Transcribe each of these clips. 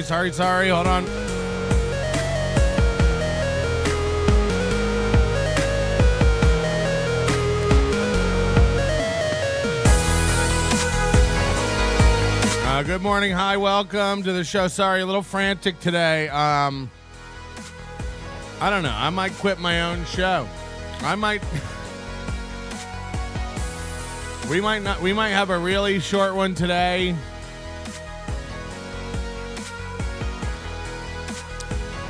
Sorry. Hold on. Good morning. Hi, welcome to the show. Sorry, a little frantic today. I don't know. I might quit my own show. I might. We might not. We might have a really short one today.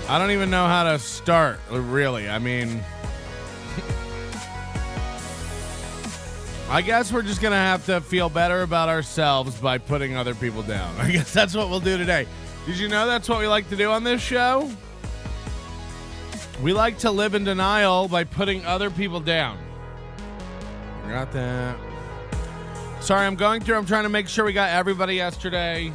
I don't even know how to start, really. I mean, I guess we're just going to have to feel better about ourselves by putting other people down. I guess that's what we'll do today. Did you know that's what we like to do on this show? We like to live in denial by putting other people down. Got that. Sorry, I'm going through. I'm trying to make sure we got everybody yesterday.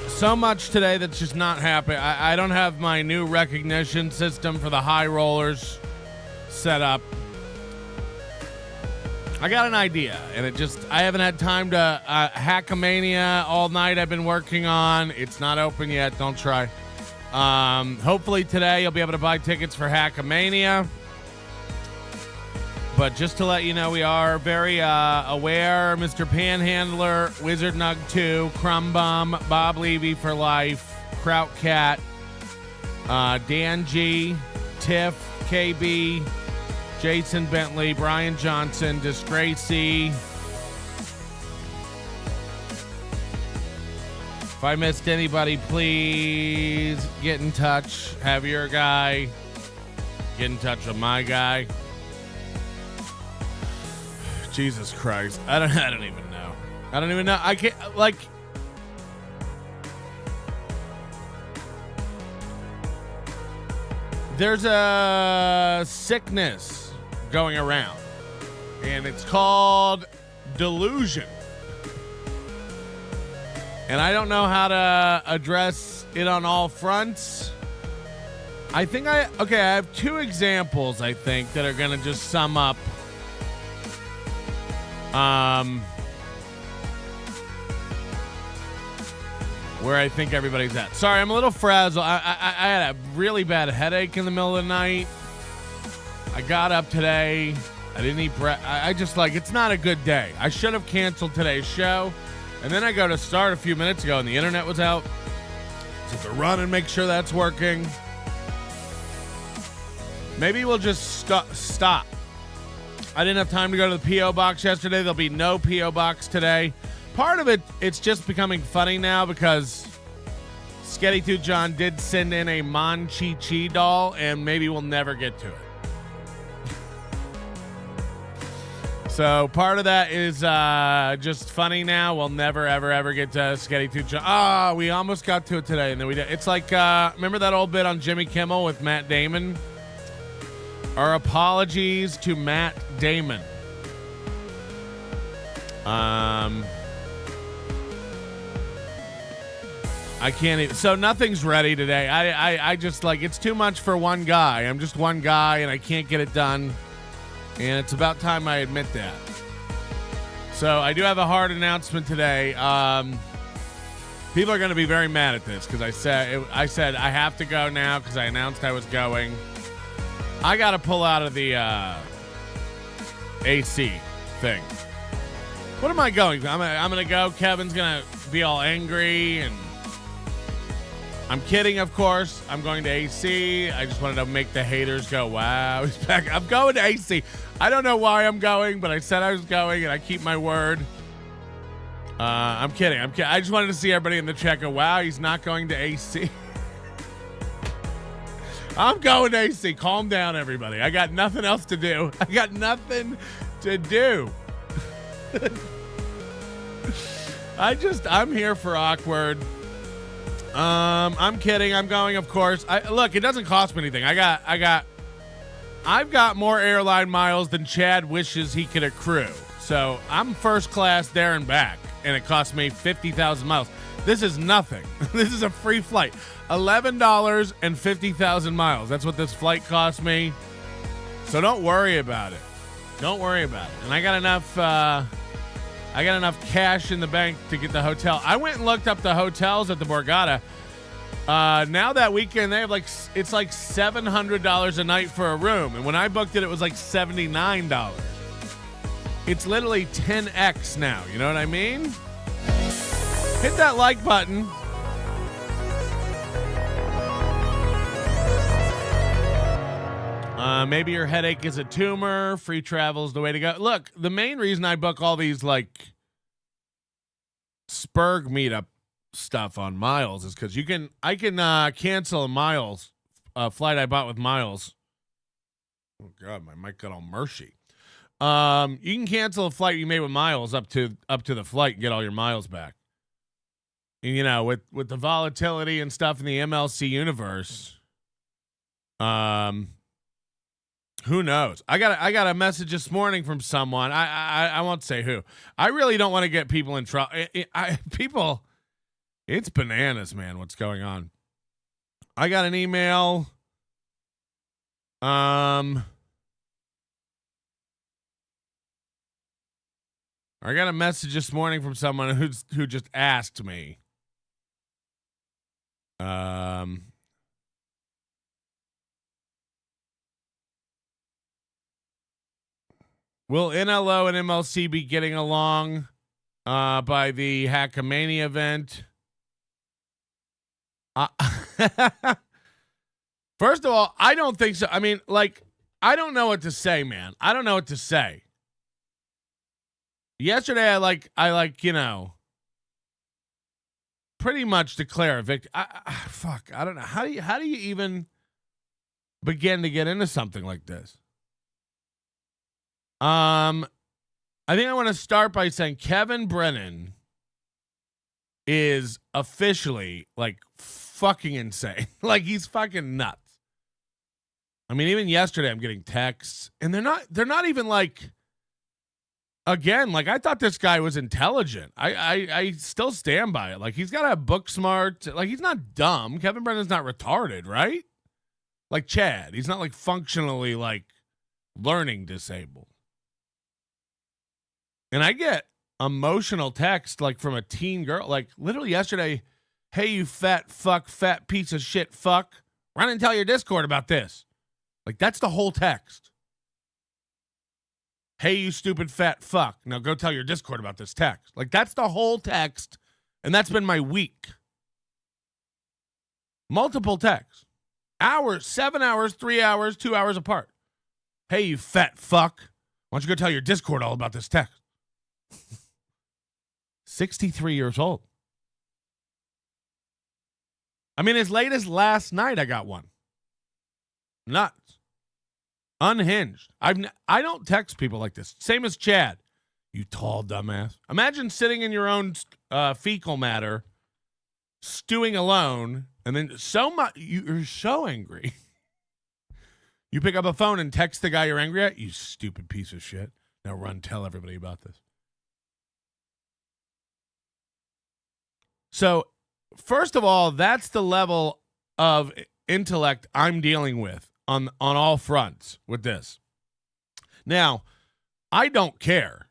So much today that's just not happening. I don't have my new recognition system for the high rollers set up. I got an idea, and I haven't had time to HACKAMANIA all night I've been working on. It's not open yet. Don't try. Hopefully today you'll be able to buy tickets for HACKAMANIA. But just to let you know, we are very aware. Mr. Panhandler, Wizard Nug 2, Crumb Bum, Bob Levy for life, Kraut Cat, Dan G, Tiff, KB, Jason Bentley, Brian Johnson, Disgracie. If I missed anybody, please get in touch. Have your guy get in touch with my guy. Jesus Christ. I don't even know. I don't even know. I can't, like, there's a sickness going around, and it's called delusion. And I don't know how to address it on all fronts. I have two examples, I think, that are going to just sum up where I think everybody's at. Sorry, I'm a little frazzled. I had a really bad headache in the middle of the night. I got up today. I didn't eat breakfast. It's not a good day. I should have canceled today's show. And then I go to start a few minutes ago, and the internet was out. So to run and make sure that's working. Maybe we'll just stop. I didn't have time to go to the P.O. Box yesterday. There'll be no P.O. Box today. Part of it, it's just becoming funny now because Sketty Tooth John did send in a Mon Chi Chi doll, and maybe we'll never get to it. So part of that is just funny now. We'll never, ever get to Sketty Tooth John. We almost got to it today, and then we did. It's like, remember that old bit on Jimmy Kimmel with Matt Damon? Our apologies to Matt Damon. I can't even. So nothing's ready today. I just it's too much for one guy. I'm just one guy, and I can't get it done. And it's about time I admit that. So I do have a hard announcement today. People are going to be very mad at this because I said I have to go now because I announced I was going. I got to pull out of the AC thing. What am I going? I'm going to go. Kevin's going to be all angry, and I'm kidding, of course. I'm going to AC. I just wanted to make the haters go, wow, he's back. I'm going to AC. I don't know why I'm going, but I said I was going, and I keep my word. I'm kidding. I just wanted to see everybody in the chat go, wow, he's not going to AC. I'm going to AC. Calm down, everybody. I got nothing else to do. I'm here for awkward. I'm kidding. I'm going, of course. Look, it doesn't cost me anything. I've got more airline miles than Chad wishes he could accrue. So I'm first class there and back, and it cost me 50,000 miles. This is nothing. This is a free flight. $11 and 50,000 miles. That's what this flight cost me. So don't worry about it. Don't worry about it. And I got enough cash in the bank to get the hotel. I went and looked up the hotels at the Borgata. Now that weekend, they have it's like $700 a night for a room. And when I booked it, it was like $79. It's literally 10x now. You know what I mean? Hit that like button. Maybe your headache is a tumor. Free travel is the way to go. Look, the main reason I book all these like Spurg meetup stuff on Miles is because I can cancel a Miles flight I bought with Miles. Oh God, my mic got all mushy. You can cancel a flight you made with Miles up to the flight and get all your miles back. And, you know, with the volatility and stuff in the MLC universe, who knows? I got a message this morning from someone. I won't say who. I really don't want to get people in trouble. People, it's bananas, man. What's going on? I got an email. I got a message this morning from someone who just asked me. Will NLO and MLC be getting along by the HACKAMANIA event? First of all, I don't think so. I mean, like, I don't know what to say, man. I don't know what to say. Yesterday, I like, you know, pretty much declare a victory. Fuck, I don't know. How do you even begin to get into something like this? I think I want to start by saying Kevin Brennan is officially like fucking insane. Like, he's fucking nuts. I mean, even yesterday I'm getting texts and they're not even like, again, like, I thought this guy was intelligent. I still stand by it. Like, he's got a book smart. Like, he's not dumb. Kevin Brennan's not retarded, right? Like Chad. He's not like functionally like learning disabled. And I get emotional text like from a teen girl, like literally yesterday, hey, you fat fuck, fat piece of shit fuck, run and tell your Discord about this. Like, that's the whole text. Hey, you stupid fat fuck. Now go tell your Discord about this text. Like, that's the whole text. And that's been my week. Multiple texts. Hours, 7 hours, 3 hours, 2 hours apart. Hey, you fat fuck. Why don't you go tell your Discord all about this text? 63 years old. I mean, as late as last night, I got one. Nuts. Unhinged. I don't text people like this. Same as Chad. You tall dumbass. Imagine sitting in your own fecal matter, stewing alone, and then so much you're so angry. You pick up a phone and text the guy you're angry at. You stupid piece of shit. Now run, tell everybody about this. So, first of all, that's the level of intellect I'm dealing with on all fronts with this. Now, I don't care.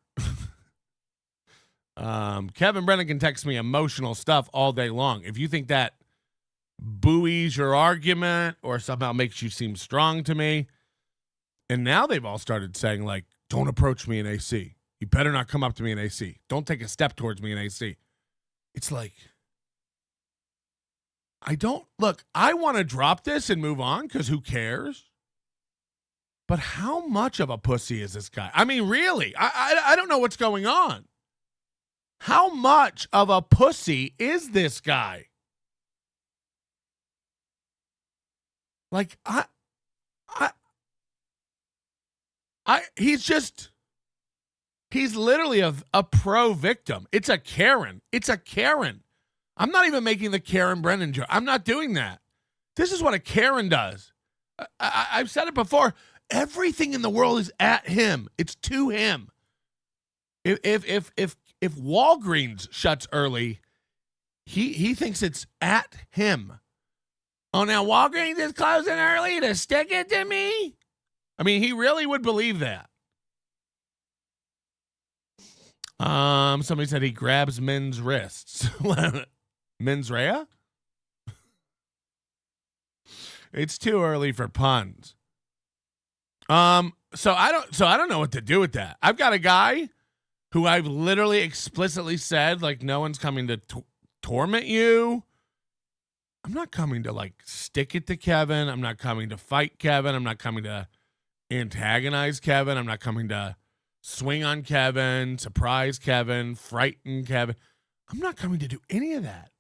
Kevin Brennan can text me emotional stuff all day long. If you think that buoys your argument or somehow makes you seem strong to me, and now they've all started saying, like, don't approach me in AC. You better not come up to me in AC. Don't take a step towards me in AC. It's like, I want to drop this and move on because who cares? But how much of a pussy is this guy? I mean, really, I don't know what's going on. How much of a pussy is this guy? Like, he's literally a pro victim. It's a Karen. It's a Karen. I'm not even making the Karen Brennan joke. I'm not doing that. This is what a Karen does. I've said it before. Everything in the world is at him. It's to him. If Walgreens shuts early, he thinks it's at him. Oh, now Walgreens is closing early to stick it to me? I mean, he really would believe that. Somebody said he grabs men's wrists. Mens rea? It's too early for puns. So I don't know what to do with that. I've got a guy who I've literally explicitly said, like, no one's coming to torment you. I'm not coming to, like, stick it to Kevin. I'm not coming to fight Kevin. I'm not coming to antagonize Kevin. I'm not coming to swing on Kevin, surprise Kevin, frighten Kevin. I'm not coming to do any of that.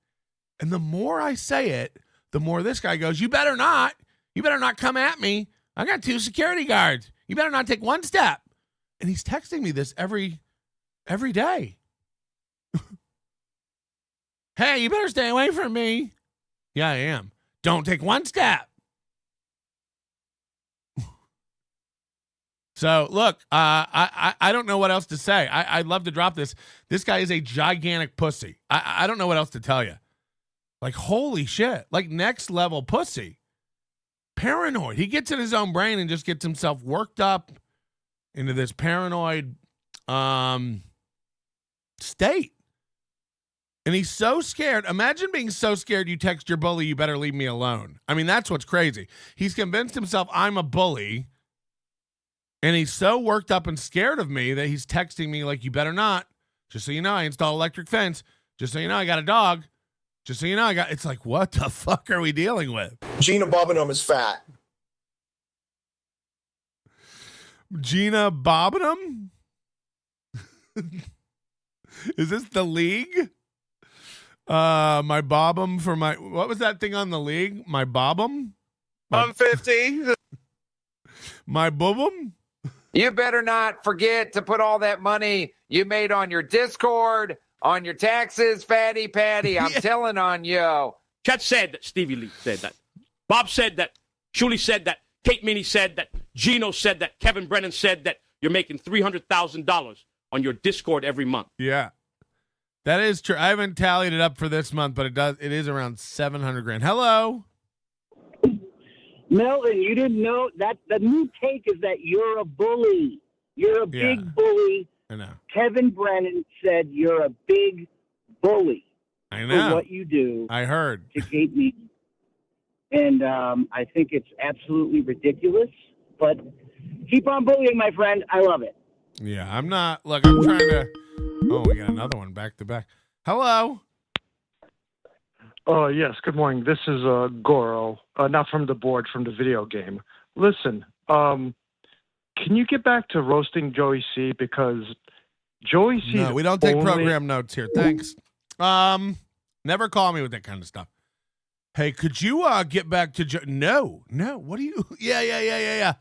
And the more I say it, the more this guy goes, you better not. You better not come at me. I got 2 security guards. You better not take one step. And he's texting me this every day. Hey, you better stay away from me. Yeah, I am. Don't take one step. So, look, I don't know what else to say. I'd love to drop this. This guy is a gigantic pussy. I don't know what else to tell you. Like, holy shit. Like, next level pussy. Paranoid. He gets in his own brain and just gets himself worked up into this paranoid state. And he's so scared. Imagine being so scared you text your bully, you better leave me alone. I mean, that's what's crazy. He's convinced himself I'm a bully. And he's so worked up and scared of me that he's texting me like, you better not. Just so you know, I installed electric fence. Just so you know, I got a dog. Just so you know, it's like, what the fuck are we dealing with? Gina Bobenham is fat. Gina Bobenham? Is this the league? My Bobum for my, what was that thing on the league? My Bobum? I'm 50. My Boobum? You better not forget to put all that money you made on your Discord, on your taxes, Fatty Patty. I'm telling on you. Chet said that. Stevie Lee said that. Bob said that. Shuli said that. Kate Meany said that. Gino said that. Kevin Brennan said that you're making $300,000 on your Discord every month. Yeah. That is true. I haven't tallied it up for this month, but it is around 700 grand. Hello. Melvin, you didn't know that the new take is that you're a bully. You're a big bully. I know. Kevin Brennan said you're a big bully. I know. For what you do. I heard. To Kate Meany. And I think it's absolutely ridiculous. But keep on bullying, my friend. I love it. Yeah, I'm not. Look, I'm trying to. Oh, we got another one back to back. Hello. Yes, good morning. This is Goro, not from the board, from the video game. Listen, can you get back to roasting Joey C? Because Joey C. No, we don't take program notes here. Thanks. Never call me with that kind of stuff. Hey, could you get back to No. What do you? Yeah.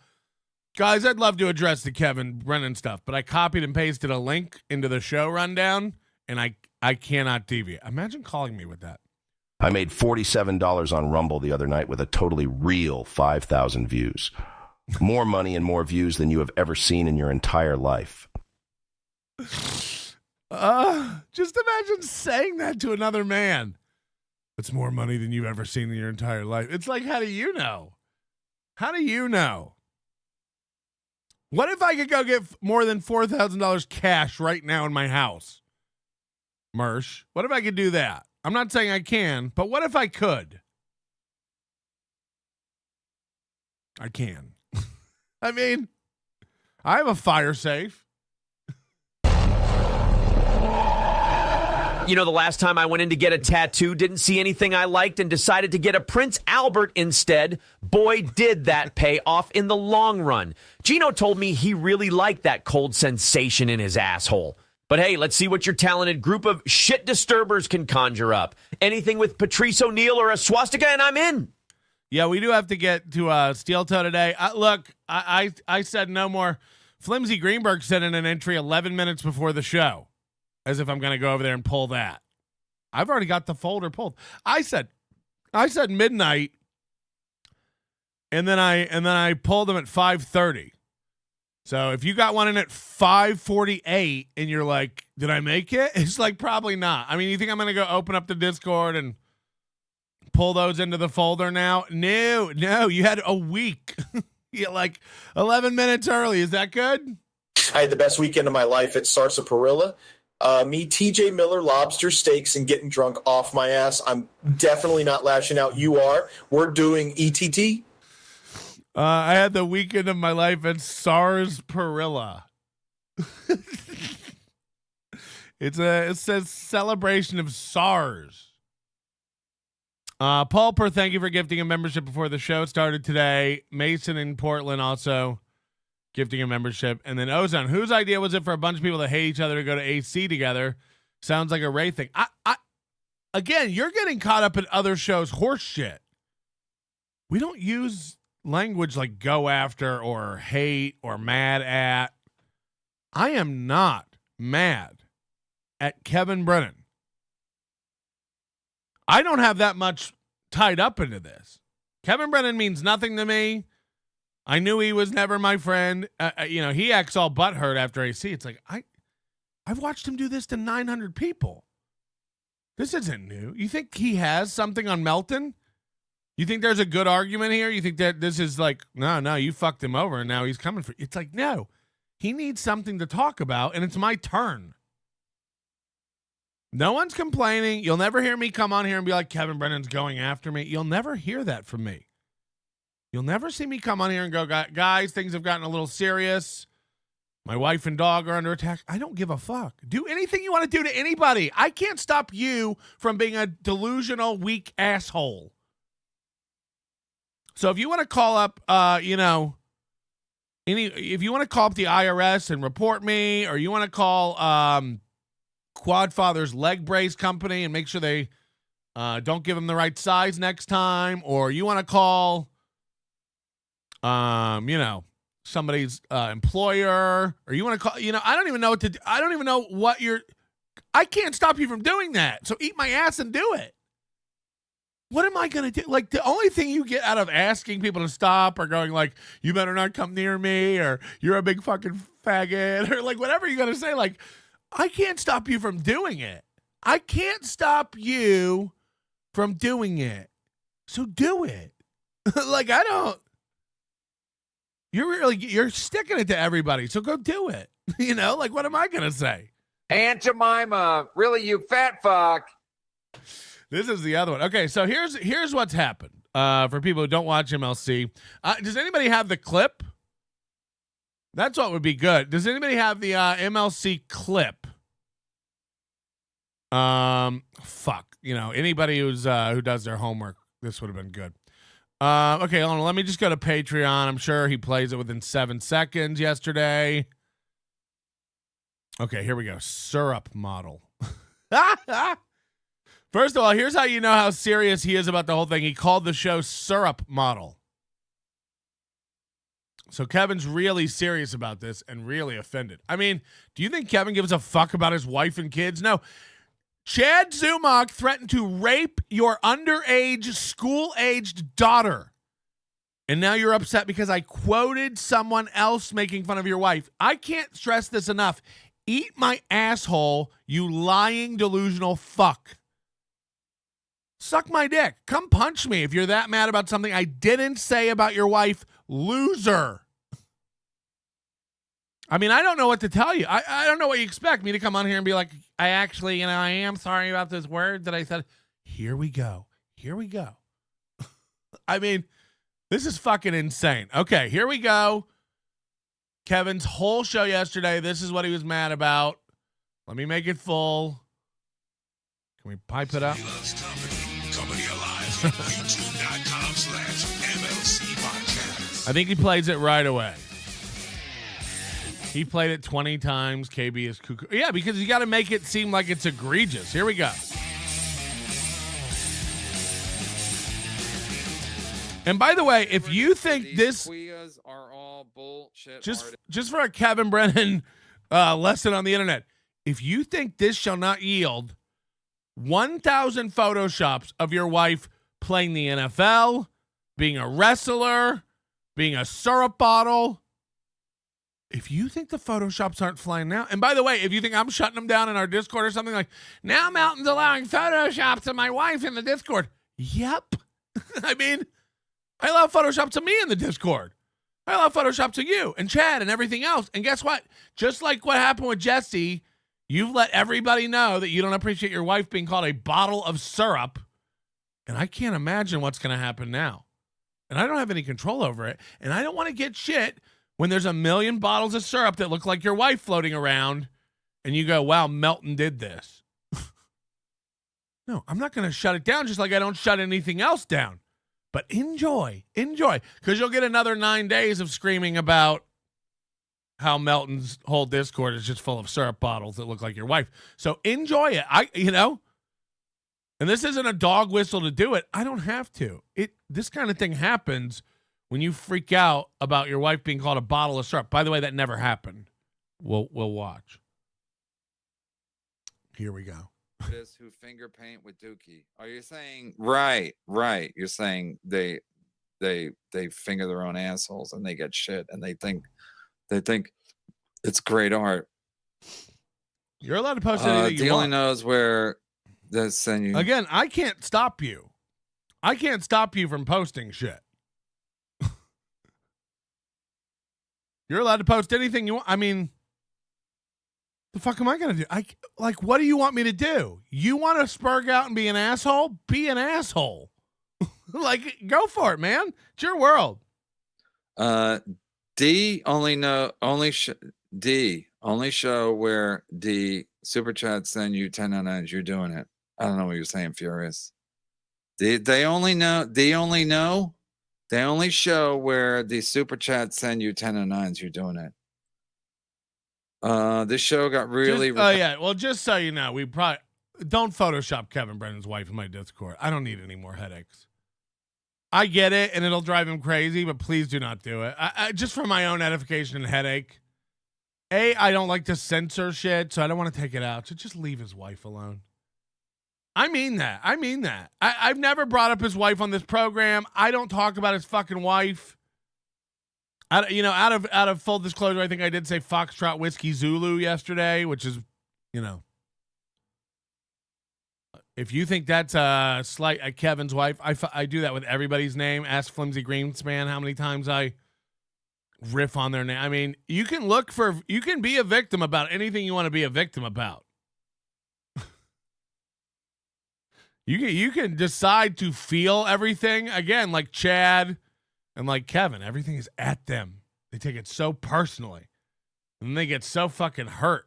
Guys, I'd love to address the Kevin Brennan stuff, but I copied and pasted a link into the show rundown, and I cannot deviate. Imagine calling me with that. I made $47 on Rumble the other night with a totally real 5,000 views. More money and more views than you have ever seen in your entire life. Just imagine saying that to another man. It's more money than you've ever seen in your entire life. It's like, how do you know? How do you know? What if I could go get more than $4,000 cash right now in my house? Mersh, what if I could do that? I'm not saying I can, but what if I could? I can. I mean, I have a fire safe. You know, the last time I went in to get a tattoo, didn't see anything I liked and decided to get a Prince Albert instead. Boy, did that pay off in the long run. Gino told me he really liked that cold sensation in his asshole. But hey, let's see what your talented group of shit disturbers can conjure up. Anything with Patrice O'Neal or a swastika, and I'm in. Yeah, we do have to get to Steel Toe today. Look, I said no more. Flimsy Greenberg sent in an entry 11 minutes before the show, as if I'm going to go over there and pull that. I've already got the folder pulled. I said midnight, and then I pulled them at 5:30. So if you got one in at 5:48 and you're like, did I make it? It's like, probably not. I mean, you think I'm going to go open up the Discord and pull those into the folder now? No, you had a week. You're like 11 minutes early. Is that good? I had the best weekend of my life at Sarsaparilla. Me, TJ Miller, lobster steaks, and getting drunk off my ass. I'm definitely not lashing out. You are. We're doing ETT. I had the weekend of my life at Sarsaparilla. It says celebration of SARS. Paul thank you for gifting a membership before the show started today. Mason in Portland also gifting a membership. And then Ozone, whose idea was it for a bunch of people that hate each other to go to AC together? Sounds like a Ray thing. Again, you're getting caught up in other shows' horse shit. We don't use language like go after or hate or mad at. I am not mad at Kevin Brennan. I don't have that much tied up into this. Kevin Brennan means nothing to me. I knew he was never my friend. He acts all butthurt after AC. It's like, I've watched him do this to 900 people. This isn't new. You think he has something on Melton? You think there's a good argument here? You think that this is like, no, you fucked him over and now he's coming for you. It's like, no, he needs something to talk about and it's my turn. No one's complaining. You'll never hear me come on here and be like, Kevin Brennan's going after me. You'll never hear that from me. You'll never see me come on here and go, guys, things have gotten a little serious. My wife and dog are under attack. I don't give a fuck. Do anything you want to do to anybody. I can't stop you from being a delusional, weak asshole. So if you want to call up, if you want to call up the IRS and report me, or you want to call Quadfather's leg brace company and make sure they don't give them the right size next time, or you want to call, somebody's employer, or you want to call, I don't even know what to do. I don't even know what I can't stop you from doing that. So eat my ass and do it. What am I going to do? Like, the only thing you get out of asking people to stop or going like, you better not come near me, or you're a big fucking faggot, or like whatever you're going to say, like, I can't stop you from doing it. I can't stop you from doing it. So do it. Like, you're sticking it to everybody. So go do it. Like, what am I going to say? Aunt Jemima, really, you fat fuck. This is the other one. Okay, so here's what's happened for people who don't watch MLC. Does anybody have the clip? That's what would be good. Does anybody have the MLC clip? Fuck. Anybody who does their homework, this would have been good. Okay, hold on. Let me just go to Patreon. I'm sure he plays it within 7 seconds yesterday. Okay, here we go. Syrup model. First of all, here's how you know how serious he is about the whole thing. He called the show Syrup Model. So Kevin's really serious about this and really offended. I mean, do you think Kevin gives a fuck about his wife and kids? No. Chad Zumach threatened to rape your underage, school-aged daughter. And now you're upset because I quoted someone else making fun of your wife. I can't stress this enough. Eat my asshole, you lying, delusional fuck. Suck my dick. Come punch me if you're that mad about something I didn't say about your wife. Loser. I mean, I don't know what to tell you. I don't know what you expect me to come on here and be like, I actually, I am sorry about this word that I said. Here we go. I mean, this is fucking insane. Okay, here we go. Kevin's whole show yesterday. This is what he was mad about. Let me make it full. Can we pipe it up? I think he plays it right away. He played it 20 times. KB is cuckoo. Yeah, because you got to make it seem like it's egregious. Here we go. And by the way, if you think this are all bullshit, just for a Kevin Brennan lesson on the internet, if you think this shall not yield 1,000 photoshops of your wife playing the NFL, being a wrestler, being a syrup bottle, if you think the photoshops aren't flying now, and by the way, if you think I'm shutting them down in our Discord or something like, now Melton's allowing photoshops of my wife in the Discord. Yep. I mean, I allow photoshops of me in the Discord. I allow photoshops of you and Chad and everything else. And guess what? Just like what happened with Jesse, You've let everybody know that you don't appreciate your wife being called a bottle of syrup. And I can't imagine what's going to happen now. And I don't have any control over it. And I don't want to get shit when there's a million bottles of syrup that look like your wife floating around. And you go, wow, Melton did this. No, I'm not going to shut it down just like I don't shut anything else down. But enjoy, because you'll get another 9 days of screaming about how Melton's whole Discord is just full of syrup bottles that look like your wife. So enjoy it. And this isn't a dog whistle to do it. I don't have to. This kind of thing happens when you freak out about your wife being called a bottle of syrup. By the way, that never happened. We'll watch. Here we go. Who finger paint with Dookie? Are you saying right? You're saying they finger their own assholes and they get shit and they think it's great art. You're allowed to post anything you want. Only knows where the send you. Again, I can't stop you. I can't stop you from posting shit. You're allowed to post anything you want. I mean, the fuck am I going to do? What do you want me to do? You want to spurg out and be an asshole? Be an asshole. Go for it, man. It's your world. D only show where D super chat send you 1099s. You're doing it. I don't know what you're saying, Furious. They only show where the super chat send you 1099s. You're doing it. This show got really. Well, just so you know, we probably don't Photoshop Kevin Brennan's wife in my Discord. I don't need any more headaches. I get it, and it'll drive him crazy, but please do not do it. I just for my own edification and headache. I don't like to censor shit, so I don't want to take it out. So just leave his wife alone. I mean that. I've never brought up his wife on this program. I don't talk about his fucking wife. Out of full disclosure, I think I did say Foxtrot Whiskey Zulu yesterday, which is, if you think that's a slight at Kevin's wife, I do that with everybody's name. Ask Flimsy Greenspan how many times I riff on their name. I mean, you can be a victim about anything you want to be a victim about. You can decide to feel everything again, like Chad. And like Kevin, everything is at them. They take it so personally. And they get so fucking hurt,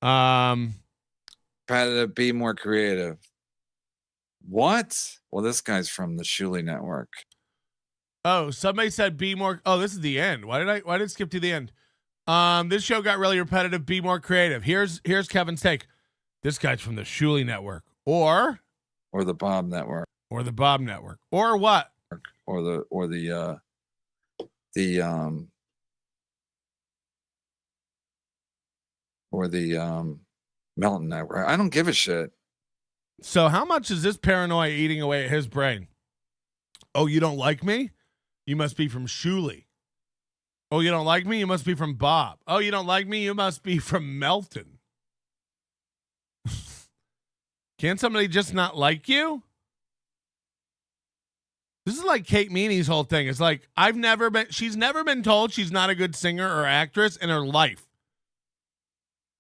Try to be more creative. What? Well, this guy's from the Shuli Network. Oh, somebody said be more. Oh, this is the end. Why did it skip to the end? This show got really repetitive. Be more creative. Here's Kevin's take. This guy's from the Shuli Network. Or the Bob Network. Or the Bob Network. Or what? Or the Melton Network. I don't give a shit. So how much is this paranoia eating away at his brain? Oh, you don't like me? You must be from Shuli. Oh, you don't like me? You must be from Bob. Oh, you don't like me? You must be from Melton. Can't somebody just not like you? This is like Kate Meany's whole thing. It's like, she's never been told she's not a good singer or actress in her life.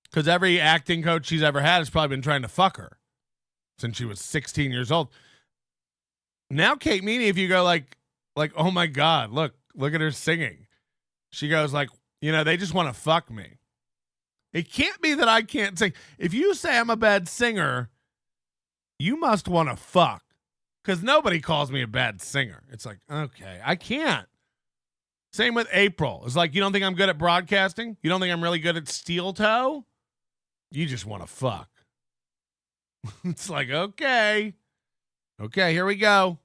Because every acting coach she's ever had has probably been trying to fuck her since she was 16 years old. Now Kate Meany, if you go like, oh my God, look at her singing. She goes like, they just want to fuck me. It can't be that I can't sing. If you say I'm a bad singer, you must want to fuck. Because nobody calls me a bad singer. It's like, okay, I can't. Same with April. It's like, you don't think I'm good at broadcasting? You don't think I'm really good at steel toe? You just want to fuck. It's like, okay, here we go.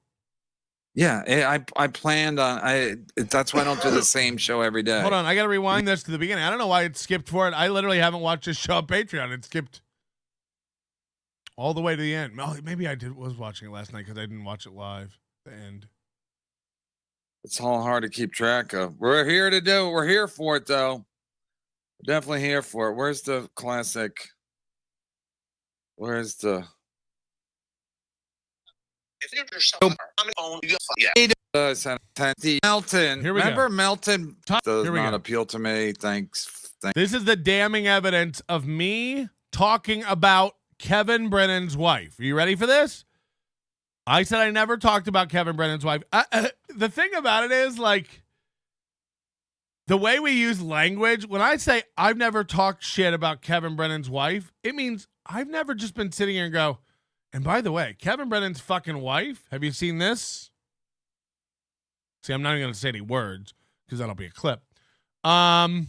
Yeah, I planned on. That's why I don't do the same show every day. Hold on, I got to rewind this to the beginning. I don't know why it skipped for it. I literally haven't watched this show on Patreon. It skipped all the way to the end. Oh, maybe I was watching it last night because I didn't watch it live. The end. It's all hard to keep track of. We're here to do it. We're here for it, though. We're definitely here for it. Where's the classic? Where's the Melton. Here we Remember go. Melton does Here we not go. appeal to me. Thanks. This is the damning evidence of me talking about Kevin Brennan's wife. Are you ready for this? I said I never talked about Kevin Brennan's wife. The thing about it is, like, the way we use language, when I say I've never talked shit about Kevin Brennan's wife, it means I've never just been sitting here and go, and by the way, Kevin Brennan's fucking wife, have you seen this? See, I'm not even going to say any words because that'll be a clip. No,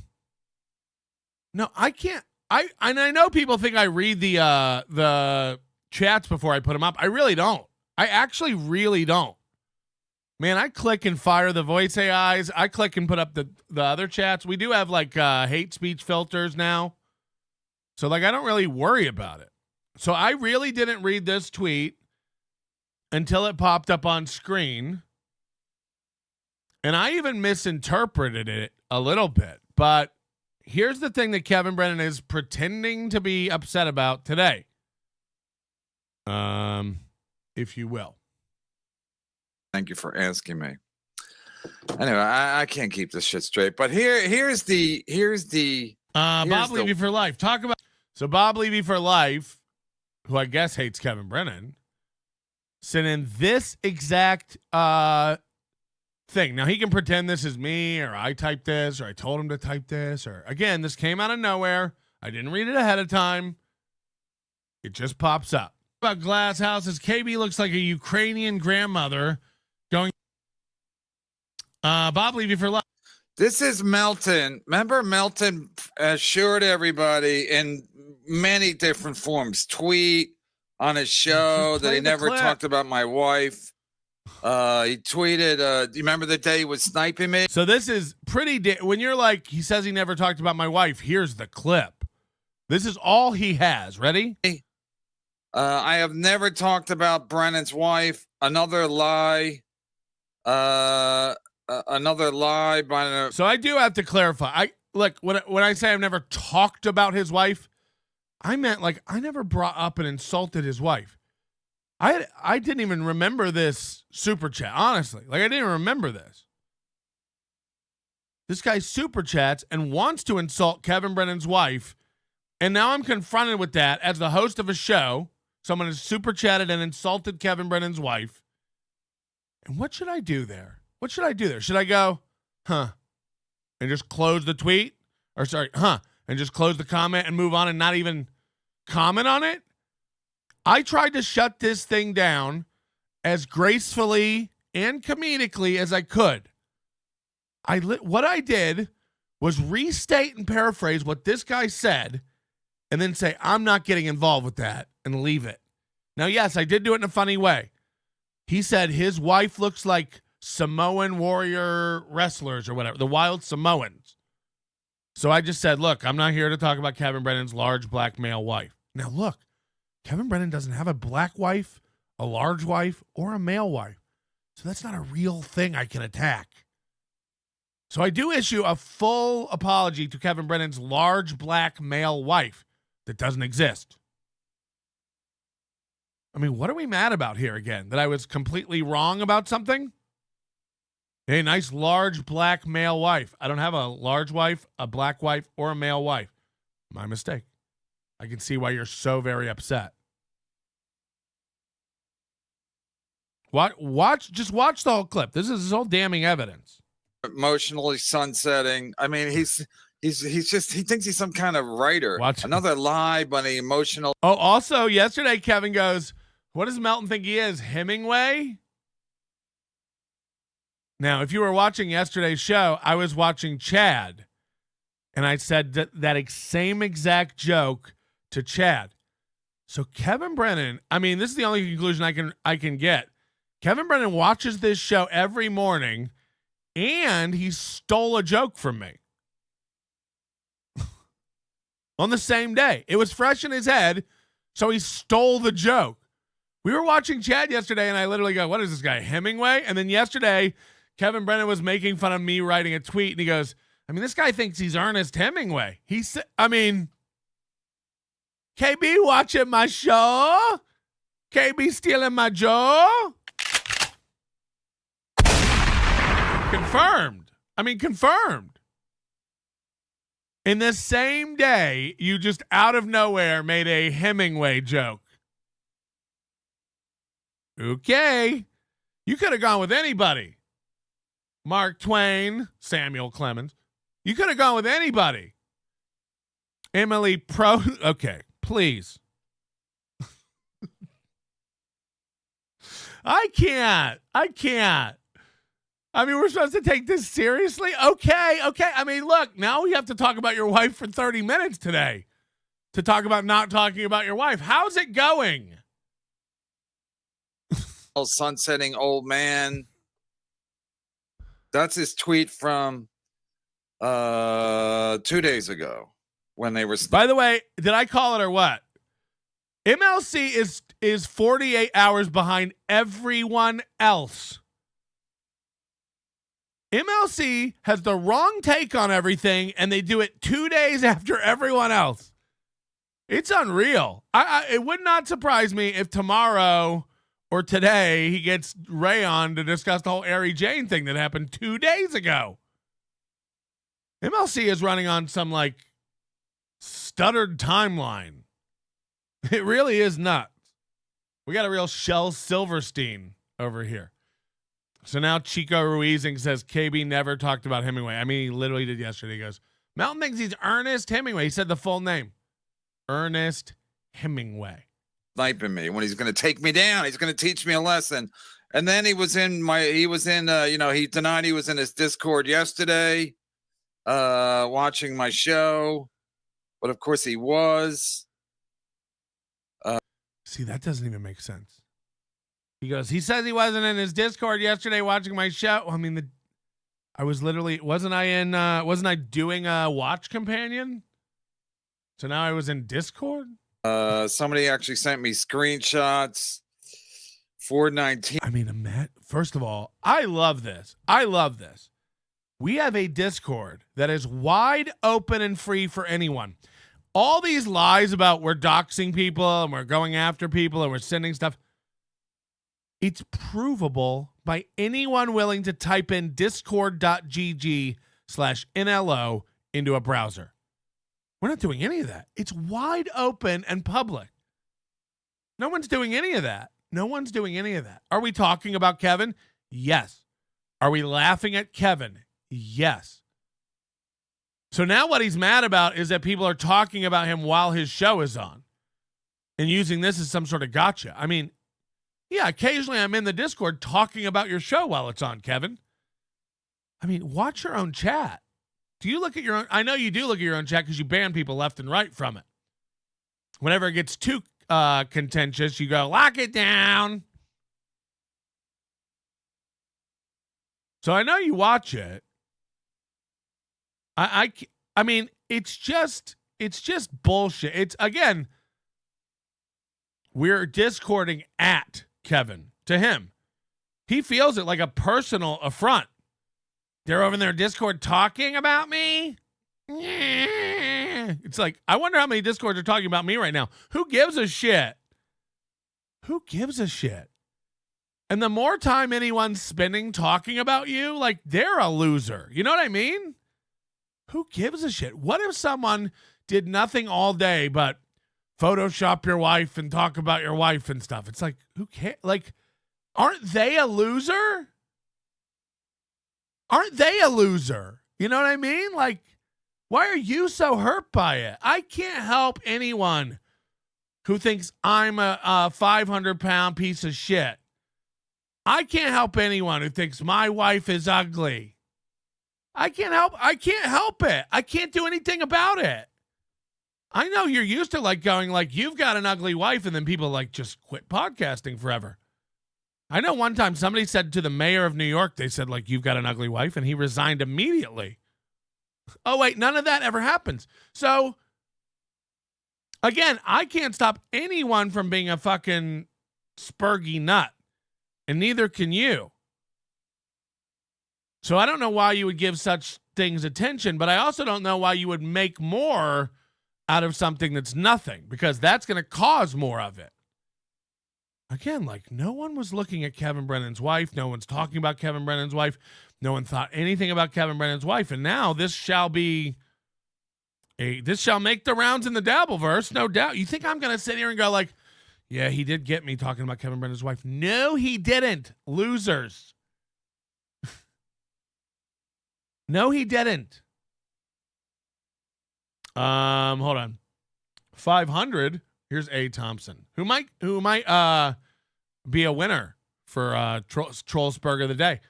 I can't. I know people think I read the chats before I put them up. I really don't. I actually really don't. Man, I click and fire the voice AIs. I click and put up the other chats. We do have like hate speech filters now. So like I don't really worry about it. So I really didn't read this tweet until it popped up on screen. And I even misinterpreted it a little bit. But here's the thing that Kevin Brennan is pretending to be upset about today. If you will. Thank you for asking me. Anyway, I can't keep this shit straight. But here's the Bob Levy for life. Talk about Bob Levy for life, who I guess hates Kevin Brennan, sent in this exact thing. Now he can pretend this is me, or I typed this, or I told him to type this, or again, this came out of nowhere. I didn't read it ahead of time. It just pops up. About glass houses, KB looks like a Ukrainian grandmother going. Bob Levy for life. This is Melton. Remember, Melton assured everybody in many different forms, tweet on his show, that he never talked about my wife. He tweeted, do you remember the day he was sniping me? So this is pretty, when you're like, he says he never talked about my wife, here's the clip. This is all he has. Ready? I have never talked about Brennan's wife. Another lie. Another lie by. So I do have to clarify. When I say I've never talked about his wife, I meant like I never brought up and insulted his wife. I didn't even remember this super chat, honestly. Like I didn't remember this. This guy super chats and wants to insult Kevin Brennan's wife, and now I'm confronted with that as the host of a show. Someone has super chatted and insulted Kevin Brennan's wife. And what should I do there? Should I go, huh, and just close the tweet? Or sorry, huh, and just close the comment and move on and not even comment on it? I tried to shut this thing down as gracefully and comedically as I could. What I did was restate and paraphrase what this guy said and then say, I'm not getting involved with that, and leave it. Now, yes, I did do it in a funny way. He said his wife looks like Samoan warrior wrestlers or whatever, the wild Samoans. So I just said, look, I'm not here to talk about Kevin Brennan's large black male wife. Now, look, Kevin Brennan doesn't have a black wife, a large wife, or a male wife. So that's not a real thing I can attack. So I do issue a full apology to Kevin Brennan's large black male wife that doesn't exist. I mean, what are we mad about here again? That I was completely wrong about something? A nice large black male wife. I don't have a large wife, a black wife, or a male wife. My mistake. I can see why you're so very upset. Just watch the whole clip. This is all damning evidence. Emotionally sunsetting. I mean, he thinks he's some kind of writer. Watch. Another lie, but an emotional. Oh, also yesterday, Kevin goes, what does Melton think he is? Hemingway? Now, if you were watching yesterday's show, I was watching Chad, and I said that same exact joke to Chad. So Kevin Brennan, I mean, this is the only conclusion I can get. Kevin Brennan watches this show every morning, and he stole a joke from me on the same day. It was fresh in his head, so he stole the joke. We were watching Chad yesterday, and I literally go, what is this guy, Hemingway? And then yesterday, Kevin Brennan was making fun of me writing a tweet, and he goes, I mean, this guy thinks he's Ernest Hemingway. KB watching my show? KB stealing my joke? Confirmed. I mean, confirmed. In the same day, you just out of nowhere made a Hemingway joke. Okay. You could have gone with anybody. Mark Twain, Samuel Clemens. You could have gone with anybody. Emily Okay, please. I can't. I mean, we're supposed to take this seriously? Okay. I mean, look, now we have to talk about your wife for 30 minutes today to talk about not talking about your wife. How's it going? Oh, sunsetting old man. That's his tweet from 2 days ago when they were. By the way, did I call it or what? MLC is 48 hours behind everyone else. MLC has the wrong take on everything, and they do it 2 days after everyone else. It's unreal. It would not surprise me if tomorrow or today he gets Ray on to discuss the whole Ari Jane thing that happened 2 days ago. MLC is running on some, like, stuttered timeline. It really is nuts. We got a real Shel Silverstein over here. So now Chico Ruizing says KB never talked about Hemingway. I mean, he literally did yesterday. He goes, Melton thinks he's Ernest Hemingway. He said the full name. Ernest Hemingway. Sniping me when he's going to take me down. He's going to teach me a lesson. And then he denied he was in his Discord yesterday, watching my show. But of course he was. See, that doesn't even make sense. He goes, he says he wasn't in his Discord yesterday watching my show. I mean, wasn't I doing a watch companion? So now I was in Discord? Somebody actually sent me screenshots. 419. I mean, first of all, I love this. We have a Discord that is wide open and free for anyone. All these lies about we're doxing people and we're going after people and we're sending stuff. It's provable by anyone willing to type in discord.gg/NLO into a browser. We're not doing any of that. It's wide open and public. No one's doing any of that. Are we talking about Kevin? Yes. Are we laughing at Kevin? Yes. So now what he's mad about is that people are talking about him while his show is on and using this as some sort of gotcha. I mean, yeah, occasionally I'm in the Discord talking about your show while it's on, Kevin. I mean, watch your own chat. Do you look at your own? I know you do look at your own chat because you ban people left and right from it. Whenever it gets too contentious, you go, lock it down. So I know you watch it. I mean, it's just bullshit. It's, again, we're Discording at Kevin. To him, he feels it like a personal affront. They're over in their Discord talking about me. It's like, I wonder how many Discords are talking about me right now. Who gives a shit? And the more time anyone's spending talking about you, like, they're a loser. You know what I mean? Who gives a shit? What if someone did nothing all day but Photoshop your wife and talk about your wife and stuff? It's like, who cares? Like, aren't they a loser? You know what I mean? Like, why are you so hurt by it? I can't help anyone who thinks I'm a 500-pound piece of shit. I can't help anyone who thinks my wife is ugly. I can't help it. I can't do anything about it. I know you're used to, like, going like, you've got an ugly wife, and then people, like, just quit podcasting forever. I know one time somebody said to the mayor of New York, they said, like, you've got an ugly wife, and he resigned immediately. Oh, wait, none of that ever happens. So, again, I can't stop anyone from being a fucking spurgy nut, and neither can you. So I don't know why you would give such things attention, but I also don't know why you would make more out of something that's nothing, because that's going to cause more of it. Again, like, no one was looking at Kevin Brennan's wife. No one's talking about Kevin Brennan's wife. No one thought anything about Kevin Brennan's wife, and now this shall make the rounds in the Dabbleverse, no doubt. You think I'm going to sit here and go like, yeah, he did get me talking about Kevin Brennan's wife? No, he didn't. Losers. No, he didn't. Hold on. 500. Here's A. Thompson, who might be a winner for Trollsburg of the day.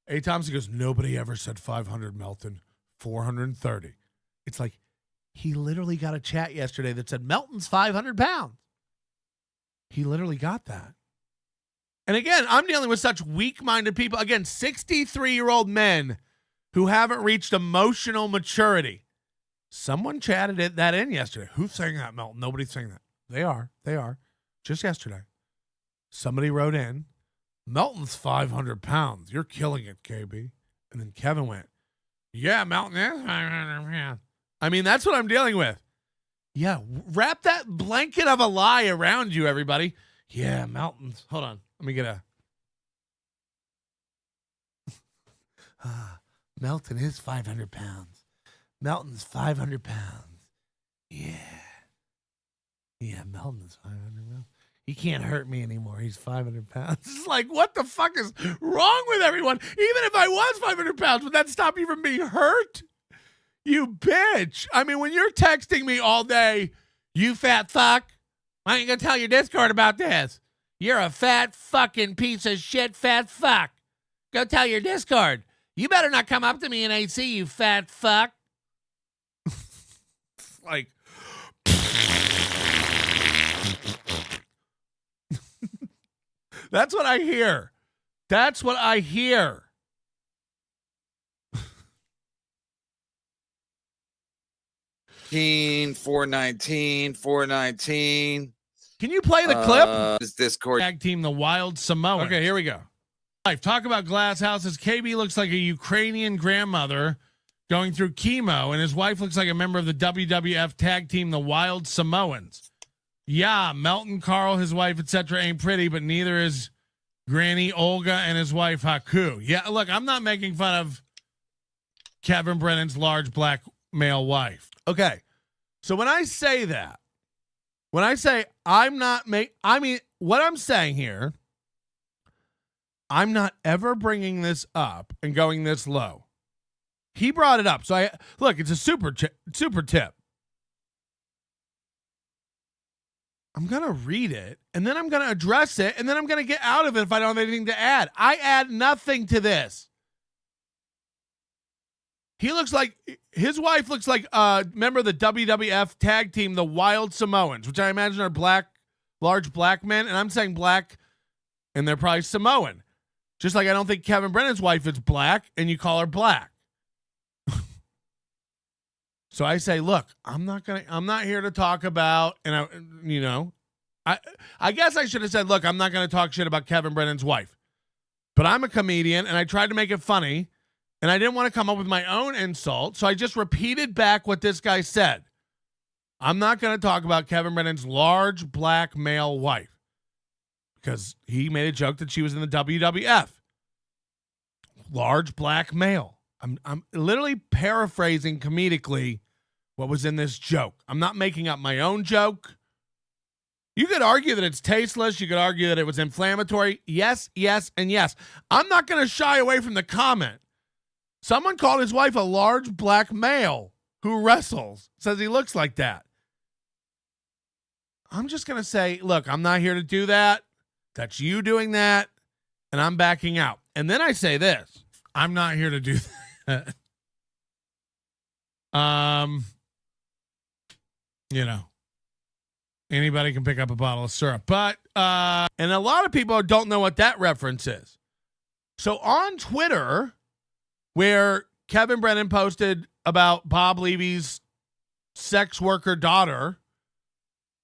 A. Thompson goes, nobody ever said 500, Melton. 430. It's like he literally got a chat yesterday that said Melton's 500 pounds. He literally got that. And again, I'm dealing with such weak-minded people. Again, 63-year-old men who haven't reached emotional maturity. Someone chatted that in yesterday. Who's saying that, Melton? Nobody's saying that. They are. Just yesterday. Somebody wrote in, Melton's 500 pounds. You're killing it, KB. And then Kevin went, yeah, Melton is 500 pounds. I mean, that's what I'm dealing with. Yeah, wrap that blanket of a lie around you, everybody. Yeah, Melton's. Hold on. Let me get a. Melton is 500 pounds. Melton's 500 pounds. Yeah. Yeah, Melton's 500 pounds. He can't hurt me anymore. He's 500 pounds. It's like, what the fuck is wrong with everyone? Even if I was 500 pounds, would that stop you from being hurt? You bitch. I mean, when you're texting me all day, you fat fuck, why ain't you gonna tell your Discord about this? You're a fat fucking piece of shit fat fuck. Go tell your Discord. You better not come up to me in AC, you fat fuck. Like, that's what I hear. That's what I hear. 419. Can you play the clip? This Discord Tag team, the Wild Samoans. Okay, here we go. Talk about glass houses. KB looks like a Ukrainian grandmother going through chemo, and his wife looks like a member of the WWF tag team, the Wild Samoans. Yeah, Melton, Carl, his wife, etc. ain't pretty, but neither is Granny Olga and his wife Haku. Yeah, look, I'm not making fun of Kevin Brennan's large black male wife. Okay, so when I say that, when I say what I'm saying here, I'm not ever bringing this up and going this low. He brought it up. So it's a super tip. I'm going to read it, and then I'm going to address it, and then I'm going to get out of it if I don't have anything to add. I add nothing to this. His wife looks like a member of the WWF tag team, the Wild Samoans, which I imagine are large black men, and I'm saying black, and they're probably Samoan. Just like I don't think Kevin Brennan's wife is black, and you call her black. So I say, look, I'm not here to talk about, and I guess I should have said, look, I'm not going to talk shit about Kevin Brennan's wife, but I'm a comedian, and I tried to make it funny, and I didn't want to come up with my own insult, so I just repeated back what this guy said. I'm not going to talk about Kevin Brennan's large black male wife because he made a joke that she was in the WWF. Large black male. I'm literally paraphrasing comedically what was in this joke. I'm not making up my own joke. You could argue that it's tasteless. You could argue that it was inflammatory. Yes, yes, and yes. I'm not going to shy away from the comment. Someone called his wife a large black male who wrestles. Says he looks like that. I'm just going to say, look, I'm not here to do that. That's you doing that, and I'm backing out. And then I say this. I'm not here to do that. Anybody can pick up a bottle of syrup. But, and a lot of people don't know what that reference is. So on Twitter, where Kevin Brennan posted about Bob Levy's sex worker daughter,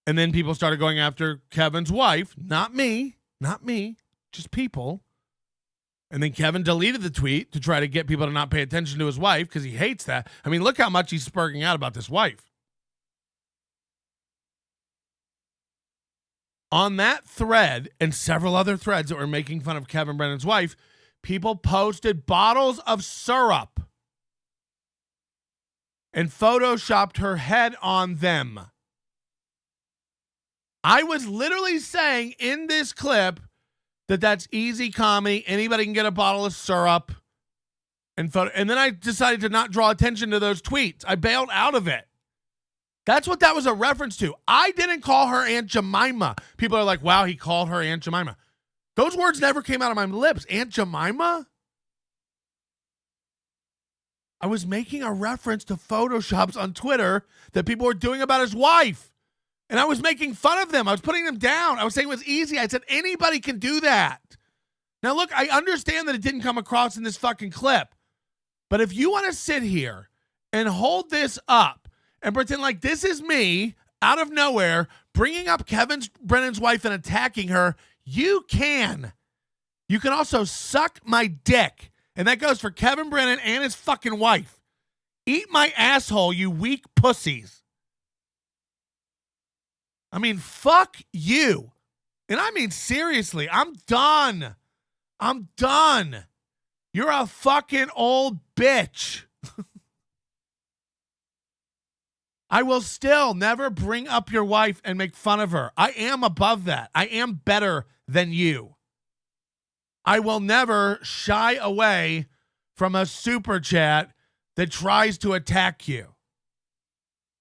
and then people started going after Kevin's wife, not me, just people. And then Kevin deleted the tweet to try to get people to not pay attention to his wife because he hates that. I mean, look how much he's spurging out about this wife. On that thread and several other threads that were making fun of Kevin Brennan's wife, People posted bottles of syrup and photoshopped her head on them. I was literally saying in this clip that that's easy comedy. Anybody can get a bottle of syrup and photo. And then I decided to not draw attention to those tweets. I bailed out of it. That's what that was a reference to. I didn't call her Aunt Jemima. People are like, wow, he called her Aunt Jemima. Those words never came out of my lips. Aunt Jemima? I was making a reference to Photoshops on Twitter that people were doing about his wife. And I was making fun of them. I was putting them down. I was saying it was easy. I said, anybody can do that. Now, look, I understand that it didn't come across in this fucking clip. But if you want to sit here and hold this up and pretend like this is me out of nowhere bringing up Kevin Brennan's wife and attacking her, you can. You can also suck my dick. And that goes for Kevin Brennan and his fucking wife. Eat my asshole, you weak pussies. I mean, fuck you. And I mean, seriously, I'm done. I'm done. You're a fucking old bitch. I will still never bring up your wife and make fun of her. I am above that. I am better than you. I will never shy away from a super chat that tries to attack you.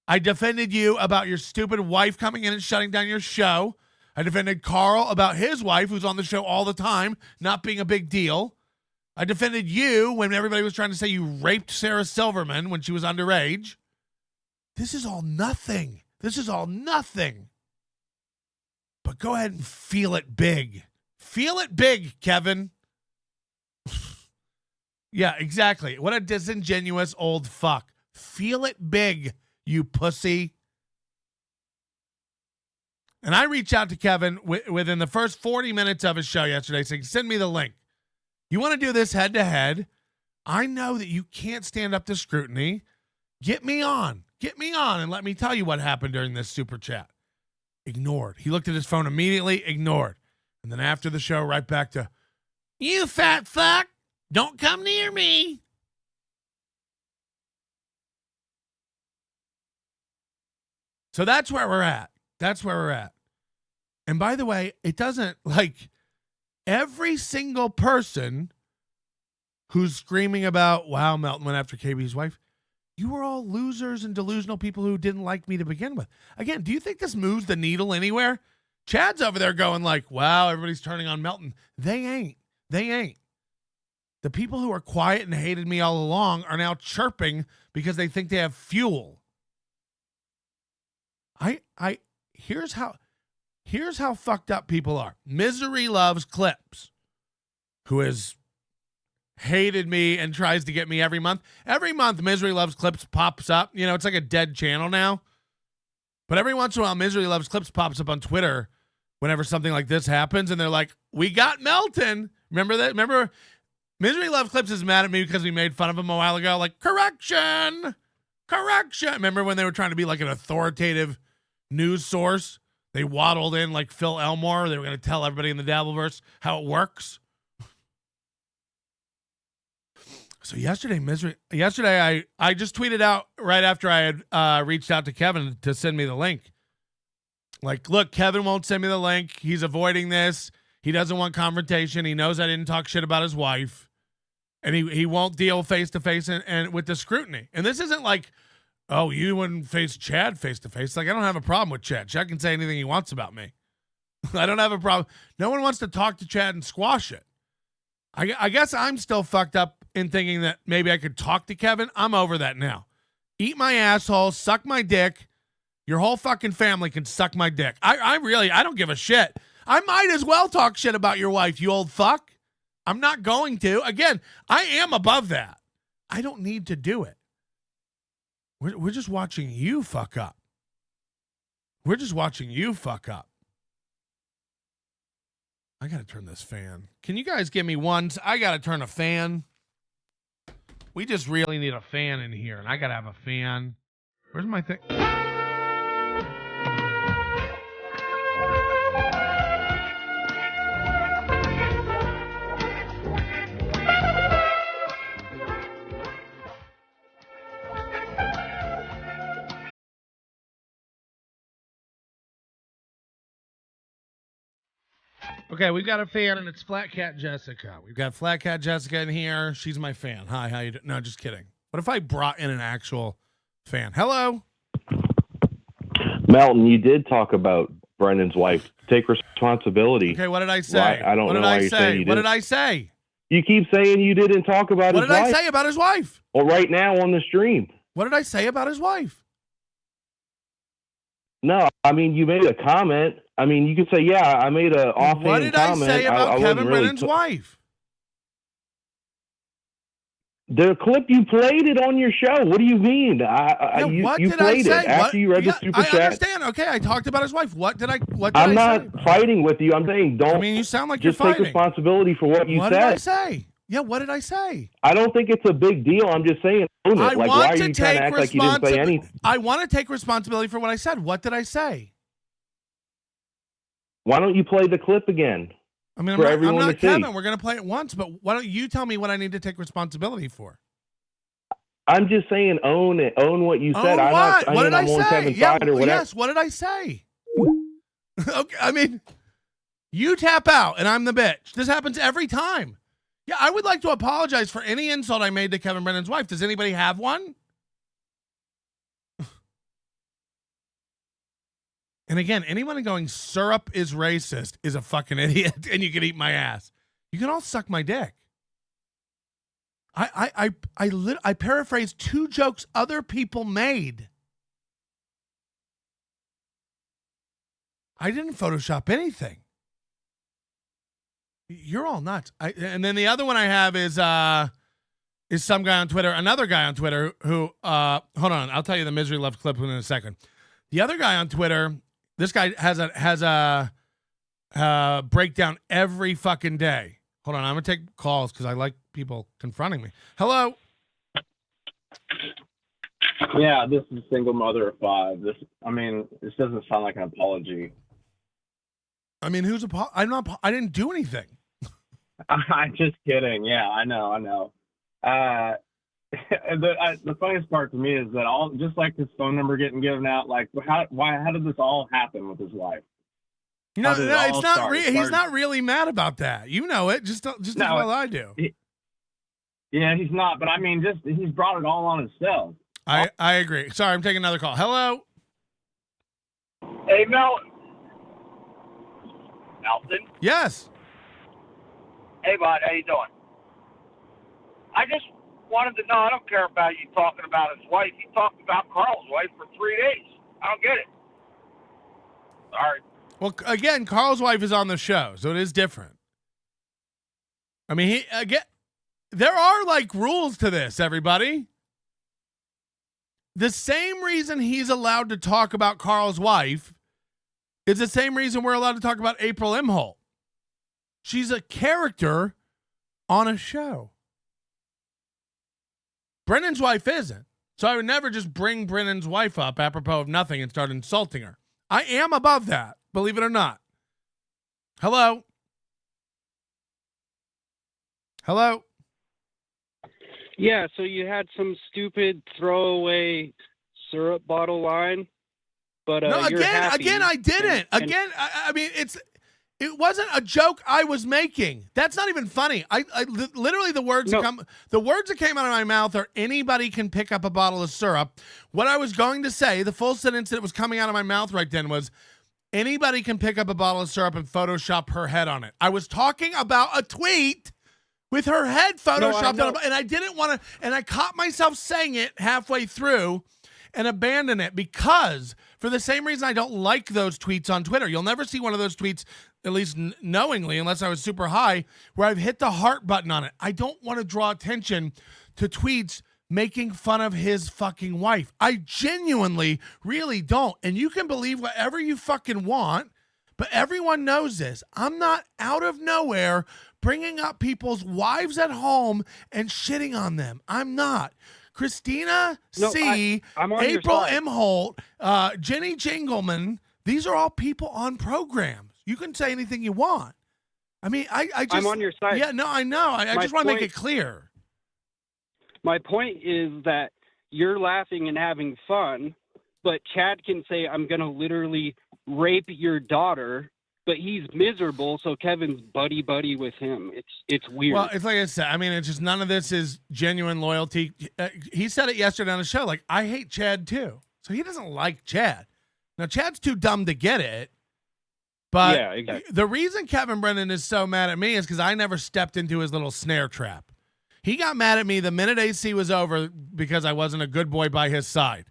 I defended you about your stupid wife coming in and shutting down your show. I defended Carl about his wife, who's on the show all the time, not being a big deal. I defended you when everybody was trying to say you raped Sarah Silverman when she was underage. This is all nothing. This is all nothing. But go ahead and feel it big. Feel it big, Kevin. Yeah, exactly. What a disingenuous old fuck. Feel it big, you pussy. And I reached out to Kevin within the first 40 minutes of his show yesterday saying, send me the link. You want to do this head to head? I know that you can't stand up to scrutiny. Get me on. Get me on and let me tell you what happened during this super chat. Ignored. He looked at his phone immediately, ignored. And then after the show, right back to, you fat fuck, don't come near me. So that's where we're at. That's where we're at. And by the way, it doesn't, like, every single person who's screaming about, wow, Melton went after KB's wife, you were all losers and delusional people who didn't like me to begin with. Again, do you think this moves the needle anywhere? Chad's over there going like, wow, everybody's turning on Melton. They ain't. They ain't. The people who are quiet and hated me all along are now chirping because they think they have fuel. Here's how fucked up people are. Misery Loves Clips, who has hated me and tries to get me every month. Every month, Misery Loves Clips pops up. You know, it's like a dead channel now. But every once in a while, Misery Loves Clips pops up on Twitter whenever something like this happens, and they're like, we got Melton. Remember that? Remember, Misery Loves Clips is mad at me because we made fun of him a while ago. Like, correction. Remember when they were trying to be like an authoritative news source? They waddled in like Phil Elmore. They were going to tell everybody in the Dabbleverse how it works. So yesterday I just tweeted out right after I had reached out to Kevin to send me the link. Like, look, Kevin won't send me the link. He's avoiding this. He doesn't want confrontation. He knows I didn't talk shit about his wife. And he won't deal face-to-face and with the scrutiny. And this isn't like, oh, you wouldn't face Chad face-to-face. Like, I don't have a problem with Chad. Chad can say anything he wants about me. I don't have a problem. No one wants to talk to Chad and squash it. I guess I'm still fucked up in thinking that maybe I could talk to Kevin. I'm over that now. Eat my asshole, suck my dick. Your whole fucking family can suck my dick. I don't give a shit. I might as well talk shit about your wife, you old fuck. I'm not going to. Again, I am above that. I don't need to do it. We're just watching you fuck up. We're just watching you fuck up. I got to turn this fan. Can you guys give me one? I got to turn a fan. We just really need a fan in here, and I got to have a fan. Where's my thing? Okay, we've got a fan, and it's Flat Cat Jessica. We've got Flat Cat Jessica in here. She's my fan. Hi, how you doing? No, just kidding. What if I brought in an actual fan? Hello? Melton, you did talk about Brennan's wife. Take responsibility. Okay, what did I say? I don't know why you're saying you didn't. What did I say? You keep saying you didn't talk about his wife. What did I say about his wife? Well, right now on the stream. What did I say about his wife? No, I mean, you made a comment. I mean, you could say, yeah, I made an offhand comment. What did I say about Kevin Brennan's wife? The clip, you played it on your show. What do you mean? What you did played I say? it after you read the super chat. I understand. Okay, I talked about his wife. What did I say? I'm not fighting with you. I'm saying don't. I mean, you sound like you're fighting. Just take responsibility for what you said. What did I say? Yeah, what did I say? I don't think it's a big deal. I'm just saying, own it. Like, why are you trying to act like you didn't say anything? I want to take responsibility for what I said. What did I say? Why don't you play the clip again? I mean, I'm not Kevin. We're going to play it once, but why don't you tell me what I need to take responsibility for? I'm just saying, own it. Own what you said. Own what? What did I say? Yes, what did I say? Okay, I mean, you tap out, and I'm the bitch. This happens every time. Yeah, I would like to apologize for any insult I made to Kevin Brennan's wife. Does anybody have one? And again, anyone going syrup is racist is a fucking idiot, and you can eat my ass. You can all suck my dick. I paraphrased 2 jokes other people made. I didn't Photoshop anything. You're all nuts. And then the other one I have is some guy on Twitter, another guy on Twitter who hold on, I'll tell you the misery love clip in a second. The other guy on Twitter, this guy has a breakdown every fucking day. Hold on, I'm gonna take calls because I like people confronting me. Hello. Yeah, this is a single mother of 5. This doesn't sound like an apology. I mean, I didn't do anything. I'm just kidding. Yeah, I know. The funniest part to me is that just like his phone number getting given out, like how did this all happen with his wife? No, it's not. He's not really mad about that. You know it, just as well I do. Yeah, he's not. But I mean, he's brought it all on himself. I agree. Sorry, I'm taking another call. Hello. Hey, Melton. Yes. Hey, bud. How you doing? I just wanted to know. I don't care about you talking about his wife. You talked about Carl's wife for 3 days. I don't get it. Sorry. Well, again, Carl's wife is on the show, so it is different. I mean, there are like rules to this, everybody. The same reason he's allowed to talk about Carl's wife is the same reason we're allowed to talk about April Imholte. She's a character on a show. Brennan's wife isn't. So I would never just bring Brennan's wife up apropos of nothing and start insulting her. I am above that, believe it or not. Hello? Hello? Yeah, so you had some stupid throwaway syrup bottle line, but no, you're happy. Again, I didn't. Again, I mean, it wasn't a joke I was making. That's not even funny. I literally the words that came out of my mouth are anybody can pick up a bottle of syrup. What I was going to say, the full sentence that was coming out of my mouth right then was anybody can pick up a bottle of syrup and Photoshop her head on it. I was talking about a tweet with her head photoshopped on it, and I didn't want to, and I caught myself saying it halfway through and abandoned it because for the same reason I don't like those tweets on Twitter. You'll never see one of those tweets, at least knowingly, unless I was super high, where I've hit the heart button on it. I don't want to draw attention to tweets making fun of his fucking wife. I genuinely really don't. And you can believe whatever you fucking want, but everyone knows this. I'm not out of nowhere bringing up people's wives at home and shitting on them. I'm not. Christina C., April Imholte, Jenny Jingleman, these are all people on programs. You can say anything you want. I mean, I just... I'm on your side. Yeah, no, I know. I just want to make it clear. My point is that you're laughing and having fun, but Chad can say, I'm going to literally rape your daughter but he's miserable, so Kevin's buddy with him. It's weird. Well, it's like I said. I mean, it's just none of this is genuine loyalty. He said it yesterday on the show. Like, I hate Chad too, so he doesn't like Chad. Now, Chad's too dumb to get it. But yeah, exactly. The reason Kevin Brennan is so mad at me is because I never stepped into his little snare trap. He got mad at me the minute AC was over because I wasn't a good boy by his side.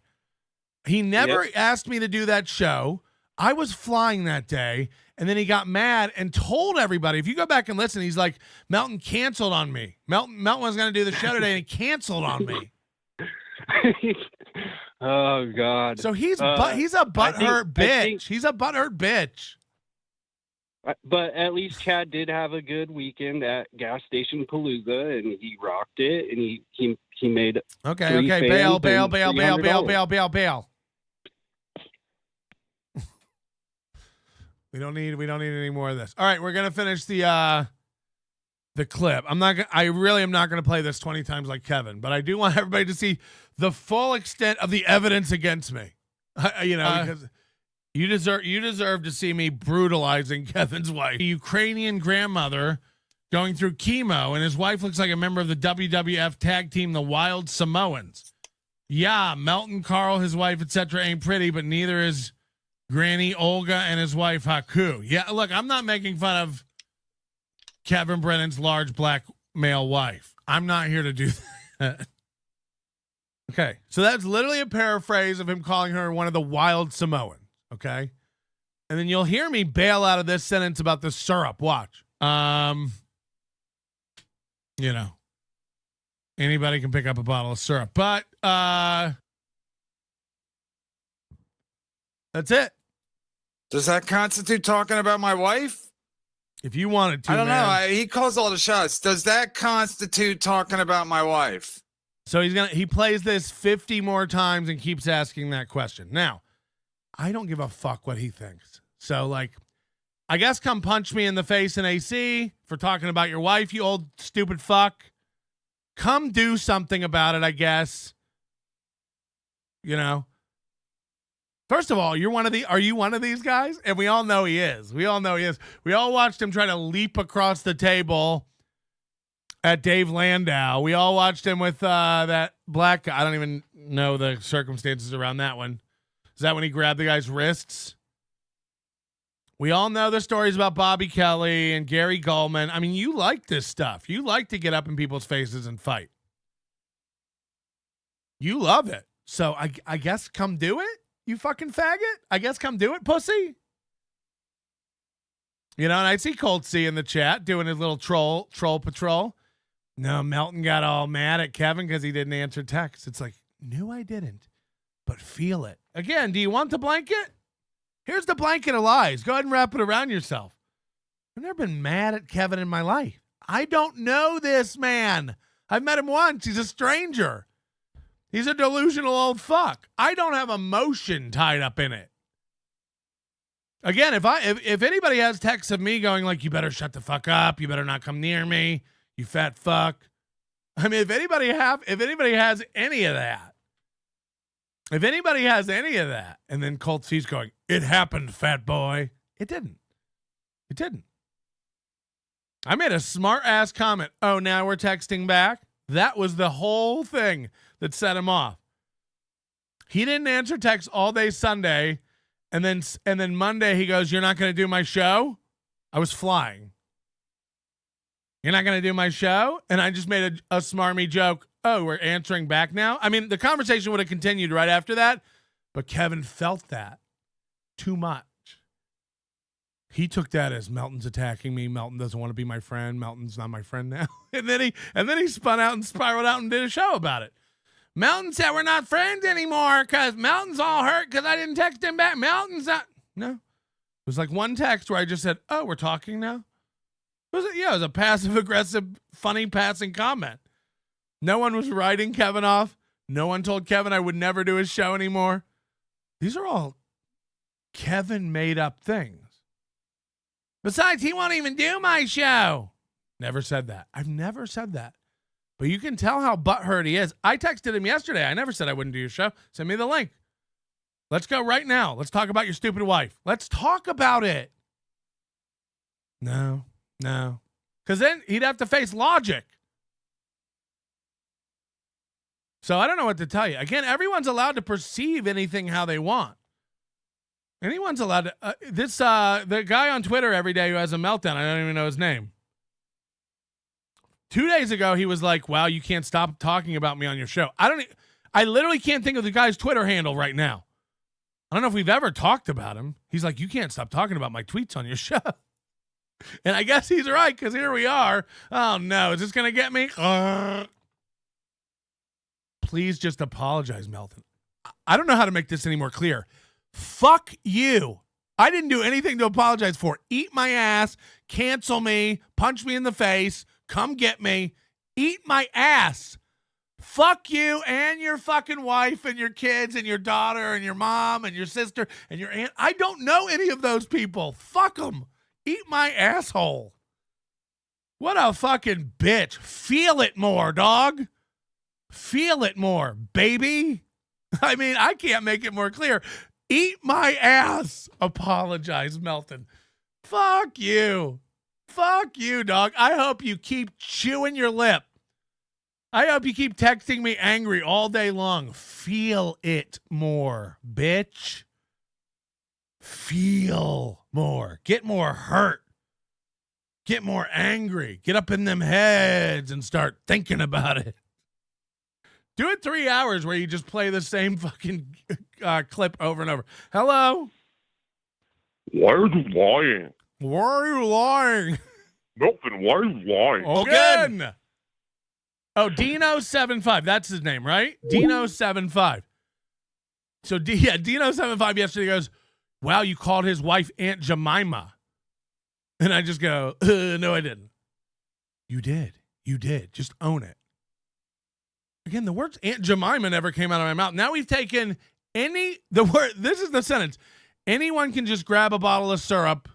He never asked me to do that show. I was flying that day, and then he got mad and told everybody. If you go back and listen, he's like, Melton canceled on me. Melton was going to do the show today, and he canceled on me. Oh, God. So he's a butthurt bitch. He's a butthurt bitch. But at least Chad did have a good weekend at Gas Station Palooza, and he rocked it, and he made Okay, bail. We don't need any more of this. All right, we're gonna finish the clip. I really am not gonna play this 20 times like Kevin, but I do want everybody to see the full extent of the evidence against me. Because you deserve to see me brutalizing Kevin's wife. A Ukrainian grandmother going through chemo, and his wife looks like a member of the WWF tag team, the Wild Samoans. Yeah, Melton, Carl, his wife, etc. ain't pretty, but neither is Granny Olga and his wife Haku. Yeah, look, I'm not making fun of Kevin Brennan's large black male wife. I'm not here to do that. Okay, so that's literally a paraphrase of him calling her one of the Wild Samoans. Okay, and then you'll hear me bail out of this sentence about the syrup. Watch. Anybody can pick up a bottle of syrup, but that's it. Does that constitute talking about my wife? If you wanted to, I don't know. He calls all the shots. Does that constitute talking about my wife? So he plays this 50 more times and keeps asking that question. Now, I don't give a fuck what he thinks. So, I guess come punch me in the face in AC for talking about your wife, you old stupid fuck. Come do something about it, I guess. First of all, are you one of these guys? And we all know he is. We all watched him try to leap across the table at Dave Landau. We all watched him with that black guy. I don't even know the circumstances around that one. Is that when he grabbed the guy's wrists? We all know the stories about Bobby Kelly and Gary Gulman. I mean, you like this stuff. You like to get up in people's faces and fight. You love it. So I guess come do it, you fucking faggot. I guess come do it, pussy. And I see Colt C in the chat doing his little troll patrol. No, Melton got all mad at Kevin because he didn't answer texts. It's like, no, I didn't. But feel it. Again, do you want the blanket? Here's the blanket of lies. Go ahead and wrap it around yourself. I've never been mad at Kevin in my life. I don't know this man. I've met him once. He's a stranger. He's a delusional old fuck. I don't have emotion tied up in it. Again, if anybody has texts of me going like, you better shut the fuck up, you better not come near me, you fat fuck. I mean, if anybody has any of that, and then Colt C's going, it happened, fat boy. It didn't. I made a smart ass comment. Oh, now we're texting back. That was the whole thing that set him off. He didn't answer texts all day Sunday. And then Monday he goes, you're not going to do my show? I was flying. You're not going to do my show? And I just made a smarmy joke. Oh, we're answering back now? I mean, the conversation would have continued right after that, but Kevin felt that too much. He took that as Melton's attacking me. Melton doesn't want to be my friend. Melton's not my friend now. And then he spun out and spiraled out and did a show about it. Melton said we're not friends anymore because Melton's all hurt because I didn't text him back. Melton's not. No. It was like one text where I just said, oh, we're talking now? It was a passive-aggressive, funny passing comment. No one was writing Kevin off. No one told Kevin I would never do his show anymore. These are all Kevin made up things. Besides, he won't even do my show. Never said that. I've never said that. But you can tell how butthurt he is. I texted him yesterday. I never said I wouldn't do your show. Send me the link. Let's go right now. Let's talk about your stupid wife. Let's talk about it. No. Because then he'd have to face logic. So I don't know what to tell you. Again, everyone's allowed to perceive anything how they want. Anyone's allowed to. The guy on Twitter every day who has a meltdown, I don't even know his name. 2 days ago, he was like, wow, you can't stop talking about me on your show. I literally can't think of the guy's Twitter handle right now. I don't know if we've ever talked about him. He's like, you can't stop talking about my tweets on your show. And I guess he's right, because here we are. Oh, no. Is this going to get me? Please just apologize, Melton. I don't know how to make this any more clear. Fuck you. I didn't do anything to apologize for. Eat my ass, cancel me, punch me in the face, come get me, eat my ass. Fuck you and your fucking wife and your kids and your daughter and your mom and your sister and your aunt. I don't know any of those people. Fuck them. Eat my asshole. What a fucking bitch. Feel it more, dog. Feel it more, baby. I mean, I can't make it more clear. Eat my ass. Apologize, Melton. Fuck you. Fuck you, dog. I hope you keep chewing your lip. I hope you keep texting me angry all day long. Feel it more, bitch. Feel more. Get more hurt. Get more angry. Get up in them heads and start thinking about it. Do it 3 hours where you just play the same fucking clip over and over. Hello? Why are you lying? Why are you lying? Milton, why are you lying? Again. Oh, Dino75. That's his name, right? Dino75. So, Dino75 yesterday goes, wow, you called his wife Aunt Jemima. And I just go, no, I didn't. You did. You did. Just own it. Again, the words Aunt Jemima never came out of my mouth. Now we've taken this is the sentence. Anyone can just grab a bottle of syrup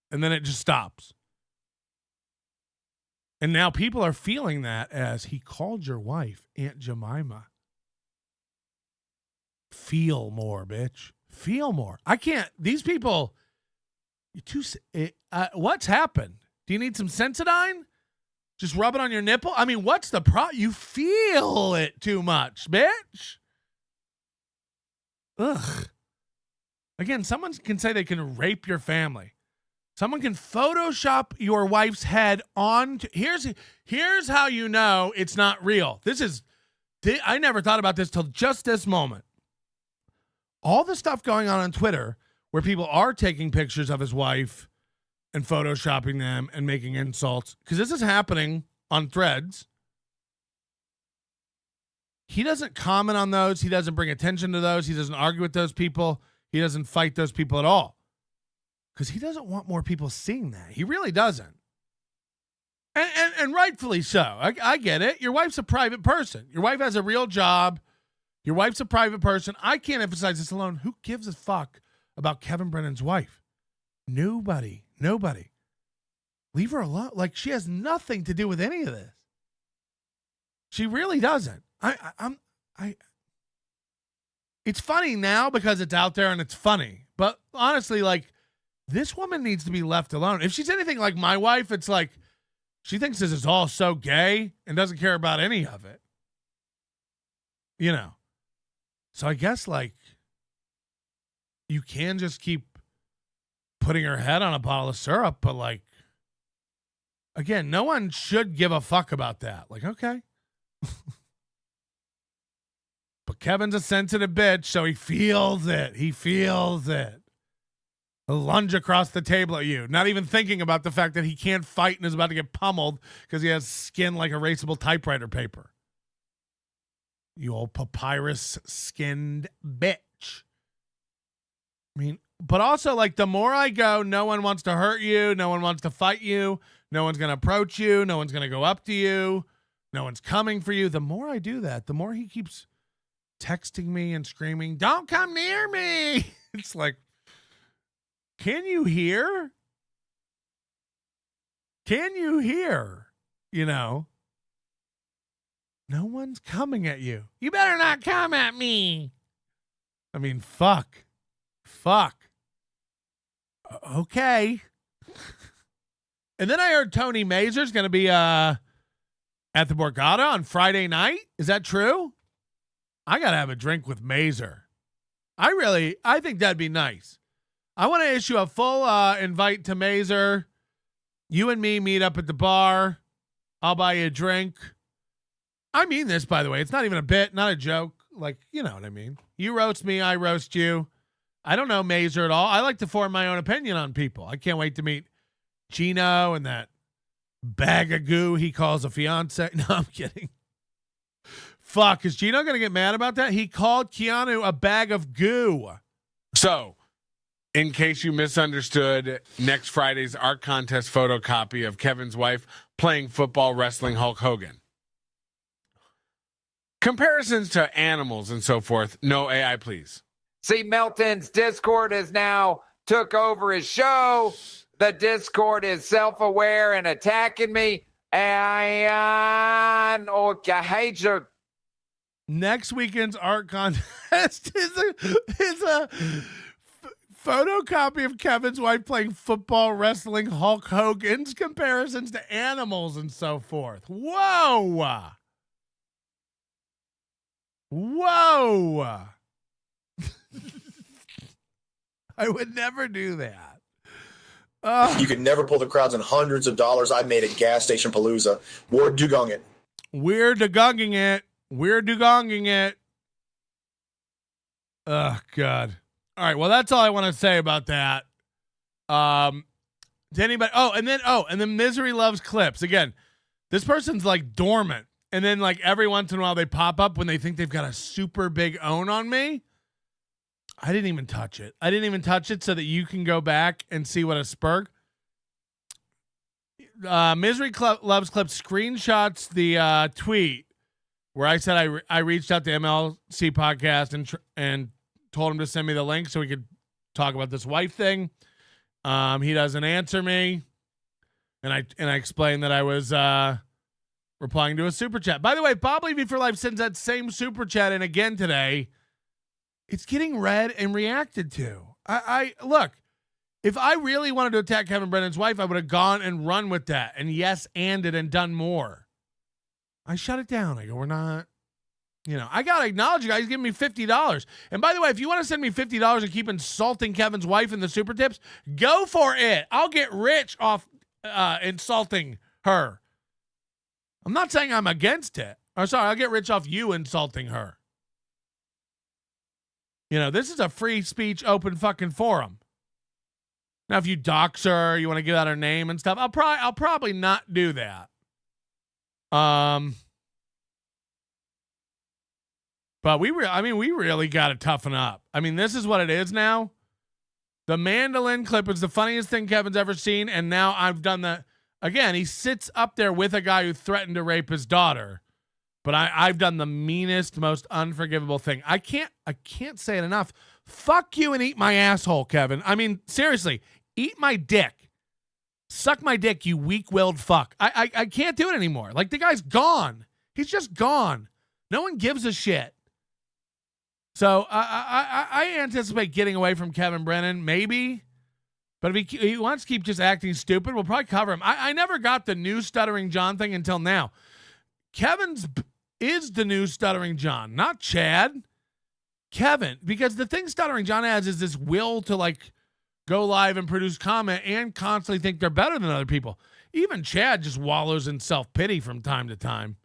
and then it just stops. And now people are feeling that as he called your wife Aunt Jemima. Feel more, bitch. Feel more. I can't. These people. What's happened? Do you need some Sensodyne? Just rub it on your nipple? I mean, what's the problem? You feel it too much, bitch. Ugh. Again, someone can say they can rape your family. Someone can Photoshop your wife's head onto. Here's how you know it's not real. I never thought about this till just this moment. All the stuff going on Twitter where people are taking pictures of his wife and Photoshopping them and making insults, because this is happening on Threads. He doesn't comment on those. He doesn't bring attention to those. He doesn't argue with those people. He doesn't fight those people at all. Because he doesn't want more people seeing that. He really doesn't. And rightfully so. I get it. Your wife's a private person. Your wife has a real job. Your wife's a private person. I can't emphasize this alone. Who gives a fuck about Kevin Brennan's wife? Nobody. Leave her alone. Like, she has nothing to do with any of this. She really doesn't. It's funny now because it's out there and it's funny. But honestly, like, this woman needs to be left alone. If she's anything like my wife, it's like she thinks this is all so gay and doesn't care about any of it. You know. So I guess, like, you can just keep putting her head on a bottle of syrup, but, like, again, no one should give a fuck about that. Like, okay. But Kevin's a sensitive bitch, so he feels it. He'll lunge across the table at you, not even thinking about the fact that he can't fight and is about to get pummeled because he has skin like erasable typewriter paper. You old papyrus-skinned bitch. I mean, but also, like, the more I go, no one wants to hurt you. No one wants to fight you. No one's going to approach you. No one's going to go up to you. No one's coming for you. The more I do that, the more he keeps texting me and screaming, don't come near me. It's like, can you hear? Can you hear? You know? No one's coming at you. You better not come at me. I mean, fuck. Okay. And then I heard Tony Mazur's going to be at the Borgata on Friday night. Is that true? I got to have a drink with Mazur. I think that'd be nice. I want to issue a full invite to Mazur. You and me meet up at the bar. I'll buy you a drink. I mean this, by the way. It's not even a bit, not a joke. Like, you know what I mean. You roast me, I roast you. I don't know Mazur at all. I like to form my own opinion on people. I can't wait to meet Gino and that bag of goo he calls a fiance. No, I'm kidding. Fuck, is Gino going to get mad about that? He called Keanu a bag of goo. So, in case you misunderstood, next Friday's art contest photocopy of Kevin's wife playing football, wrestling Hulk Hogan. Comparisons to animals and so forth. No AI, please. See, Melton's Discord has now took over his show. The Discord is self-aware and attacking me. And I hate you. Next weekend's art contest is a photocopy of Kevin's wife playing football, wrestling Hulk Hogan's comparisons to animals and so forth. Whoa. Whoa. I would never do that. You could never pull the crowds in hundreds of dollars I made at gas station Palooza. We're dugong it. We're dugonging it. We're dugonging it. Oh, God. All right. Well, that's all I want to say about that. To anybody. And then Misery Loves Clips. Again, this person's like dormant. And then like every once in a while they pop up when they think they've got a super big own on me. I didn't even touch it. So that you can go back and see what a spurg. Misery Loves Clips screenshots the tweet where I said I reached out to MLC Podcast and told him to send me the link so we could talk about this wife thing. He doesn't answer me, and I explained that I was replying to a super chat. By the way, Bob Levy for Life sends that same super chat in again today. It's getting read and reacted to. I look, if I really wanted to attack Kevin Brennan's wife, I would have gone and run with that and yes-anded and done more. I shut it down. I go, we're not, I got to acknowledge you guys giving me $50. And by the way, if you want to send me $50 and keep insulting Kevin's wife in the super tips, go for it. I'll get rich off insulting her. I'm not saying I'm against it. I'll get rich off you insulting her. This is a free speech open fucking forum. Now, if you dox her, you want to give out her name and stuff, I'll probably not do that. But we really got to toughen up. This is what it is now. The mandolin clip is the funniest thing Kevin's ever seen, and now I've done the. Again, he sits up there with a guy who threatened to rape his daughter. But I've done the meanest, most unforgivable thing. I can't say it enough. Fuck you and eat my asshole, Kevin. Seriously, eat my dick. Suck my dick, you weak-willed fuck. I can't do it anymore. Like, the guy's gone. He's just gone. No one gives a shit. So I anticipate getting away from Kevin Brennan, maybe. But if he wants to keep just acting stupid, we'll probably cover him. I never got the new Stuttering John thing until now. Kevin's is the new Stuttering John, not Chad. Kevin, because the thing Stuttering John has is this will to like go live and produce comment and constantly think they're better than other people. Even Chad just wallows in self-pity from time to time.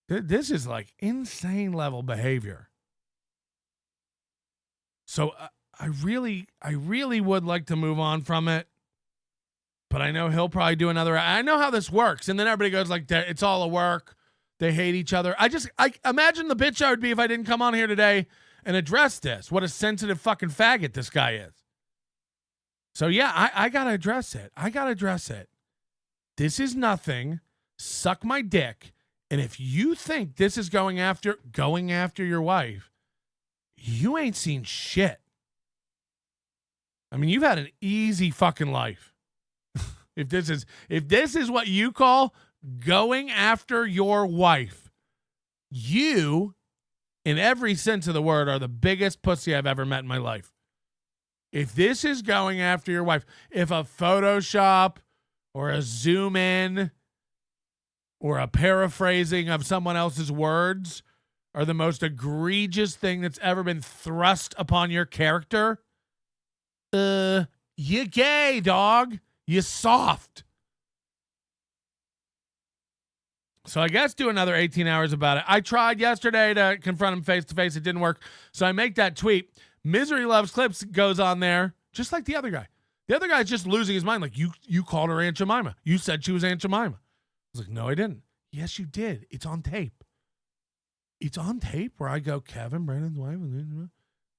This is like insane level behavior. So I really would like to move on from it. But I know he'll probably do another. I know how this works. And then everybody goes like, it's all a work. They hate each other. I imagine the bitch I would be if I didn't come on here today and address this. What a sensitive fucking faggot this guy is. So yeah, I got to address it. This is nothing. Suck my dick. And if you think this is going after your wife, you ain't seen shit. You've had an easy fucking life. If this is what you call going after your wife, you, in every sense of the word, are the biggest pussy I've ever met in my life. If this is going after your wife, if a Photoshop or a zoom in or a paraphrasing of someone else's words are the most egregious thing that's ever been thrust upon your character, you gay, dog. You soft. So I guess do another 18 hours about it. I tried yesterday to confront him face to face. It didn't work. So I make that tweet. Misery Loves Clips goes on there, just like the other guy. The other guy's just losing his mind. Like, you called her Aunt Jemima. You said she was Aunt Jemima. I was like, no, I didn't. Yes, you did. It's on tape. It's on tape where I go, Kevin Brennan's wife.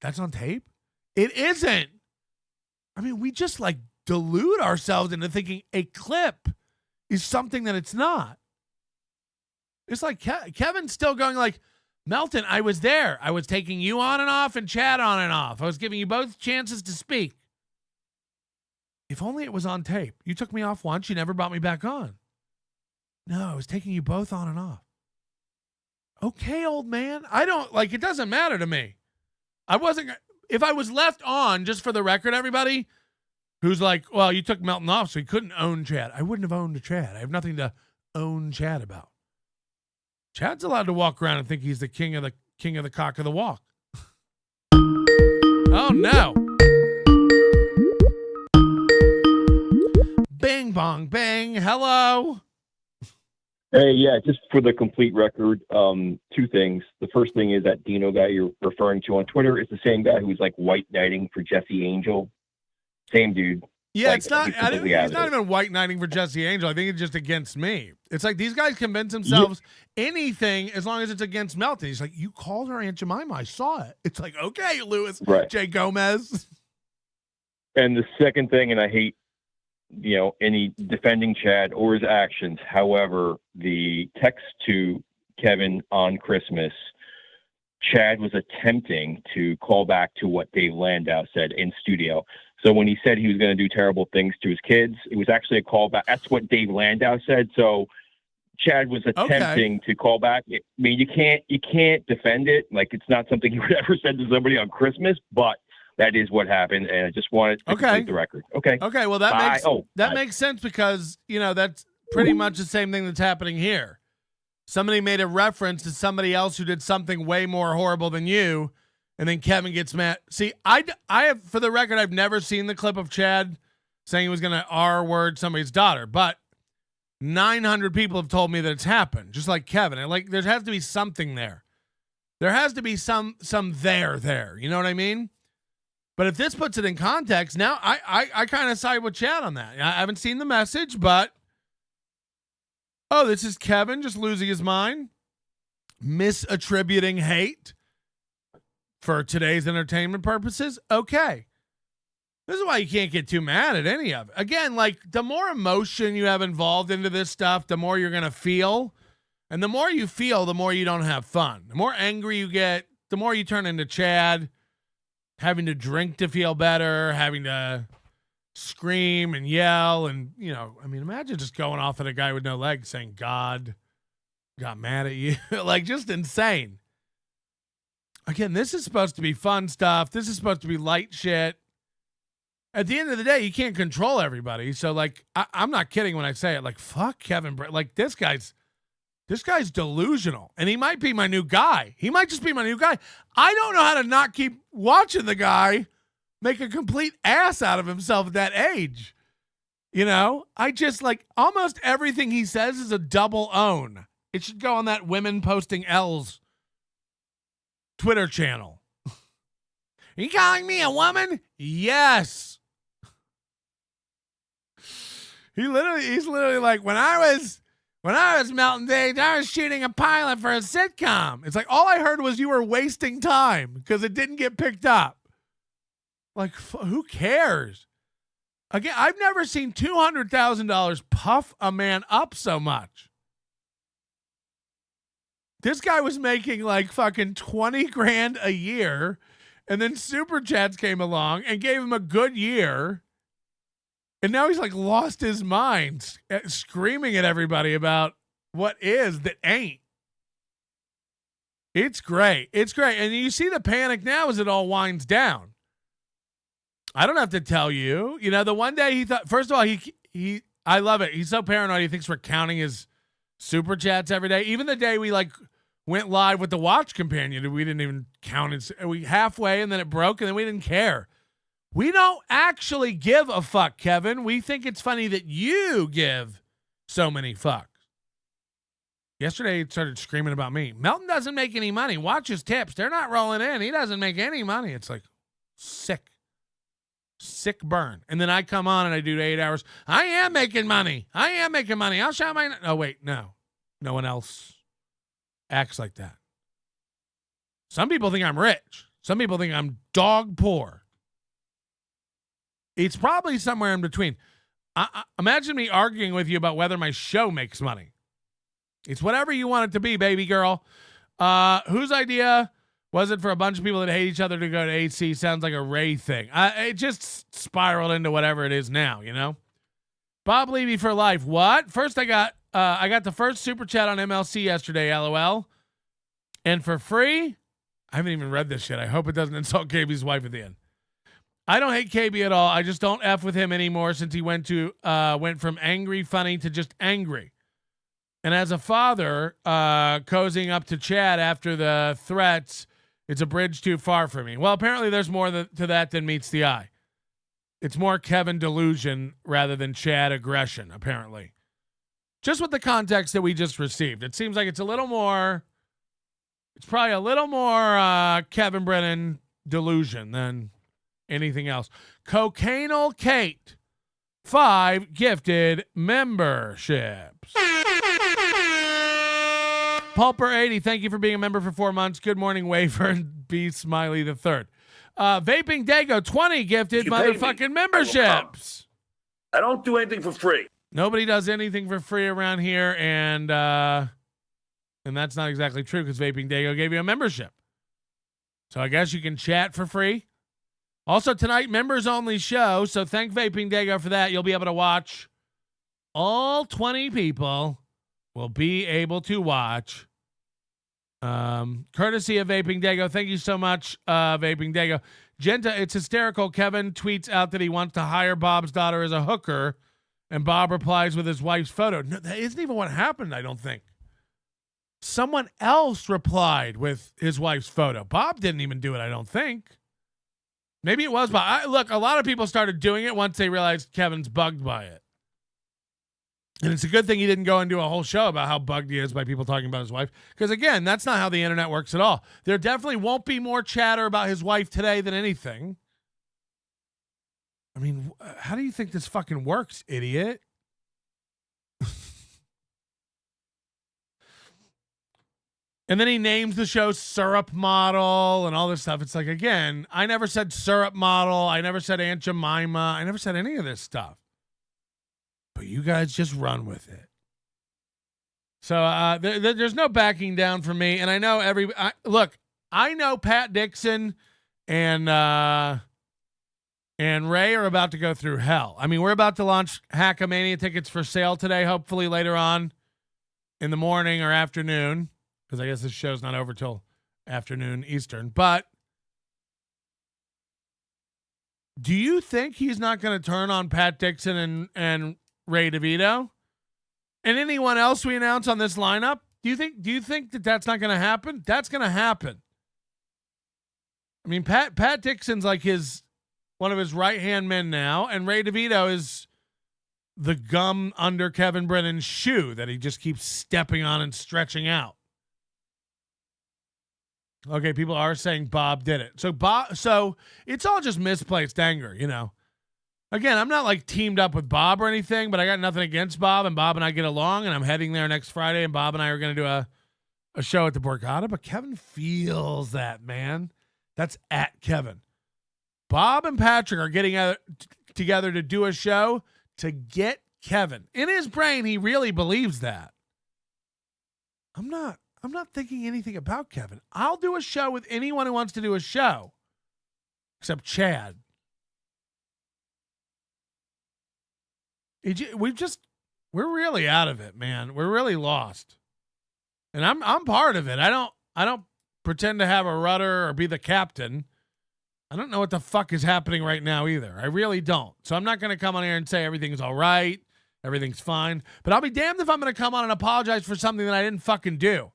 That's on tape? It isn't. I mean, we just like delude ourselves into thinking a clip is something that it's not. It's like Kevin's still going like, Melton, I was there. I was taking you on and off and Chad on and off. I was giving you both chances to speak. If only it was on tape. You took me off once. You never brought me back on. No, I was taking you both on and off. Okay, old man. I don't, like, it doesn't matter to me. If I was left on, just for the record, everybody, who's like, well, you took Melton off, so he couldn't own Chad. I wouldn't have owned a Chad. I have nothing to own Chad about. Chad's allowed to walk around and think he's the king of the cock of the walk. Oh, no. Bing, bong, bang. Hello. Hey, yeah, just for the complete record, two things. The first thing is that Dino guy you're referring to on Twitter is the same guy who was like white knighting for Jesse Angel. Same dude. Yeah, like, it's not. He's not even white knighting for Jesse Angel. I think it's just against me. It's like these guys convince themselves anything as long as it's against Melton. He's like, you called her Aunt Jemima. I saw it. It's like, okay, Louis J. Gomez. And the second thing, and I hate, any defending Chad or his actions. However, the text to Kevin on Christmas, Chad was attempting to call back to what Dave Landau said in studio. So when he said he was going to do terrible things to his kids, it was actually a callback. That's what Dave Landau said. So Chad was attempting to call back. I mean, you can't defend it. Like, it's not something he would ever said to somebody on Christmas, but that is what happened, and I just wanted to complete the record. Okay. Okay, well, that makes sense because, that's pretty much the same thing that's happening here. Somebody made a reference to somebody else who did something way more horrible than you, and then Kevin gets mad. See, I have, for the record, I've never seen the clip of Chad saying he was going to R-word somebody's daughter, but 900 people have told me that it's happened, just like Kevin. Like, there has to be something there. There has to be some there. You know what I mean? But if this puts it in context, now I kind of side with Chad on that. I haven't seen the message, but this is Kevin just losing his mind, misattributing hate for today's entertainment purposes. Okay. This is why you can't get too mad at any of it. Again, like, the more emotion you have involved into this stuff, the more you're going to feel. And the more you feel, the more you don't have fun. The more angry you get, the more you turn into Chad. Having to drink to feel better, having to scream and yell. And, imagine just going off at a guy with no legs saying, God got mad at you. Like, just insane. Again, this is supposed to be fun stuff. This is supposed to be light shit. At the end of the day, you can't control everybody. So, like, I'm not kidding when I say it. Like, fuck Kevin Brennan. Like, this guy's delusional, and he might be my new guy. He might just be my new guy. I don't know how to not keep watching the guy make a complete ass out of himself at that age. I just, like, almost everything he says is a double own. It should go on that Women Posting L's Twitter channel. Are you calling me a woman? Yes. He's literally like, when I was Melton Dage, I was shooting a pilot for a sitcom. It's like, all I heard was you were wasting time because it didn't get picked up. Like, who cares? Again, I've never seen $200,000 puff a man up so much. This guy was making like fucking 20 grand a year, and then Super Chats came along and gave him a good year. And now he's like lost his mind, screaming at everybody about what is that ain't. It's great. It's great. And you see the panic now as it all winds down. I don't have to tell you. The one day he thought, first of all, I love it. He's so paranoid. He thinks we're counting his super chats every day. Even the day we went live with the watch companion, we didn't even count it. We halfway and then it broke and then we didn't care. We don't actually give a fuck, Kevin. We think it's funny that you give so many fucks. Yesterday, he started screaming about me. Melton doesn't make any money. Watch his tips. They're not rolling in. He doesn't make any money. It's like sick burn. And then I come on and I do 8 hours. I am making money. I'll shout my... Oh, wait, no. No one else acts like that. Some people think I'm rich. Some people think I'm dog poor. It's probably somewhere in between. Imagine me arguing with you about whether my show makes money. It's whatever you want it to be, baby girl. Whose idea was it for a bunch of people that hate each other to go to AC? Sounds like a Ray thing. It just spiraled into whatever it is now, you know? Bob Levy for life. What? First, I got the first super chat on MLC yesterday, LOL. And for free, I haven't even read this shit. I hope it doesn't insult KB's wife at the end. I don't hate KB at all. I just don't F with him anymore since he went from angry funny to just angry. And as a father, cozying up to Chad after the threats, it's a bridge too far for me. Well, apparently there's more to that than meets the eye. It's more Kevin delusion rather than Chad aggression, apparently. Just with the context that we just received. It seems like it's probably a little more Kevin Brennan delusion than anything else. Cocainal Kate, 5 gifted memberships. Pulper 80, thank you for being a member for 4 months. Good morning, Wafer and B Smiley the third. Vaping Dago, 20 gifted motherfucking memberships. I don't do anything for free. Nobody does anything for free around here, and that's not exactly true because Vaping Dago gave you a membership. So I guess you can chat for free. Also tonight, members only show, so thank Vaping Dago for that. You'll be able to watch. All 20 people will be able to watch. Courtesy of Vaping Dago. Thank you so much, Vaping Dago. Genta, it's hysterical. Kevin tweets out that he wants to hire Bob's daughter as a hooker, and Bob replies with his wife's photo. No, that isn't even what happened, I don't think. Someone else replied with his wife's photo. Bob didn't even do it, I don't think. Maybe it was Bob. Look, a lot of people started doing it once they realized Kevin's bugged by it. And it's a good thing he didn't go and do a whole show about how bugged he is by people talking about his wife. Because, again, that's not how the internet works at all. There definitely won't be more chatter about his wife today than anything. I mean, how do you think this fucking works, idiot? And then he names the show Syrup Model and all this stuff. It's like, again, I never said Syrup Model. I never said Aunt Jemima. I never said any of this stuff. But you guys just run with it. So there's no backing down for me. And I know I know Pat Dixon and Ray are about to go through hell. I mean, we're about to launch HACKAMANIA tickets for sale today, hopefully later on in the morning or afternoon, because I guess this show's not over till afternoon Eastern. But do you think he's not going to turn on Pat Dixon and Ray DeVito and anyone else we announce on this lineup? Do you think that that's not going to happen? That's going to happen. I mean, Pat Dixon's like one of his right-hand men now, and Ray DeVito is the gum under Kevin Brennan's shoe that he just keeps stepping on and stretching out. Okay, people are saying Bob did it. So it's all just misplaced anger, you know. Again, I'm not like teamed up with Bob or anything, but I got nothing against Bob, and Bob and I get along, and I'm heading there next Friday, and Bob and I are going to do a show at the Borgata, but Kevin feels that, man. That's at Kevin. Bob and Patrick are getting together to do a show to get Kevin. In his brain, he really believes that. I'm not thinking anything about Kevin. I'll do a show with anyone who wants to do a show, except Chad. We're really out of it, man. We're really lost. And I'm part of it. I don't pretend to have a rudder or be the captain. I don't know what the fuck is happening right now either. I really don't. So I'm not going to come on here and say everything's all right Everything's fine. But I'll be damned if I'm going to come on and apologize for something that I didn't fucking do.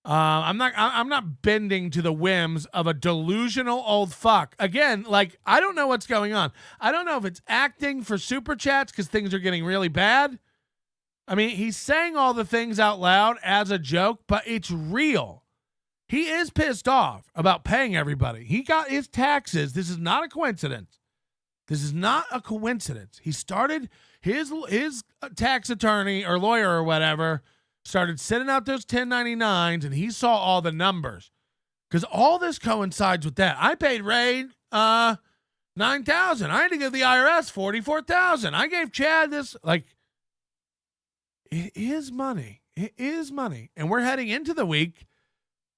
I'm not bending to the whims of a delusional old fuck. Again, like, I don't know what's going on. I don't know if it's acting for super chats because things are getting really bad. I mean, he's saying all the things out loud as a joke, but it's real. He is pissed off about paying everybody. He got his taxes. This is not a coincidence. This is not a coincidence. He started his tax attorney or lawyer or whatever started sending out those 1099s, and he saw all the numbers because all this coincides with that. I paid Ray $9,000. I had to give the IRS $44,000. I gave Chad this. Like, it is money. It is money, and we're heading into the week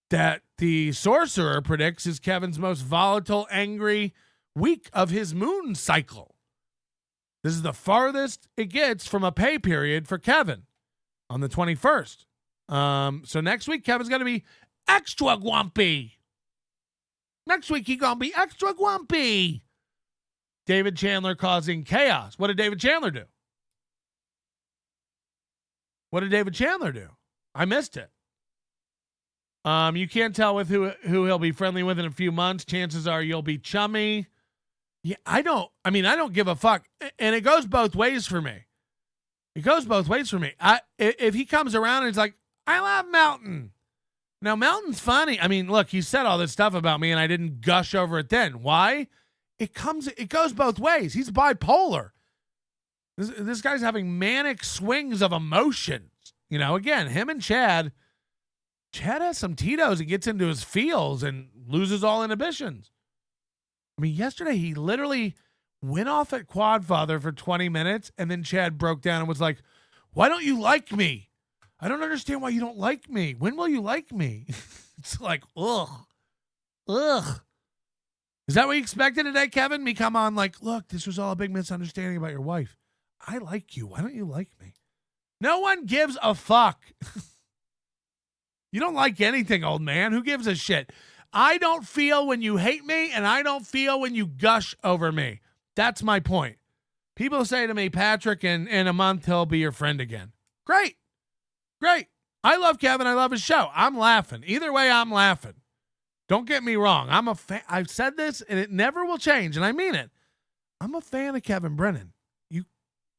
that the sorcerer predicts is Kevin's most volatile, angry week of his moon cycle. This is the farthest it gets from a pay period for Kevin on the 21st. So next week, Kevin's going to be extra grumpy. Next week, he's going to be extra grumpy. David Chandler causing chaos. What did David Chandler do? What did David Chandler do? I missed it. You can't tell with who he'll be friendly with in a few months. Chances are you'll be chummy. Yeah, I don't give a fuck. And it goes both ways for me. It goes both ways for me. If he comes around and he's like, I love Melton. Now, Melton's funny. I mean, look, he said all this stuff about me and I didn't gush over it then. Why? It goes both ways. He's bipolar. This guy's having manic swings of emotions. You know, again, him and Chad has some Tito's and gets into his feels and loses all inhibitions. I mean, yesterday he literally went off at Quadfather for 20 minutes, and then Chad broke down and was like, why don't you like me? I don't understand why you don't like me. When will you like me? It's like, ugh. Is that what you expected today, Kevin? Me come on like, look, this was all a big misunderstanding about your wife. I like you. Why don't you like me? No one gives a fuck. You don't like anything, old man. Who gives a shit? I don't feel when you hate me, and I don't feel when you gush over me. That's my point. People say to me, Patrick, in a month, he'll be your friend again. Great. I love Kevin. I love his show. I'm laughing. Either way, I'm laughing. Don't get me wrong. I'm a fan. I've said this, and it never will change, and I mean it. I'm a fan of Kevin Brennan.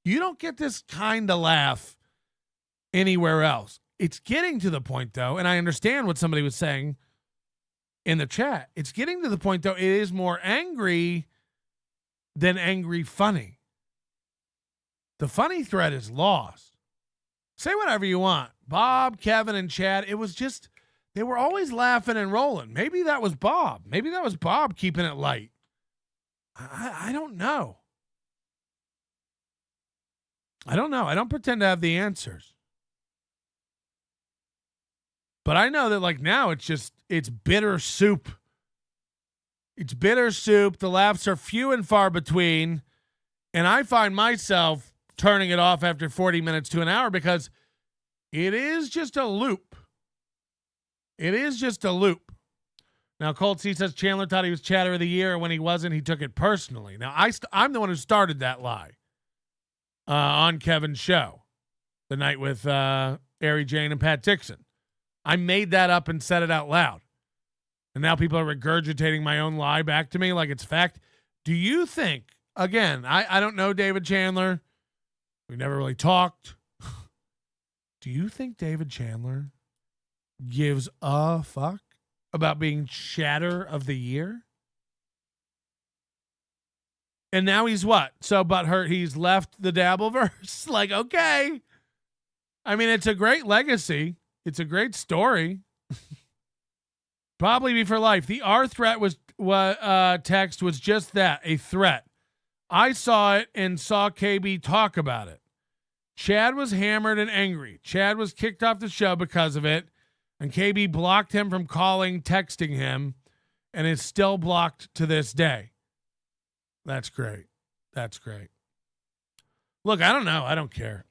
You don't get this kind of laugh anywhere else. It's getting to the point, though, and I understand what somebody was saying in the chat. It's getting to the point, though, it is more angry than angry funny. The funny thread is lost. Say whatever you want. Bob, Kevin, and Chad, it was just, they were always laughing and rolling. Maybe that was Bob. Maybe that was Bob keeping it light. I don't know. I don't know. I don't pretend to have the answers. But I know that, like, now it's bitter soup. It's bitter soup. The laughs are few and far between. And I find myself turning it off after 40 minutes to an hour because it is just a loop. It is just a loop. Now, Colt C says Chandler thought he was Chatter of the Year. When he wasn't, he took it personally. Now, I'm the one who started that lie on Kevin's show the night with Ari Jane and Pat Dixon. I made that up and said it out loud. And now people are regurgitating my own lie back to me like it's fact. Do you think, again, I don't know David Chandler. We never really talked. Do you think David Chandler gives a fuck about being Chatter of the Year? And now he's what? So butthurt he's left the Dabbleverse? Like, okay. I mean, it's a great legacy. It's a great story. Probably be for life. The R threat text was just that, a threat. I saw it and saw KB talk about it. Chad was hammered and angry. Chad was kicked off the show because of it, and KB blocked him from calling, texting him, and is still blocked to this day. That's great. That's great. Look, I don't know. I don't care.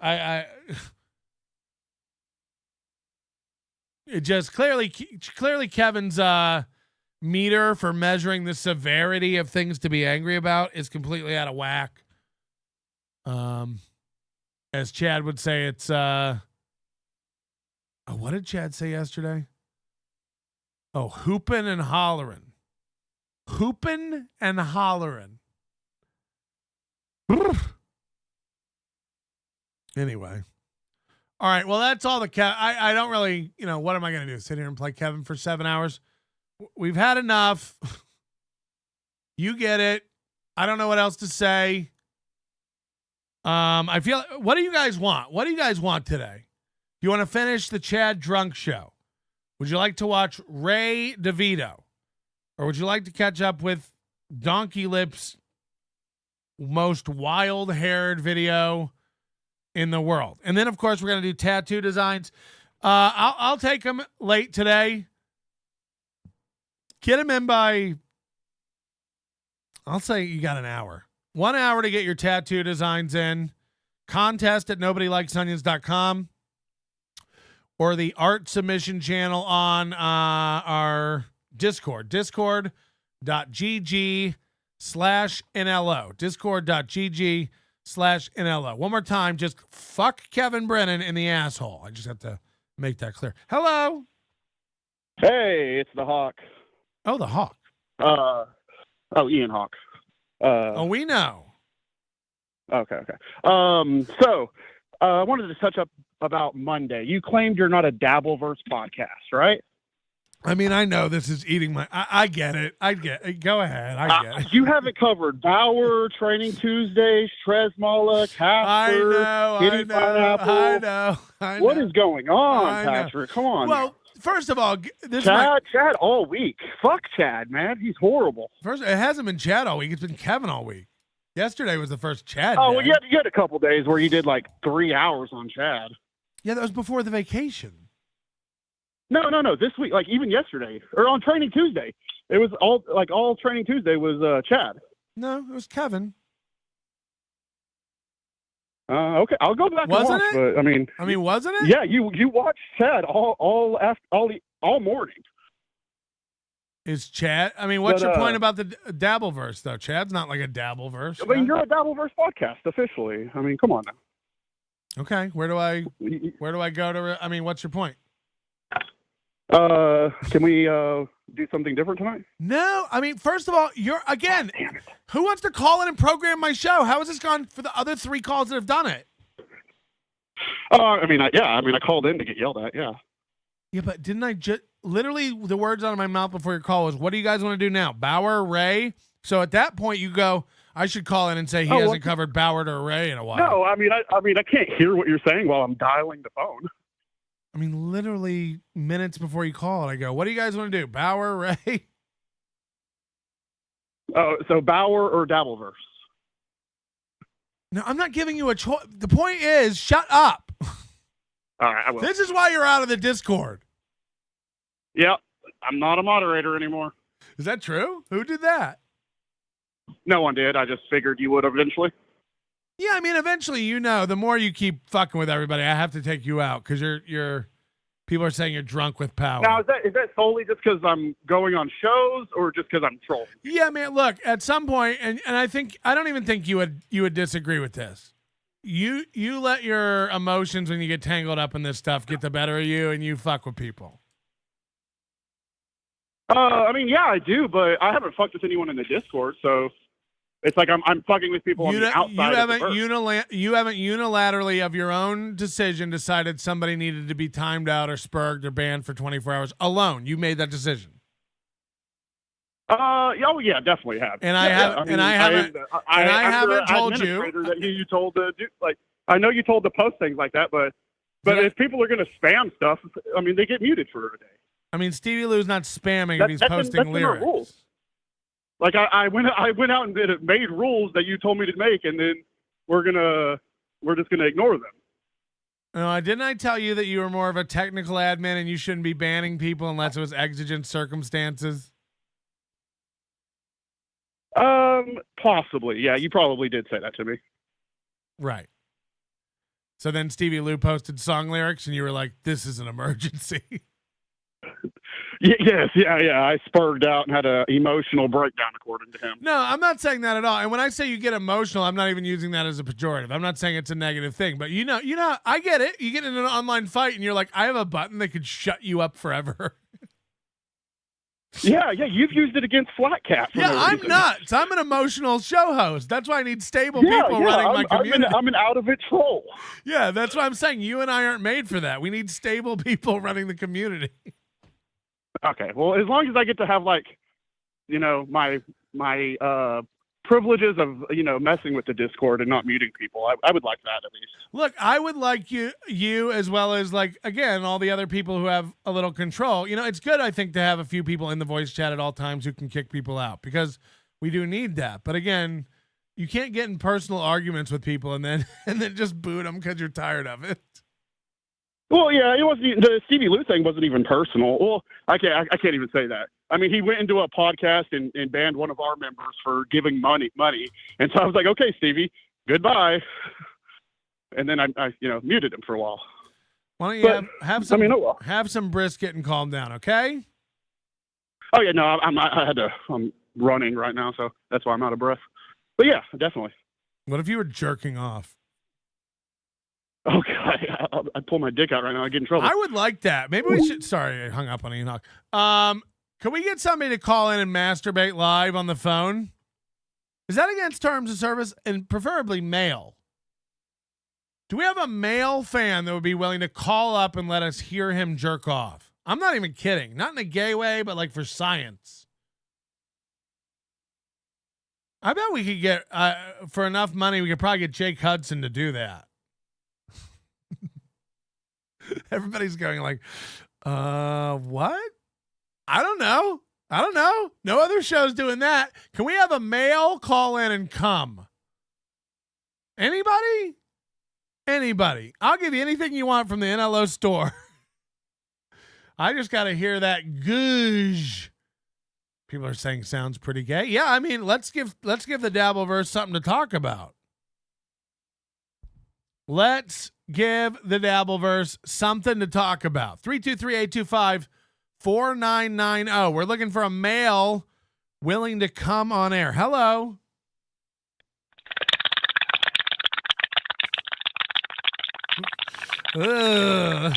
It just clearly Kevin's meter for measuring the severity of things to be angry about is completely out of whack. As Chad would say, it's what did Chad say yesterday? Oh, hoopin' and hollerin'. Hoopin' and hollerin'. Anyway. All right, well, that's all the I don't really, what am I going to do? Sit here and play Kevin for 7 hours? We've had enough. You get it. I don't know what else to say. I feel, what do you guys want? What do you guys want today? You want to finish the Chad Drunk Show? Would you like to watch Ray DeVito? Or would you like to catch up with Donkey Lips' most wild-haired video in the world? And then, of course, we're going to do tattoo designs. I'll take them late today. Get them in by, I'll say you got an hour. 1 hour to get your tattoo designs in. Contest at nobodylikesonions.com or the art submission channel on our Discord. Discord.gg/NLO. Discord.gg/NLO. One more time, just fuck Kevin Brennan in the asshole. I just have to make that clear. Hello. Hey, it's the Hawk. Oh, the Hawk. Ian Hawk. We know. Okay. So I wanted to touch up about Monday. You claimed you're not a Dabbleverse podcast, right? I mean, I know this is eating my. I get it. I get it. Go ahead. I get it. You haven't covered Bauer, Training Tuesdays, Tresmala, Casper, Kitty Pineapple. I know. What is going on, Patrick? Come on. Well, first of all, Chad all week. Fuck Chad, man. He's horrible. First, it hasn't been Chad all week. It's been Kevin all week. Yesterday was the first Chad. Oh, day. well, you had a couple days where you did like 3 hours on Chad. Yeah, that was before the vacation. No. This week, like even yesterday, or on Training Tuesday, it was all Training Tuesday was Chad. No, it was Kevin. Okay, I'll go back and watch. But I mean, wasn't it? Yeah, you watched Chad all morning. Is Chad? I mean, what's your point about the Dabbleverse though? Chad's not like a Dabbleverse. I mean, you're a Dabbleverse podcast officially. I mean, come on now. Okay, where do I go to? I mean, what's your point? Can we do something different tonight? No, I mean, first of all, who wants to call in and program my show? How has this gone for the other 3 calls that have done it? I called in to get yelled at. Yeah. Yeah, but didn't I just literally the words out of my mouth before your call was, "What do you guys want to do now, Bauer, Ray?" So at that point, you go, "I should call in and say he hasn't covered Bauer or Ray in a while." No, I can't hear what you're saying while I'm dialing the phone. I mean, literally minutes before you call it, I go, "What do you guys want to do, Bauer, Ray?" Oh, so Bauer or Dabbleverse? No, I'm not giving you a choice. The point is, shut up. All right, I will. This is why you're out of the Discord. Yep, I'm not a moderator anymore. Is that true? Who did that? No one did. I just figured you would eventually. Yeah, I mean, eventually, the more you keep fucking with everybody, I have to take you out because you're people are saying you're drunk with power. Now, is that solely just because I'm going on shows or just because I'm trolling? Yeah, man, look, at some point, and I don't even think you would disagree with this. You let your emotions when you get tangled up in this stuff get the better of you and you fuck with people. Yeah, I do, but I haven't fucked with anyone in the Discord, so it's like I'm fucking with people on the outside. You haven't unilaterally of your own decision decided somebody needed to be timed out or spurred or banned for 24 hours alone. You made that decision. Yeah, definitely have. And I haven't told you that you told to do. Like, I know you told to post things like that, but if people are going to spam stuff, I mean, they get muted for a day. I mean, Stevie Lou's not spamming if he's posting lyrics. In our rules. Like I went out and made rules that you told me to make, and then we're just gonna ignore them. No, didn't I tell you that you were more of a technical admin and you shouldn't be banning people unless it was exigent circumstances? Possibly. Yeah, you probably did say that to me. Right. So then Stevie Lou posted song lyrics, and you were like, "This is an emergency." Yes, yeah. I spurred out and had an emotional breakdown, according to him. No, I'm not saying that at all. And when I say you get emotional, I'm not even using that as a pejorative. I'm not saying it's a negative thing. But you know, I get it. You get in an online fight and you're like, I have a button that could shut you up forever. Yeah, you've used it against Flat Cat. Yeah, I'm nuts. I'm an emotional show host. That's why I need stable people running my community. I'm an out of it troll. Yeah, that's what I'm saying. You and I aren't made for that. We need stable people running the community. Okay, well, as long as I get to have my privileges of messing with the Discord and not muting people, I would like that at least. Look, I would like you as well as again all the other people who have a little control. It's good I think to have a few people in the voice chat at all times who can kick people out because we do need that. But again, you can't get in personal arguments with people and then just boot them because you're tired of it. Well, yeah, it wasn't. The Stevie Lou thing wasn't even personal. Well, I can't even say that. I mean, he went into a podcast and banned one of our members for giving money, and so I was like, okay, Stevie, goodbye. And then I muted him for a while. Why don't you have some? Have some brisket and calm down, okay? Oh yeah, no, I'm running right now, so that's why I'm out of breath. But yeah, definitely. What if you were jerking off? Oh God, I'd pull my dick out right now. I'd get in trouble. I would like that. Maybe we should. Sorry, I hung up on Enoch. Can we get somebody to call in and masturbate live on the phone? Is that against terms of service? And preferably male. Do we have a male fan that would be willing to call up and let us hear him jerk off? I'm not even kidding. Not in a gay way, but for science. I bet we could get, for enough money, we could probably get Jake Hudson to do that. Everybody's going what? I don't know. No other show's doing that. Can we have a male call in and come? Anybody? I'll give you anything you want from the NLO store. I just got to hear that goosh. People are saying sounds pretty gay. Yeah, I mean, let's give the Dabbleverse something to talk about. Let's give the Dabbleverse something to talk about. 323-825-4990. We're looking for a male willing to come on air. Hello. Oh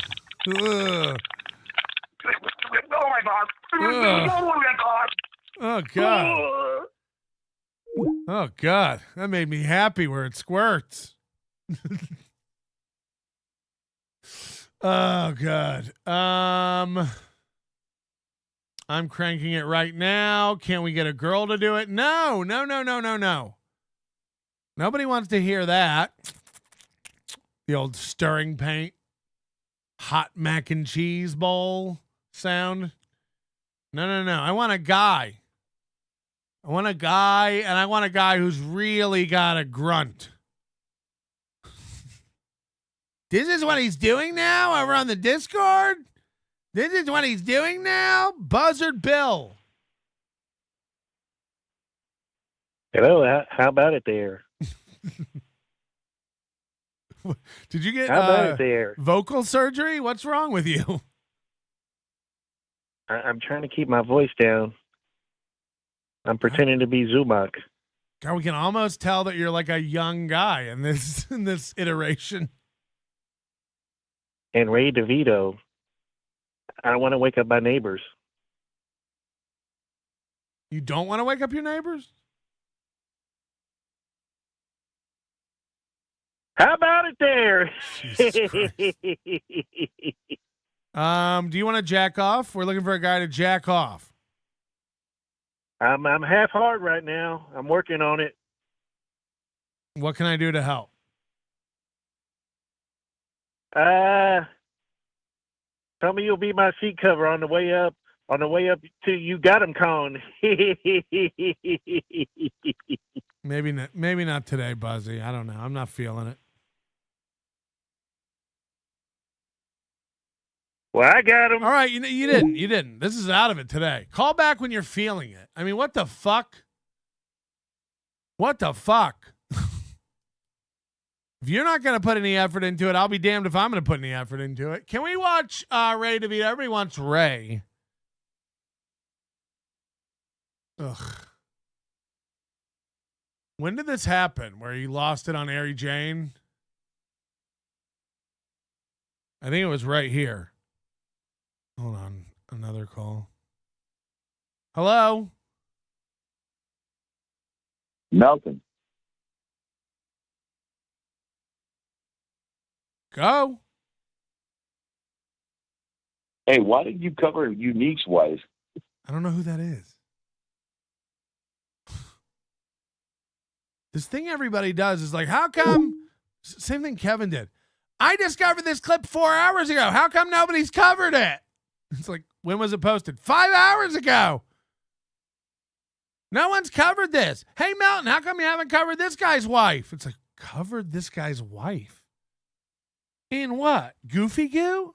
my God. Oh my God. Oh God. Oh God. That made me happy where it squirts. Oh God. I'm cranking it right now. Can we get a girl to do it? No. Nobody wants to hear that. The old stirring paint, hot mac and cheese bowl sound. No. I want a guy. And I want a guy who's really got a grunt. This is what he's doing now over on the Discord? This is what he's doing now? Buzzard Bill. Hello, how about it there? Did you get how about it there? Vocal surgery? What's wrong with you? I'm trying to keep my voice down. I'm pretending to be Zubak. God, we can almost tell that you're like a young guy in this iteration. And Ray DeVito, I don't want to wake up my neighbors. You don't want to wake up your neighbors? How about it there? Jesus Christ. Do you want to jack off? We're looking for a guy to jack off. I'm half hard right now. I'm working on it. What can I do to help? Tell me you'll be my seat cover on the way up. On the way up to You Got 'Em Con. Maybe not today, Buzzy. I don't know. I'm not feeling it. Well, I got him. All right, you didn't. This is out of it today. Call back when you're feeling it. I mean, what the fuck? What the fuck? If you're not going to put any effort into it, I'll be damned if I'm going to put any effort into it. Can we watch Ray DeVito? Everybody wants Ray. Ugh. When did this happen? Where he lost it on Ari Jane? I think it was right here. Hold on. Another call. Hello? Melton. Go. Hey, why did you cover Unique's wife? I don't know who that is. This thing everybody does is like, how come? Same thing Kevin did. I discovered this clip 4 hours ago. How come nobody's covered it? It's like, when was it posted? 5 hours ago. No one's covered this. Hey, Melton, how come you haven't covered this guy's wife? It's like, covered this guy's wife? In what? Goofy Goo?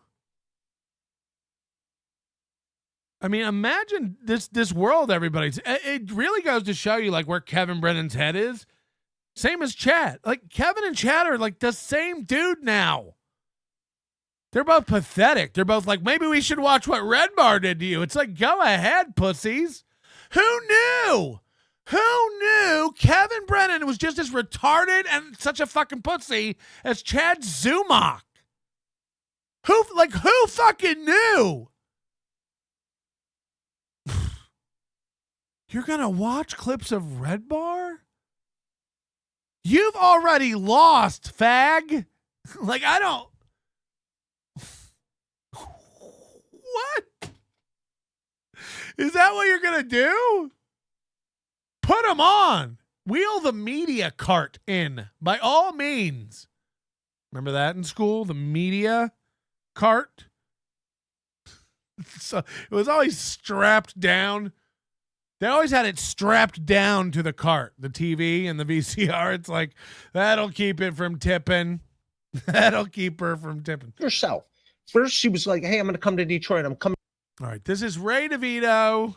I mean, imagine this world everybody's. It really goes to show you like where Kevin Brennan's head is. Same as Chad. Like Kevin and Chad are like the same dude now. They're both pathetic. They're both like, maybe we should watch what Red Bar did to you. It's like, go ahead, pussies. Who knew? Who knew Kevin Brennan was just as retarded and such a fucking pussy as Chad Zumach? Who fucking knew? You're going to watch clips of Red Bar? You've already lost, fag. Like, I don't. What? Is that what you're going to do? Put them on. Wheel the media cart in, by all means. Remember that in school? The media cart? So it was always strapped down. They always had it strapped down to the cart, the TV and the VCR. It's like, that'll keep it from tipping. That'll keep her from tipping. Herself. First, she was like, hey, I'm going to come to Detroit. I'm coming. All right, this is Ray DeVito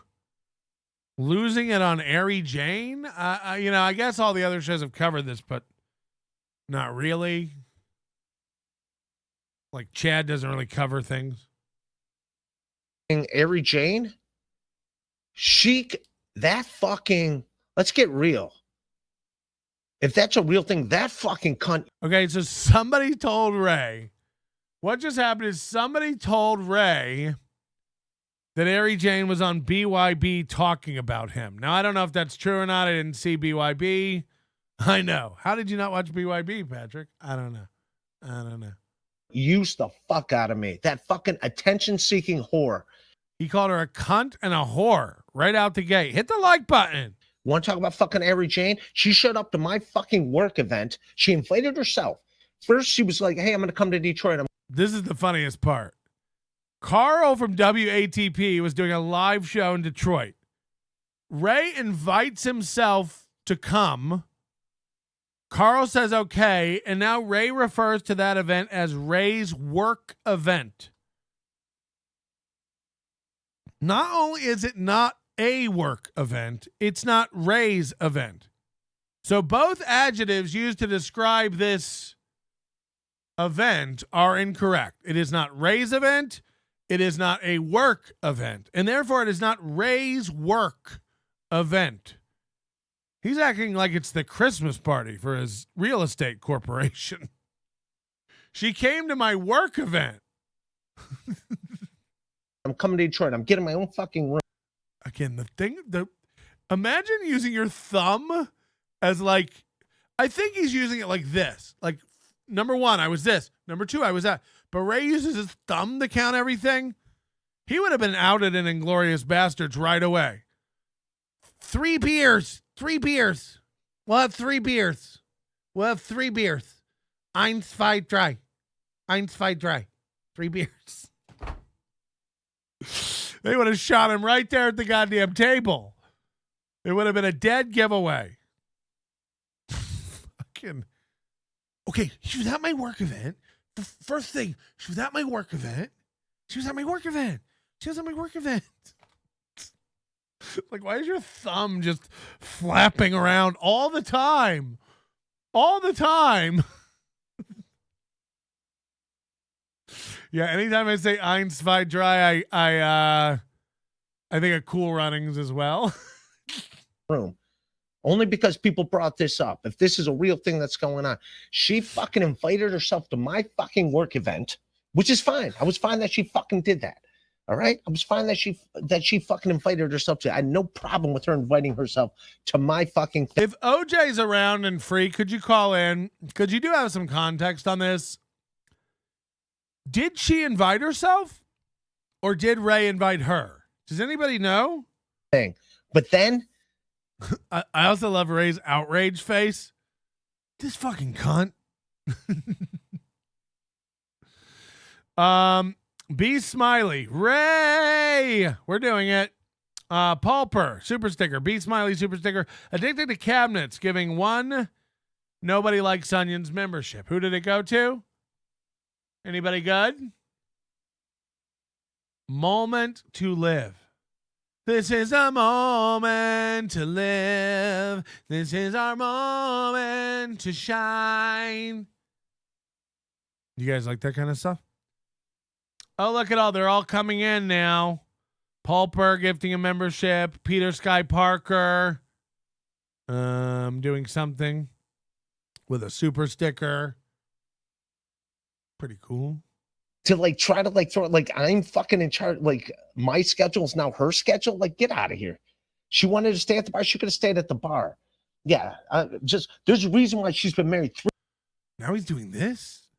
losing it on Ari Jane. I guess all the other shows have covered this, but not really. Like, Chad doesn't really cover things. Ari Jane? Let's get real. If that's a real thing, that fucking cunt. Okay, so somebody told Ray. What just happened is somebody told Ray that Ari Jane was on BYB talking about him. Now, I don't know if that's true or not. I didn't see BYB. I know. How did you not watch BYB, Patrick? I don't know. Use the fuck out of me. That fucking attention-seeking whore. He called her a cunt and a whore right out the gate. Hit the like button. Want to talk about fucking Ari Jane? She showed up to my fucking work event. She inflated herself. First, she was like, hey, I'm going to come to Detroit. This is the funniest part. Carl from WATP was doing a live show in Detroit. Ray invites himself to come. Carl says okay, and now Ray refers to that event as Ray's work event. Not only is it not a work event, it's not Ray's event. So both adjectives used to describe this event are incorrect. It is not Ray's event. It is not a work event. And therefore, it is not Ray's work event. He's acting like it's the Christmas party for his real estate corporation. She came to my work event. I'm coming to Detroit. I'm getting my own fucking room. Again, imagine using your thumb as like, I think he's using it like this. Like, number one, I was this. Number two, I was that. But Ray uses his thumb to count everything. He would have been outed in Inglourious Bastards right away. 3 beers. 3 beers. We'll have 3 beers. We'll have 3 beers. 1, 2, 3. 1, 2, 3. 3 beers. They would have shot him right there at the goddamn table. It would have been a dead giveaway. Fucking. Okay, she was at my work event. First thing, she was at my work event. She was at my work event. She was at my work event. Like, why is your thumb just flapping around all the time? All the time. Yeah, anytime I say 1, 2, 3, I think of Cool Runnings as well. room. Only because people brought this up. If this is a real thing that's going on, she fucking invited herself to my fucking work event, which is fine. I was fine that she fucking did that. All right, I was fine that she fucking invited herself to. I had no problem with her inviting herself to my fucking thing. If OJ's around and free, could you call in? Because you do have some context on this. Did she invite herself, or did Ray invite her? Does anybody know? But then, I also love Ray's outrage face. This fucking cunt. Be Smiley. Ray! We're doing it. Paulper, super sticker. Be Smiley, super sticker. Addicted to cabinets, giving one Nobody Likes Onions membership. Who did it go to? Anybody good? Moment to live. This is a moment to live. This is our moment to shine. You guys like that kind of stuff? Oh, look at all. They're all coming in now. Paulper gifting a membership. Peter Sky Parker doing something with a super sticker. Pretty cool. To like try to like throw it like I'm fucking in charge. Like my schedule is now her schedule. Like get out of here. She wanted to stay at the bar. She could have stayed at the bar. Yeah. Just there's a reason why she's been married 3. Now he's doing this.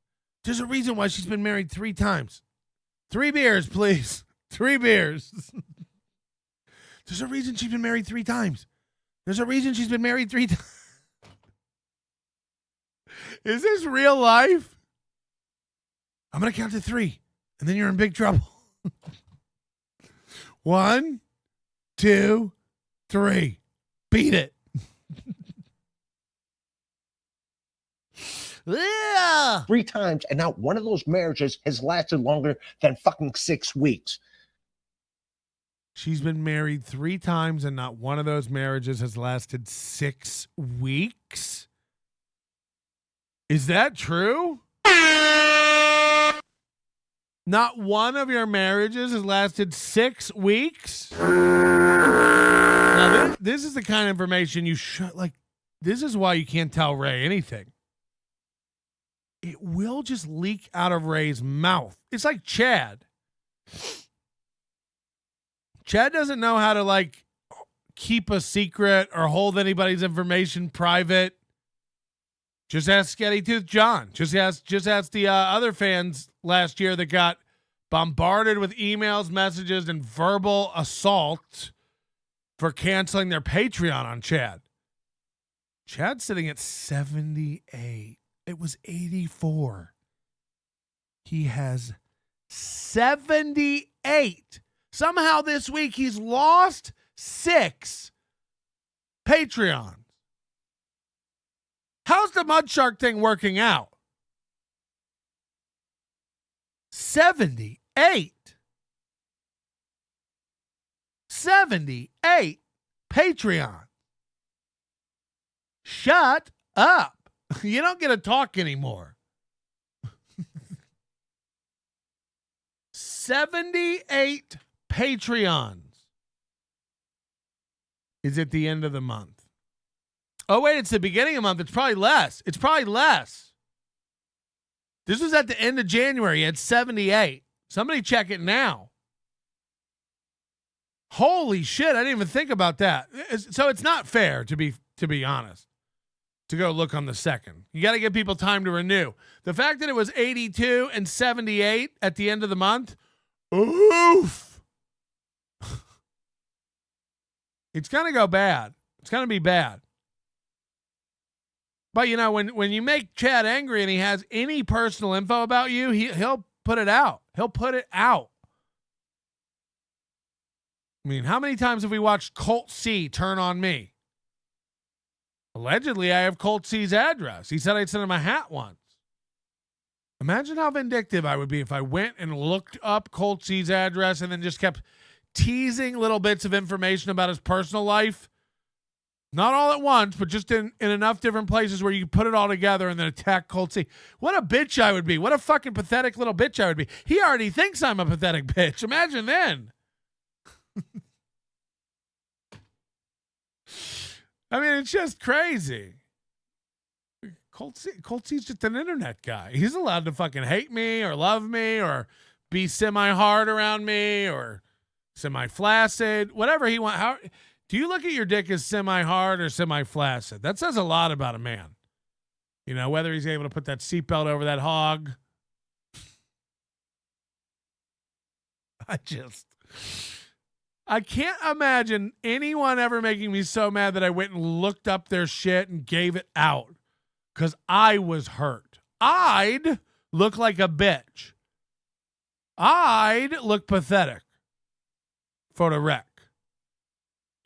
There's a reason why she's been married 3 times. 3 beers, please. 3 beers. There's a reason she's been married 3 times. There's a reason she's been married 3 times. Is this real life? I'm going to count to 3, and then you're in big trouble. 1, 2, 3. Beat it. Yeah. 3 times, and now one of those marriages has lasted longer than fucking 6 weeks. She's been married 3 times, and not one of those marriages has lasted 6 weeks. Is that true? Not one of your marriages has lasted 6 weeks? Now, this is the kind of information you should, like, this is why you can't tell Ray anything. It will just leak out of Ray's mouth. It's like Chad. Chad doesn't know how to, like, keep a secret or hold anybody's information private. Just ask Sketty Tooth John. Just ask the other fans last year that got bombarded with emails, messages, and verbal assault for canceling their Patreon on Chad. Chad's sitting at 78. It was 84. He has 78. Somehow this week he's lost 6 Patreons. How's the Mud Shark thing working out? 78. 78 Patreon. Shut up. You don't get to talk anymore. 78 Patreons is at the end of the month. Oh, wait, it's the beginning of the month. It's probably less. This was at the end of January at 78. Somebody check it now. Holy shit, I didn't even think about that. So it's not fair, to be honest, to go look on the second. You got to give people time to renew. The fact that it was 82 and 78 at the end of the month, oof. It's going to go bad. It's going to be bad. But, you know, when you make Chad angry and he has any personal info about you, he'll put it out. He'll put it out. I mean, how many times have we watched Colt C turn on me? Allegedly, I have Colt C's address. He said I'd send him a hat once. Imagine how vindictive I would be if I went and looked up Colt C's address and then just kept teasing little bits of information about his personal life. Not all at once, but just in enough different places where you can put it all together and then attack Colt C. What a bitch I would be. What a fucking pathetic little bitch I would be. He already thinks I'm a pathetic bitch. Imagine then. I mean, it's just crazy. Colt C's just an internet guy. He's allowed to fucking hate me or love me or be semi-hard around me or semi-flaccid, whatever he wants. How do you look at your dick as semi-hard or semi-flaccid? That says a lot about a man. You know, whether he's able to put that seatbelt over that hog. I can't imagine anyone ever making me so mad that I went and looked up their shit and gave it out because I was hurt. I'd look like a bitch. I'd look pathetic. Photo rec.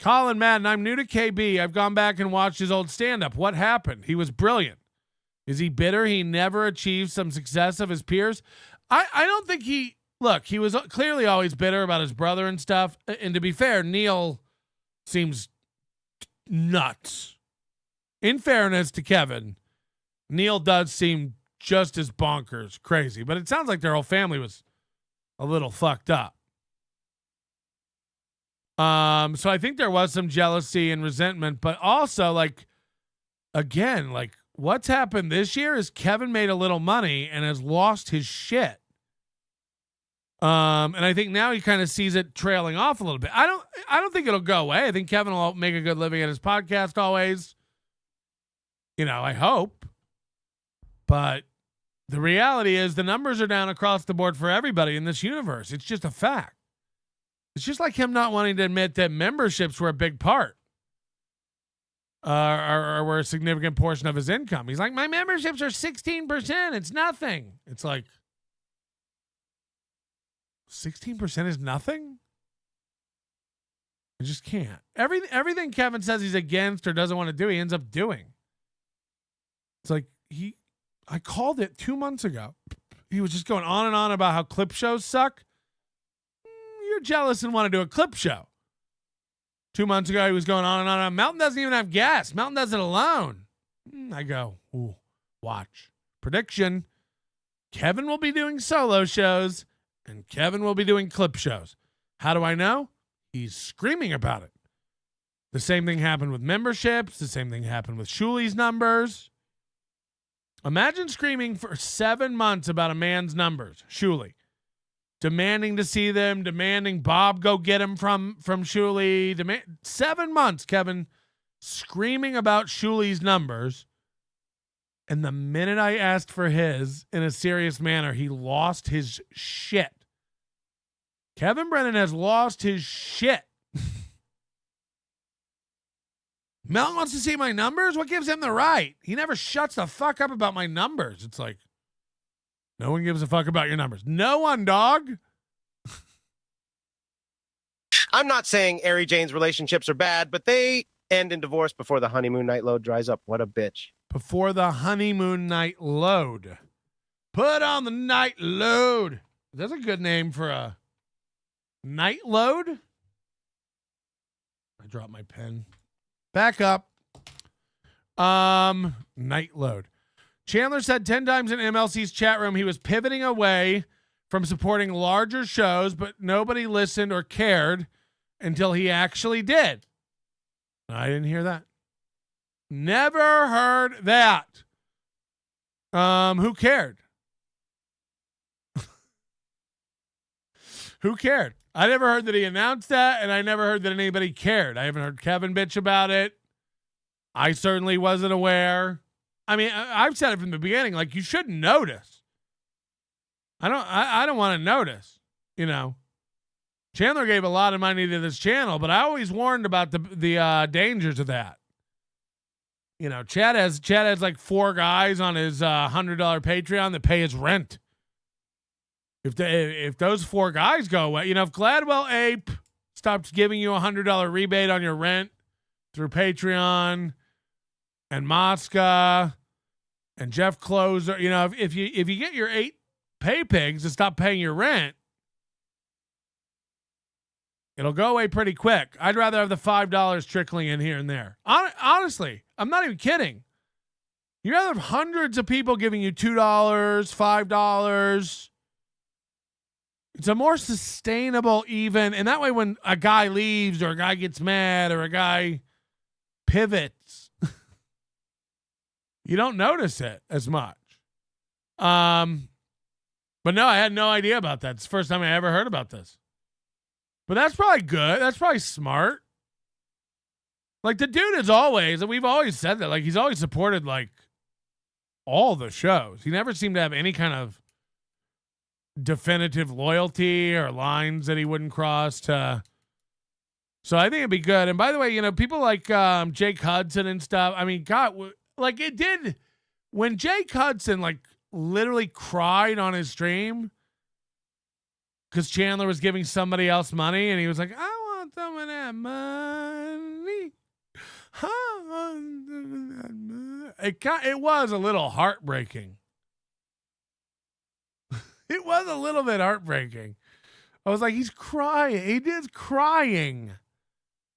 Colin Madden, I'm new to KB. I've gone back and watched his old stand-up. What happened? He was brilliant. Is he bitter he never achieved some success of his peers? I don't think he... Look, he was clearly always bitter about his brother and stuff. And to be fair, Neil seems nuts. In fairness to Kevin, Neil does seem just as bonkers crazy. But it sounds like their whole family was a little fucked up. So I think there was some jealousy and resentment. But also, like, again, like, what's happened this year is Kevin made a little money and has lost his shit. And I think now he kind of sees it trailing off a little bit. I don't think it'll go away. I think Kevin will make a good living at his podcast always. You know, I hope. But the reality is the numbers are down across the board for everybody in this universe. It's just a fact. It's just like him not wanting to admit that memberships were a big part. Or were a significant portion of his income. He's like, my memberships are 16%. It's nothing. It's like, 16% is nothing? I just can't. Everything Kevin says he's against or doesn't want to do, he ends up doing. It's like I called it 2 months ago. He was just going on and on about how clip shows suck. You're jealous and want to do a clip show. 2 months ago, he was going on and on. Mountain doesn't even have gas. Mountain does it alone. I go, ooh, watch. Prediction. Kevin will be doing solo shows. And Kevin will be doing clip shows. How do I know? He's screaming about it. The same thing happened with memberships. The same thing happened with Shuli's numbers. Imagine screaming for 7 months about a man's numbers, Shuli. Demanding to see them, demanding Bob go get him from Shuli. 7 months, Kevin, screaming about Shuli's numbers. And the minute I asked for his in a serious manner, he lost his shit. Kevin Brennan has lost his shit. Melton wants to see my numbers? What gives him the right? He never shuts the fuck up about my numbers. It's like, no one gives a fuck about your numbers. No one, dog. I'm not saying Ari Jane's relationships are bad, but they end in divorce before the honeymoon night load dries up. What a bitch. Before the honeymoon night load. Put on the night load. That's a good name for a night load. I dropped my pen. Back up. Night load. Chandler said 10 times in MLC's chat room he was pivoting away from supporting larger shows, but nobody listened or cared until he actually did. I didn't hear that. Never heard that. Who cared? Who cared? I never heard that he announced that, and I never heard that anybody cared. I haven't heard Kevin bitch about it. I certainly wasn't aware. I mean, I've said it from the beginning, like, you shouldn't notice. I don't want to notice, you know. Chandler gave a lot of money to this channel, but I always warned about the dangers of that. You know, Chad has like 4 guys on his $100 Patreon that pay his rent. If those 4 guys go away, you know, if Gladwell Ape stops giving you $100 rebate on your rent through Patreon, and Mosca and Jeff Closer, you know, if you get your 8 pay pigs to stop paying your rent, it'll go away pretty quick. I'd rather have the $5 trickling in here and there. Honestly, I'm not even kidding. You'd rather have hundreds of people giving you $2, $5. It's a more sustainable even, and that way when a guy leaves or a guy gets mad or a guy pivots. You don't notice it as much. But no, I had no idea about that. It's the first time I ever heard about this. But that's probably good. That's probably smart. Like, the dude is always, and we've always said that, like, he's always supported, like, all the shows. He never seemed to have any kind of definitive loyalty or lines that he wouldn't cross to. So I think it'd be good. And by the way, you know, people like Jake Hudson and stuff, I mean, God, like, it did, when Jake Hudson, like, literally cried on his stream because Chandler was giving somebody else money, and he was like, I want some of that money. It was a little heartbreaking. It was a little bit heartbreaking. I was like, he's crying. He is crying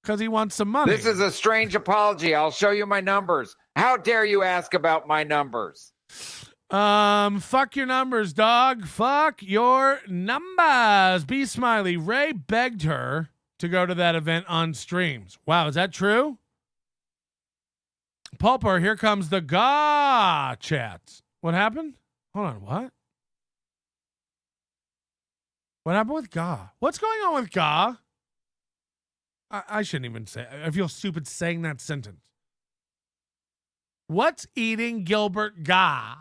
because he wants some money. This is a strange apology. I'll show you my numbers. How dare you ask about my numbers? Fuck your numbers, dog. Fuck your numbers. Be smiley. Ray begged her to go to that event on streams. Wow, is that true? Pulper, here comes the Gah chats. What happened? Hold on, what? What happened with Gah? What's going on with Gah? I shouldn't even say. I feel stupid saying that sentence. What's eating Gilbert Gah?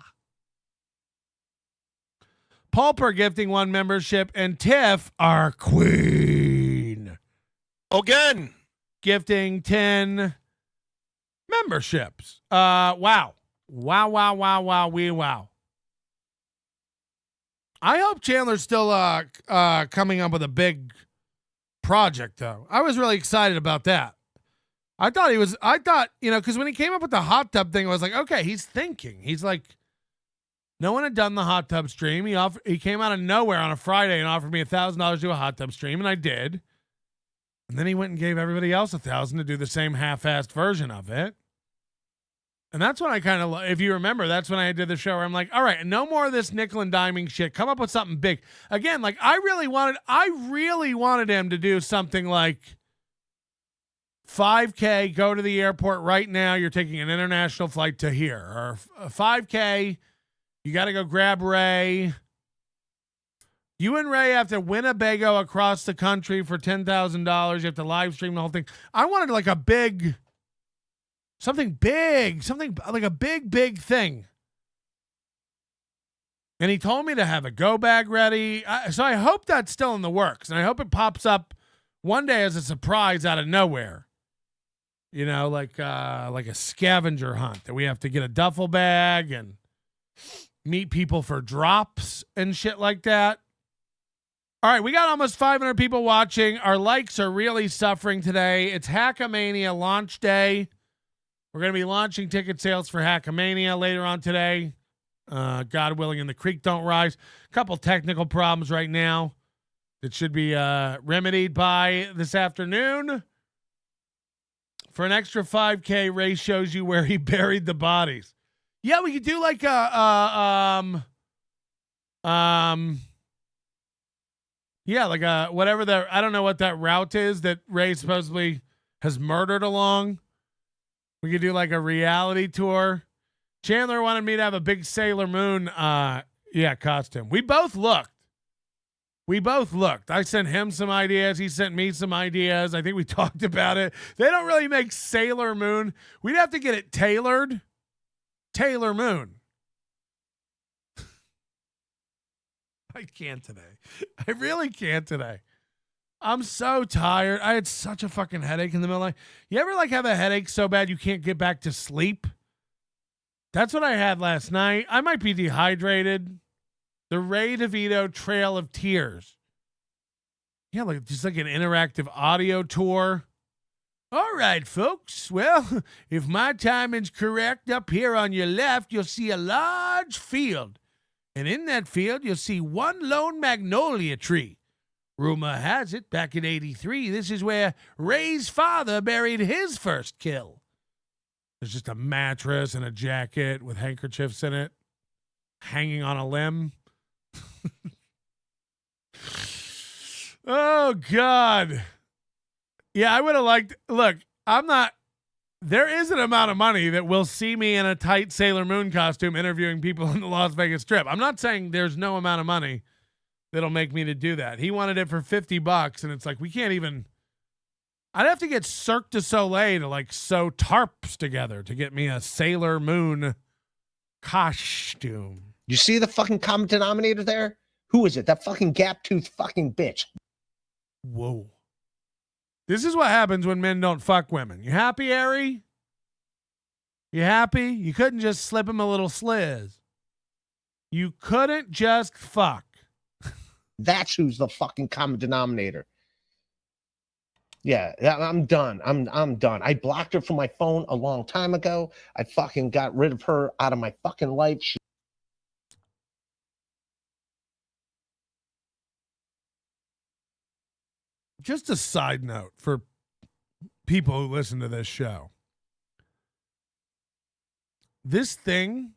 Pulper gifting 1 membership, and Tiff, our queen, again, gifting 10 memberships. Wow. I hope Chandler's still coming up with a big project, though. I was really excited about that. I thought, you know, because when he came up with the hot tub thing, I was like, okay, he's thinking. He's like, no one had done the hot tub stream. He came out of nowhere on a Friday and offered me $1,000 to do a hot tub stream, and I did. And then he went and gave everybody else $1,000 to do the same half-assed version of it. And that's when I kind of, if you remember, that's when I did the show where I'm like, all right, no more of this nickel and diming shit. Come up with something big. Again, like, I really wanted him to do something like 5K, go to the airport right now. You're taking an international flight to here. Or 5K, you got to go grab Ray. You and Ray have to Winnebago across the country for $10,000. You have to live stream the whole thing. I wanted like a big... Something like a big thing. And he told me to have a go bag ready. So I hope that's still in the works. And I hope it pops up one day as a surprise out of nowhere. You know, like a scavenger hunt that we have to get a duffel bag and meet people for drops and shit like that. All right, we got almost 500 people watching. Our likes are really suffering today. It's HACKAMANIA launch day. We're going to be launching ticket sales for HACKAMANIA later on today. God willing, and the creek don't rise. A couple technical problems right now that should be remedied by this afternoon. For an extra 5K, Ray shows you where he buried the bodies. Yeah, we could do like whatever that, I don't know what that route is that Ray supposedly has murdered along. We could do like a reality tour. Chandler wanted me to have a big Sailor Moon costume. We both looked. I sent him some ideas. He sent me some ideas. I think we talked about it. They don't really make Sailor Moon. We'd have to get it tailored. Taylor Moon. I can't today. I really can't today. I'm so tired. I had such a fucking headache in the middle of the night. You ever like have a headache so bad you can't get back to sleep? That's what I had last night. I might be dehydrated. The Ray DeVito Trail of Tears. Yeah, like just like an interactive audio tour. All right, folks. Well, if my timing's correct, up here on your left, you'll see a large field. And in that field, you'll see one lone magnolia tree. Rumor has it, back in '83, this is where Ray's father buried his first kill. There's just a mattress and a jacket with handkerchiefs in it, hanging on a limb. Oh, God. Yeah, I would have liked... Look, I'm not there is an amount of money that will see me in a tight Sailor Moon costume interviewing people on the Las Vegas Strip. I'm not saying there's no amount of money that'll make me to do that. He wanted it for $50, and it's like, we can't even. I'd have to get Cirque du Soleil to like sew tarps together to get me a Sailor Moon costume. You see the fucking common denominator there? Who is it? That fucking gap-toothed fucking bitch. Whoa. This is what happens when men don't fuck women. You happy, Ari? You happy? You couldn't just slip him a little sliz. You couldn't just fuck. That's who's the fucking common denominator. Yeah, I'm done. I'm done. I blocked her from my phone a long time ago. I fucking got rid of her out of my fucking life. Just a side note for people who listen to this show. This thing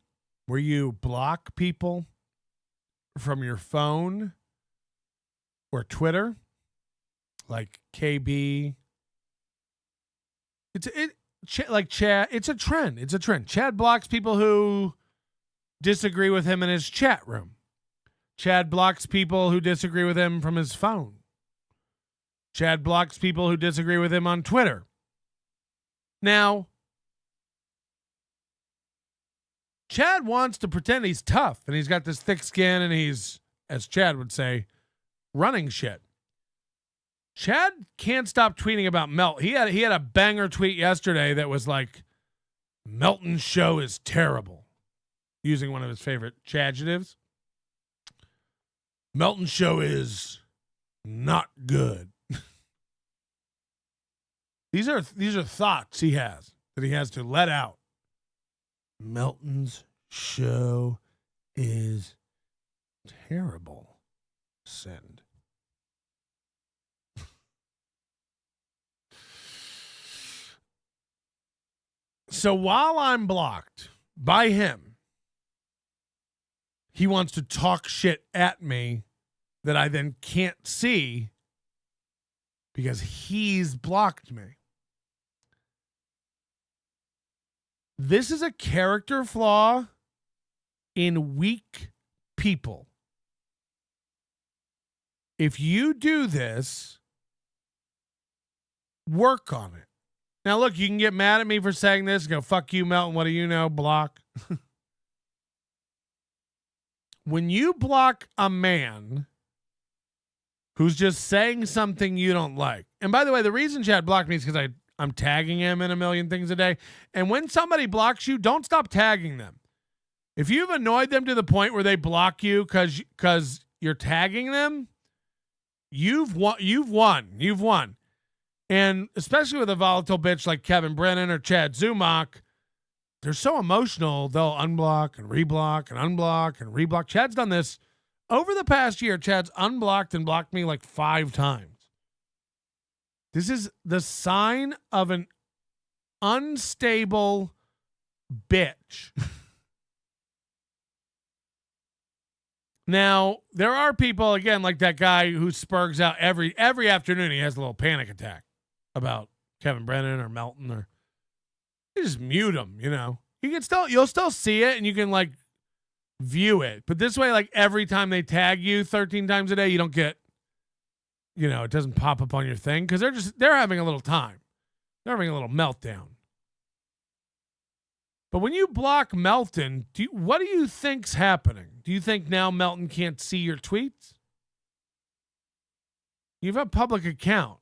where you block people from your phone or Twitter, like KB, like Chad. It's a trend. It's a trend. Chad blocks people who disagree with him in his chat room. Chad blocks people who disagree with him from his phone. Chad blocks people who disagree with him on Twitter. Now, Chad wants to pretend he's tough and he's got this thick skin and he's, as Chad would say, running shit. Chad can't stop tweeting about Melt. He had a banger tweet yesterday that was like, Melton's show is terrible, using one of his favorite Chadjectives. Melton's show is not good. These are thoughts he has that he has to let out. Melton's show is terrible. Send. So while I'm blocked by him, he wants to talk shit at me that I then can't see because he's blocked me. This is a character flaw in weak people. If you do this, work on it. Now, look, you can get mad at me for saying this. Go, fuck you, Melton. What do you know? Block. When you block a man who's just saying something you don't like. And by the way, the reason Chad blocked me is because I'm tagging him in a million things a day. And when somebody blocks you, don't stop tagging them. If you've annoyed them to the point where they block you because you're tagging them, you've won. And especially with a volatile bitch like Kevin Brennan or Chad Zumach, they're so emotional, they'll unblock and reblock and unblock and reblock. Chad's done this over the past year. Chad's unblocked and blocked me like 5 times. This is the sign of an unstable bitch. Now, there are people, again, like that guy who spurgs out every afternoon. He has a little panic attack about Kevin Brennan or Melton, or you just mute him, you know. You'll still see it and you can like view it. But this way, like every time they tag you 13 times a day, you don't get, you know, it doesn't pop up on your thing because they're having a little time. They're having a little meltdown. But when you block Melton, what do you think's happening? Do you think now Melton can't see your tweets? You have a public account.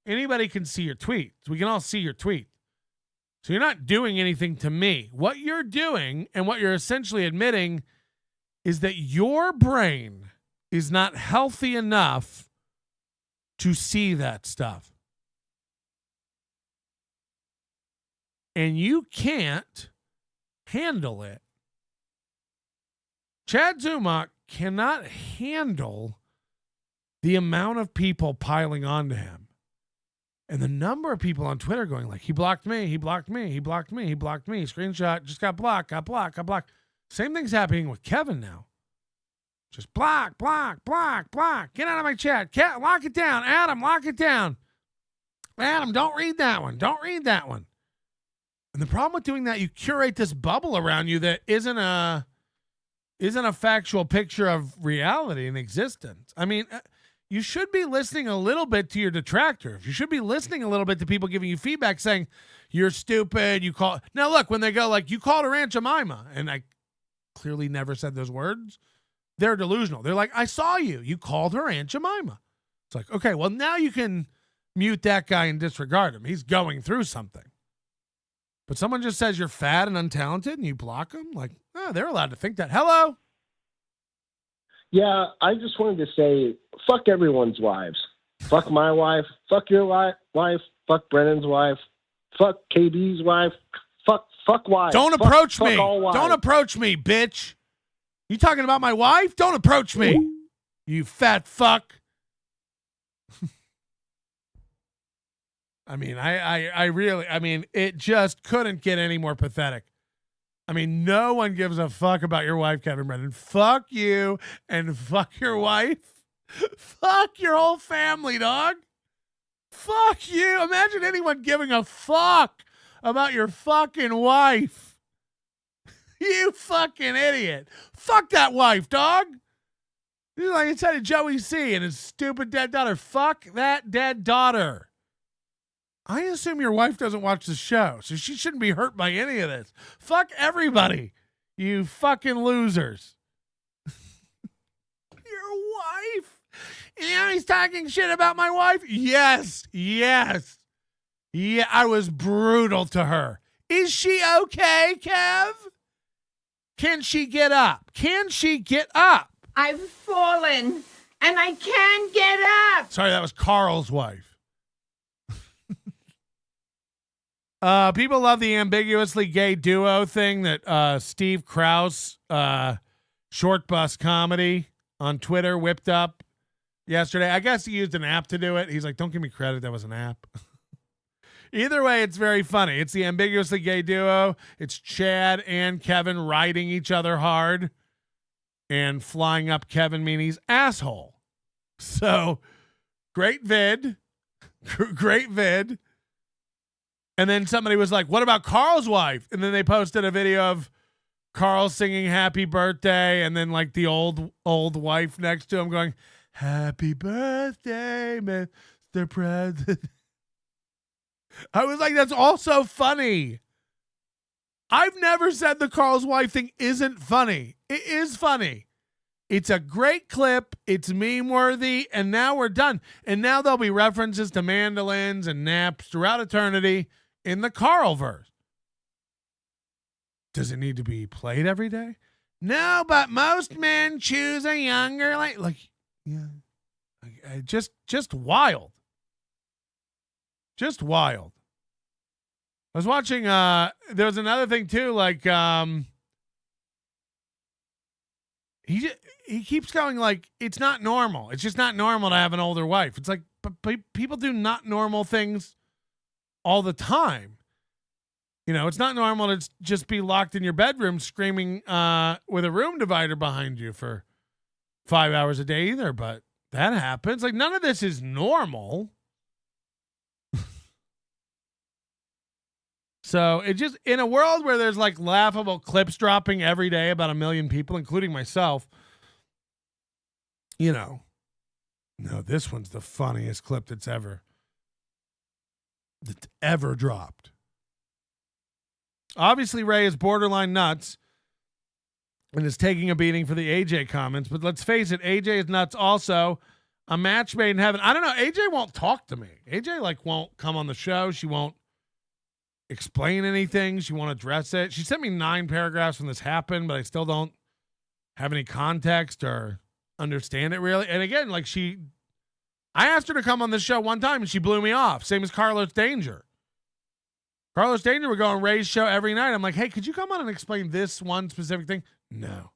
Anybody can see your tweets. We can all see your tweets. So you're not doing anything to me. What you're doing and what you're essentially admitting is that your brain is not healthy enough to see that stuff. And you can't handle it. Chad Zumach cannot handle the amount of people piling onto him. And the number of people on Twitter going like, he blocked me, he blocked me, he blocked me, he blocked me, screenshot, just got blocked. Same thing's happening with Kevin now. Just block. Get out of my chat. Lock it down. Adam, lock it down. Adam, don't read that one. And the problem with doing that, you curate this bubble around you that isn't a factual picture of reality and existence. I mean, you should be listening a little bit to your detractors. You should be listening a little bit to people giving you feedback saying, you're stupid. Now look, when they go like, you called her Aunt Jemima, and I clearly never said those words, they're delusional. They're like, I saw you. You called her Aunt Jemima. It's like, okay, well now you can mute that guy and disregard him. He's going through something. But someone just says you're fat and untalented and you block them? Like, oh, they're allowed to think that. Hello? Yeah, I just wanted to say, fuck everyone's wives. Fuck my wife. Fuck your wife. Fuck Brennan's wife. Fuck KB's wife. Fuck wives. Don't approach me. Fuck all wives. Don't approach me, bitch. You talking about my wife? Don't approach me. You fat fuck. I mean, I really, it just couldn't get any more pathetic. I mean, no one gives a fuck about your wife, Kevin Brennan. Fuck you and fuck your wife. Fuck your whole family, dog. Fuck you. Imagine anyone giving a fuck about your fucking wife. You fucking idiot. Fuck that wife, dog. This is like I said to Joey C and his stupid dead daughter. Fuck that dead daughter. I assume your wife doesn't watch the show, so she shouldn't be hurt by any of this. Fuck everybody, you fucking losers. Your wife? You know he's talking shit about my wife? Yes. Yeah, I was brutal to her. Is she okay, Kev? Can she get up? I've fallen, and I can't get up. Sorry, that was Carl's wife. People love the ambiguously gay duo thing that Steve Krause, Short Bus Comedy on Twitter, whipped up yesterday. I guess he used an app to do it. He's like, don't give me credit. That was an app. Either way, it's very funny. It's the ambiguously gay duo. It's Chad and Kevin riding each other hard and flying up Kevin Meaney's asshole. So, great vid. Great vid. And then somebody was like, what about Carl's wife? And then they posted a video of Carl singing happy birthday and then like the old wife next to him going, happy birthday, Mr. President. I was like, that's also funny. I've never said the Carl's wife thing isn't funny. It is funny. It's a great clip. It's meme worthy. And now we're done. And now there'll be references to mandolins and naps throughout eternity in the Carlverse. Does it need to be played every day? No, but most men choose a younger, just wild. Just wild. I was watching, there was another thing too, like, he keeps going like, it's not normal. It's just not normal to have an older wife. It's like, but people do not normal things all the time. You know, it's not normal to just be locked in your bedroom screaming with a room divider behind you for 5 hours a day either, but that happens. Like, none of this is normal. So it just, in a world where there's like laughable clips dropping every day about 1 million people, including myself, you know, no, this one's the funniest clip that's ever dropped. Obviously, Ray is borderline nuts and is taking a beating for the AJ comments, but let's face it, AJ is nuts also. A match made in heaven. I don't know. AJ won't talk to me. AJ won't come on the show. She won't explain anything. She won't address it. She sent me 9 paragraphs when this happened, but I still don't have any context or understand it really. And again, I asked her to come on this show one time and she blew me off. Same as Carlos Danger. Carlos Danger would go on Ray's show every night. I'm like, hey, could you come on and explain this one specific thing? No.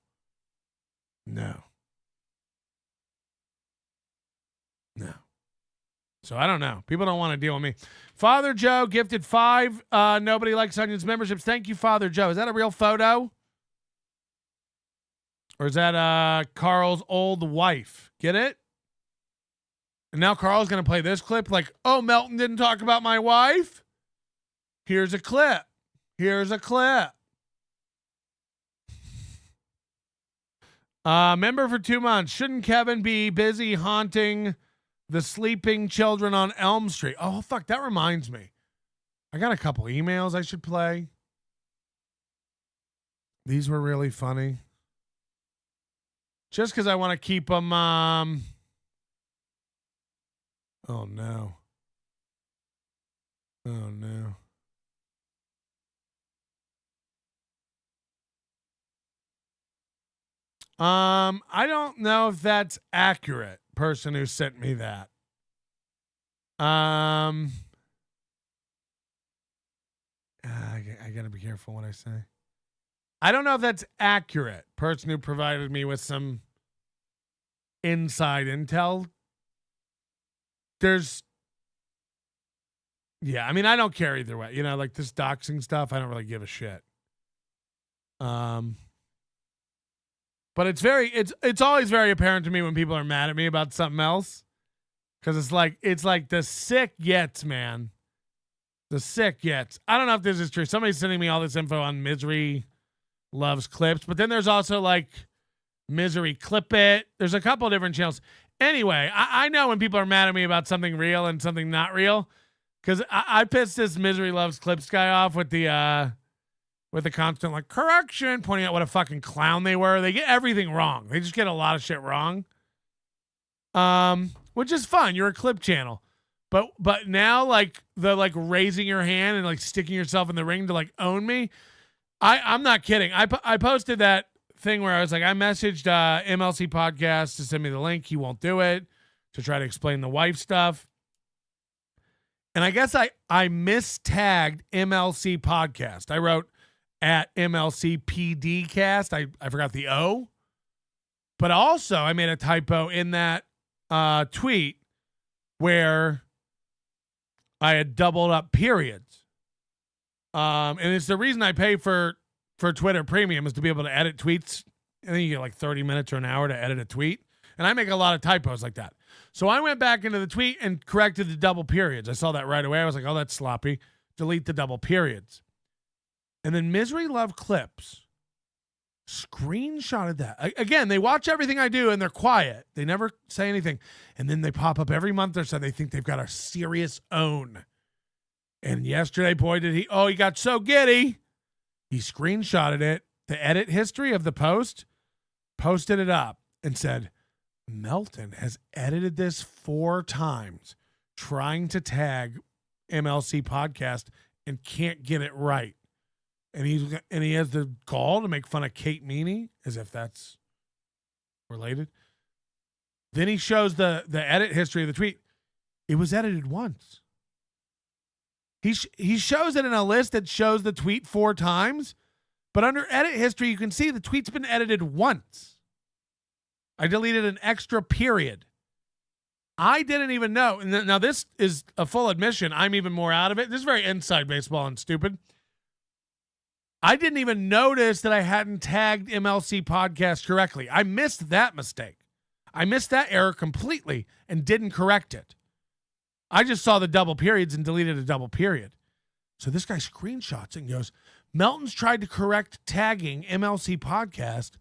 So I don't know. People don't want to deal with me. Father Joe gifted 5 Nobody Likes Onions memberships. Thank you, Father Joe. Is that a real photo? Or is that Carl's old wife? Get it? And now Carl's going to play this clip like, oh, Melton didn't talk about my wife? Here's a clip. Here's a clip. Member for 2 months. Shouldn't Kevin be busy haunting the sleeping children on Elm Street? Oh, fuck. That reminds me. I got a couple emails I should play. These were really funny. Just because I want to keep them. Oh, no. Oh, no. I don't know if that's accurate, person who sent me that. I gotta be careful what I say. I don't know if that's accurate, person who provided me with some inside intel. Yeah, I mean, I don't care either way. You know, like this doxing stuff, I don't really give a shit. But it's always very apparent to me when people are mad at me about something else. Because it's like the sick gets, man. The sick gets. I don't know if this is true. Somebody's sending me all this info on Misery Loves Clips. But then there's also like Misery Clip It. There's a couple of different channels. Anyway, I know when people are mad at me about something real and something not real. Because I pissed this Misery Loves Clips guy off with the constant like correction, pointing out what a fucking clown they were. They get everything wrong. They just get a lot of shit wrong. Which is fun. You're a clip channel. But now like the like raising your hand and like sticking yourself in the ring to like own me. I'm not kidding. I posted that thing where I was like, I messaged MLC Podcast to send me the link. He won't do it, to try to explain the wife stuff. And I guess I mistagged MLC Podcast. I wrote at MLC PDcast. I forgot the O. But also I made a typo in that tweet where I had doubled up periods. And it's the reason I pay for Twitter Premium is to be able to edit tweets. I think you get like 30 minutes or an hour to edit a tweet. And I make a lot of typos like that. So I went back into the tweet and corrected the double periods. I saw that right away. I was like, oh, that's sloppy. Delete the double periods. And then Misery Love Clips screenshotted that. Again, they watch everything I do and they're quiet. They never say anything. And then they pop up every month or so. They think they've got a serious own. And yesterday, boy, he got so giddy. He screenshotted it, the edit history of the post, posted it up and said, Melton has edited this 4 times trying to tag MLC Podcast and can't get it right. And he has the gall to make fun of Kate Meany, as if that's related. Then he shows the edit history of the tweet. It was edited once. He shows it in a list that shows the tweet 4 times, but under edit history, you can see the tweet's been edited once. I deleted an extra period. I didn't even know. And now this is a full admission. I'm even more out of it. This is very inside baseball and stupid. I didn't even notice that I hadn't tagged MLC Podcast correctly. I missed that mistake. I missed that error completely and didn't correct it. I just saw the double periods and deleted a double period. So this guy screenshots and goes, Melton's tried to correct tagging MLC Podcast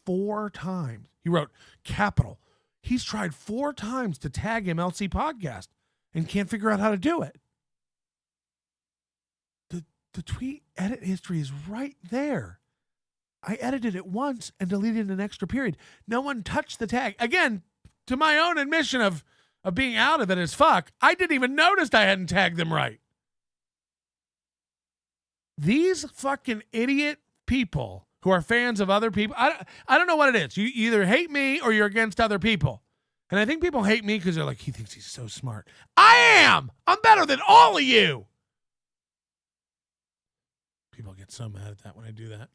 4 times. He wrote, capital. He's tried 4 times to tag MLC Podcast and can't figure out how to do it. The tweet edit history is right there. I edited it once and deleted an extra period. No one touched the tag. Again, to my own admission of being out of it as fuck, I didn't even notice I hadn't tagged them right. These fucking idiot people who are fans of other people, I don't know what it is. You either hate me or you're against other people. And I think people hate me because they're like, he thinks he's so smart. I am! I'm better than all of you! People get so mad at that when I do that.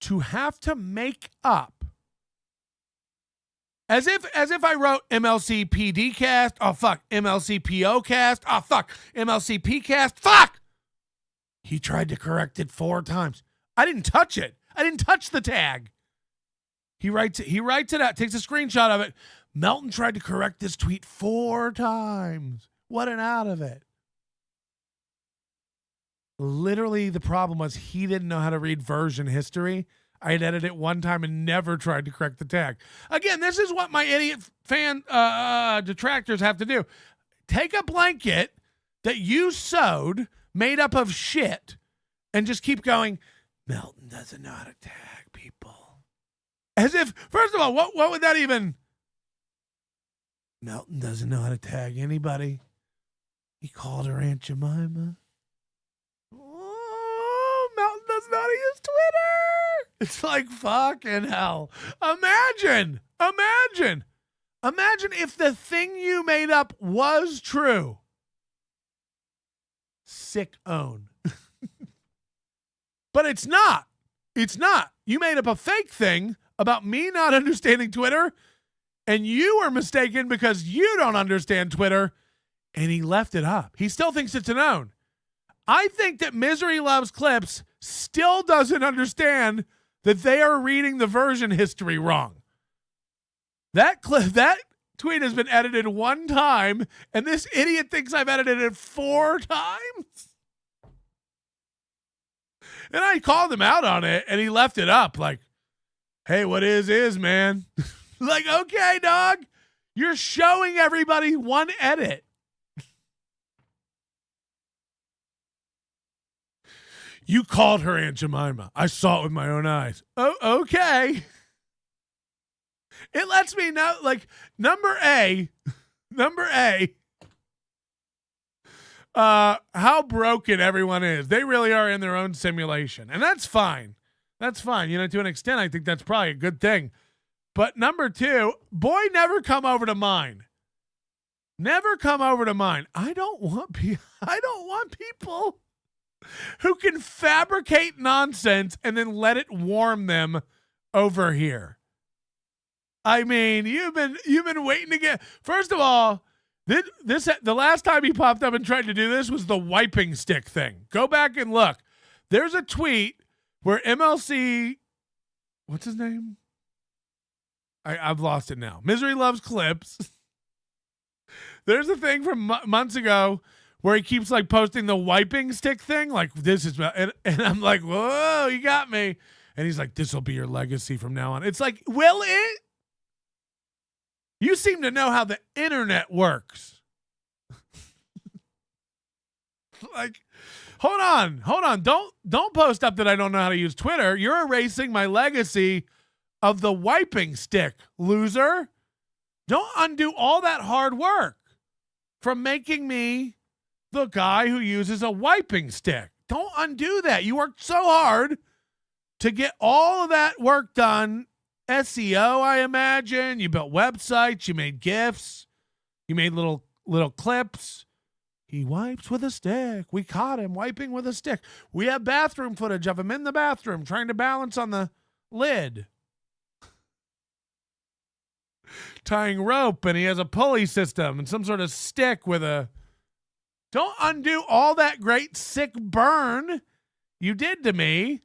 To have to make up, as if I wrote MLC PD cast, oh fuck, MLC PO cast, oh fuck, MLC P cast, fuck! He tried to correct it 4 times. I didn't touch it. I didn't touch the tag. He writes it out, takes a screenshot of it. Melton tried to correct this tweet 4 times. What an out of it. Literally, the problem was he didn't know how to read version history. I had edited it one time and never tried to correct the tag. Again, this is what my idiot fan detractors have to do. Take a blanket that you sewed, made up of shit, and just keep going, Melton doesn't know how to tag people. As if, first of all, what would that even... Melton doesn't know how to tag anybody. He called her Aunt Jemima. Oh, Melton doesn't know how to use Twitter. It's like fucking hell. Imagine if the thing you made up was true. Sick own. But it's not. It's not. You made up a fake thing about me not understanding Twitter, and you were mistaken because you don't understand Twitter, and he left it up. He still thinks it's an own. I think that Misery Loves Clips still doesn't understand that they are reading the version history wrong. That tweet has been edited one time, and this idiot thinks I've edited it 4 times. And I called him out on it, and he left it up like, hey, what is, man. Like, okay, dog, you're showing everybody one edit. You called her Aunt Jemima. I saw it with my own eyes. Oh, okay. It lets me know, like, number A, how broken everyone is. They really are in their own simulation. And that's fine. That's fine. You know, to an extent, I think that's probably a good thing. But number 2, boy, never come over to mine. Never come over to mine. I don't want people who can fabricate nonsense and then let it warm them over here. I mean, you've been waiting to get. First of all, this the last time he popped up and tried to do this was the wiping stick thing. Go back and look. There's a tweet where MLC, what's his name? I've lost it now. Misery Loves Clips. There's a thing from months ago where he keeps like posting the wiping stick thing. Like, this is, and I'm like, whoa, you got me. And he's like, this will be your legacy from now on. It's like, will it? You seem to know how the internet works. Like, hold on. Don't post up that I don't know how to use Twitter. You're erasing my legacy of the wiping stick, loser. Don't undo all that hard work from making me the guy who uses a wiping stick. Don't undo that. You worked so hard to get all of that work done. SEO, I imagine. You built websites. You made GIFs. You made little clips. He wipes with a stick. We caught him wiping with a stick. We have bathroom footage of him in the bathroom trying to balance on the lid. Tying rope, and he has a pulley system and some sort of stick with a... Don't undo all that great sick burn you did to me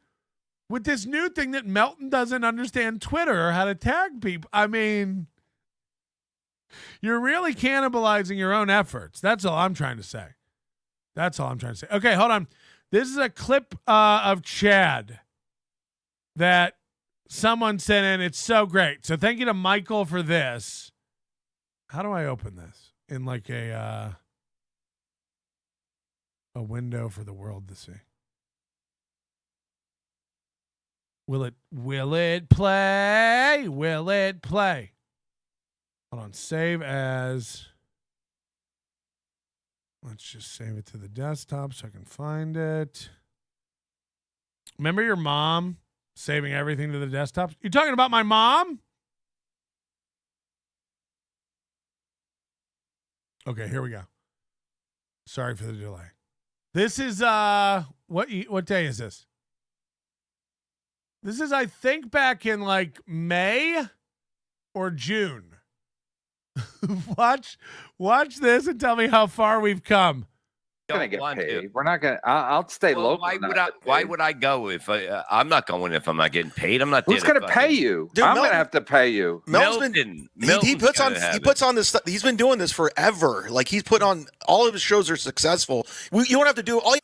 with this new thing that Melton doesn't understand Twitter or how to tag people. I mean, you're really cannibalizing your own efforts. That's all I'm trying to say. Okay, hold on. This is a clip of Chad that someone sent in. It's so great. So thank you to Michael for this. How do I open this in like a window for the world to see? Will it play? Will it play? Hold on. Save as. Let's just save it to the desktop so I can find it. Remember your mom saving everything to the desktop? You talking about my mom? Okay, here we go. Sorry for the delay. This is what day is this? This is, I think, back in like May or June. Watch this and tell me how far we've come. Gonna get paid. We're not gonna. I'll stay local. Why would I go if I'm not going if I'm not getting paid? I'm not. Who's gonna pay you? Dude, I'm gonna have to pay you. Milton. He puts on this stuff. He's been doing this forever. Like, he's put on all of his shows are successful. You don't have to do all.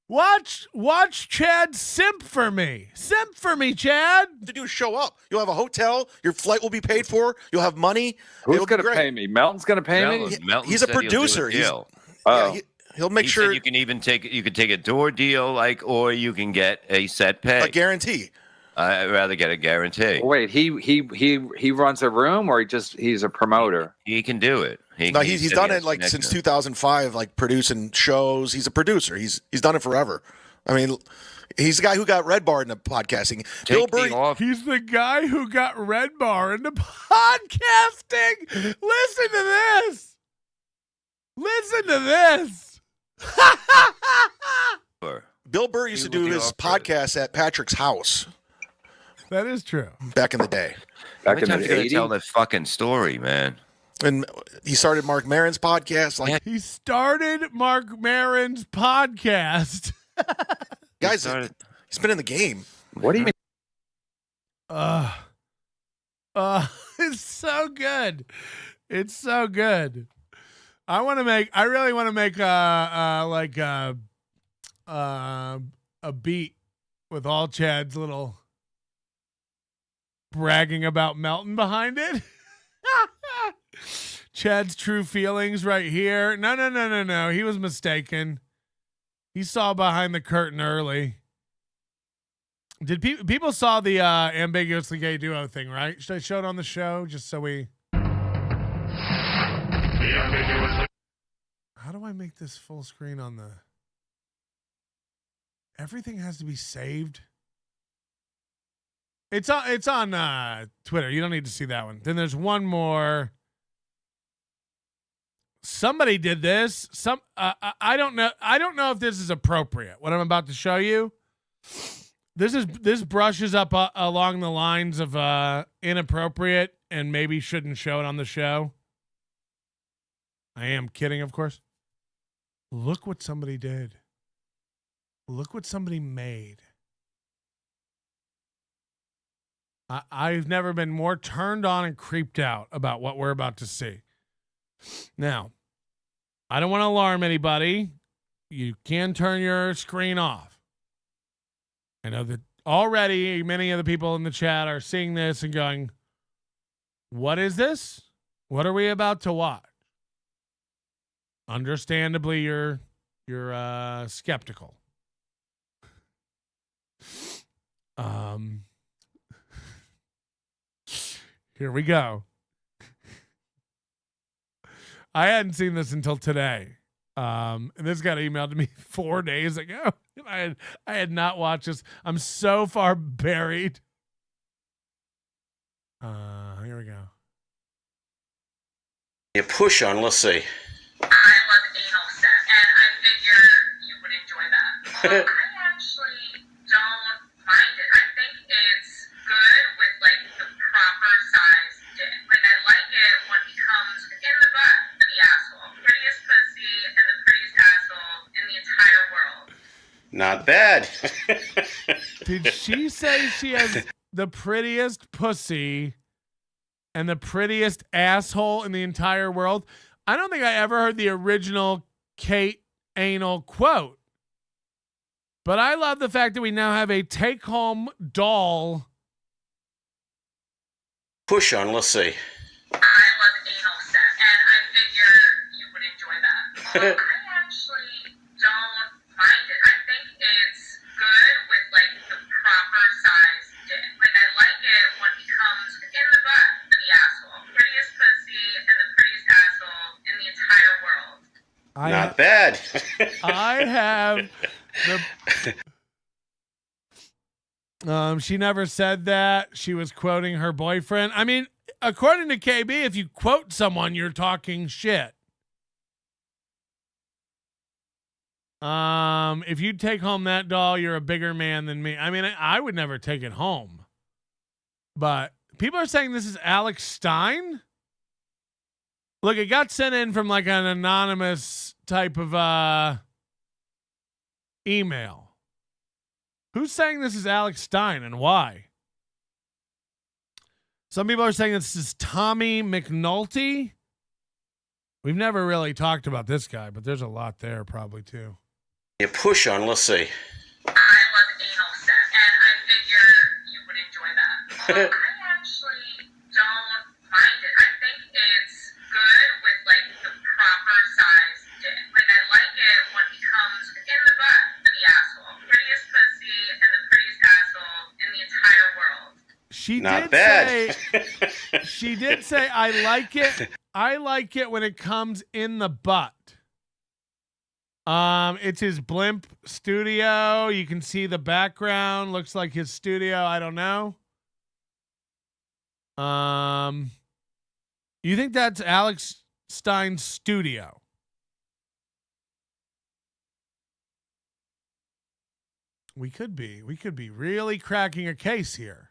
Watch Chad simp for me. Simp for me, Chad. To do is show up. You'll have a hotel. Your flight will be paid for. You'll have money. Who's going to pay me? Melton's going to pay me? Melton He's a said he'll do producer. deal. He'll make He sure said you can even take a door deal, or you can get a set pay, a guarantee. I'd rather get a guarantee. Wait, he runs a room, or he's a promoter? He can do it. He's done it like since 2005, like producing shows. He's a producer. He's done it forever. I mean, he's the guy who got Red Bar into podcasting. Bill Burr. He's the guy who got Red Bar into podcasting. Listen to this. Listen to this. Bill Burr used to do his podcast at Patrick's house. That is true. Back in the day. Back in the 80s. Tell that fucking story, man. And he started Mark Maron's podcast. He started Mark Maron's podcast. Guys, he's been in the game. What do you mean? It's so good. It's so good. I really want to make a beat with all Chad's little bragging about Melton behind it. Chad's true feelings right here. No. He was mistaken. He saw behind the curtain early. Did people saw the ambiguously gay duo thing, right? Should I show it on the show just so we... How do I make this full screen on the... Everything has to be saved. It's on Twitter. You don't need to see that one. Then there's one more. Somebody did this. I don't know. I don't know if this is appropriate. What I'm about to show you. This brushes up along the lines of inappropriate and maybe shouldn't show it on the show. I am kidding, of course. Look what somebody did. Look what somebody made. I've never been more turned on and creeped out about what we're about to see. Now, I don't want to alarm anybody. You can turn your screen off. I know that already many of the people in the chat are seeing this and going, what is this? What are we about to watch? Understandably, you're skeptical. Here we go. I hadn't seen this until today. And this got emailed to me 4 days ago. I had not watched this. I'm so far buried. Here we go. You push on, let's see. I love anal sex, and I figure you would enjoy that. I actually don't mind it. I think it's good with like the proper size dick. Like I like it when he comes in the butt of the asshole. Prettiest pussy and the prettiest asshole in the entire world. Not bad. Did she say she has the prettiest pussy and the prettiest asshole in the entire world? I don't think I ever heard the original Kate anal quote. But I love the fact that we now have a take-home doll. Push on, let's see. I love anal sex, and I figure you would enjoy that. I actually don't mind it. I think it's good with like the proper size dick. Like I like it when he comes in the butt of the asshole. Prettiest pussy and the prettiest asshole in the entire world. Not bad. I have the... she never said that. She was quoting her boyfriend. I mean, according to KB, if you quote someone, you're talking shit. If you take home that doll, you're a bigger man than me. I mean, I would never take it home. But people are saying this is Alex Stein. Look, it got sent in from like an anonymous type of email. Who's saying this is Alex Stein and why? Some people are saying this is Tommy McNulty. We've never really talked about this guy, but there's a lot there probably too. You push on, let's see. I love anal sex, and I figure you would enjoy that. I actually don't mind it. I think it's good with like the proper size dick. Like I like it when he comes in the butt for the asshole. Prettiest pussy and the prettiest asshole in the entire world. She did say I like it. I like it when it comes in the butt. It's his blimp studio. You can see the background. Looks like his studio. I don't know. You think that's Alex Stein's studio? We could be really cracking a case here.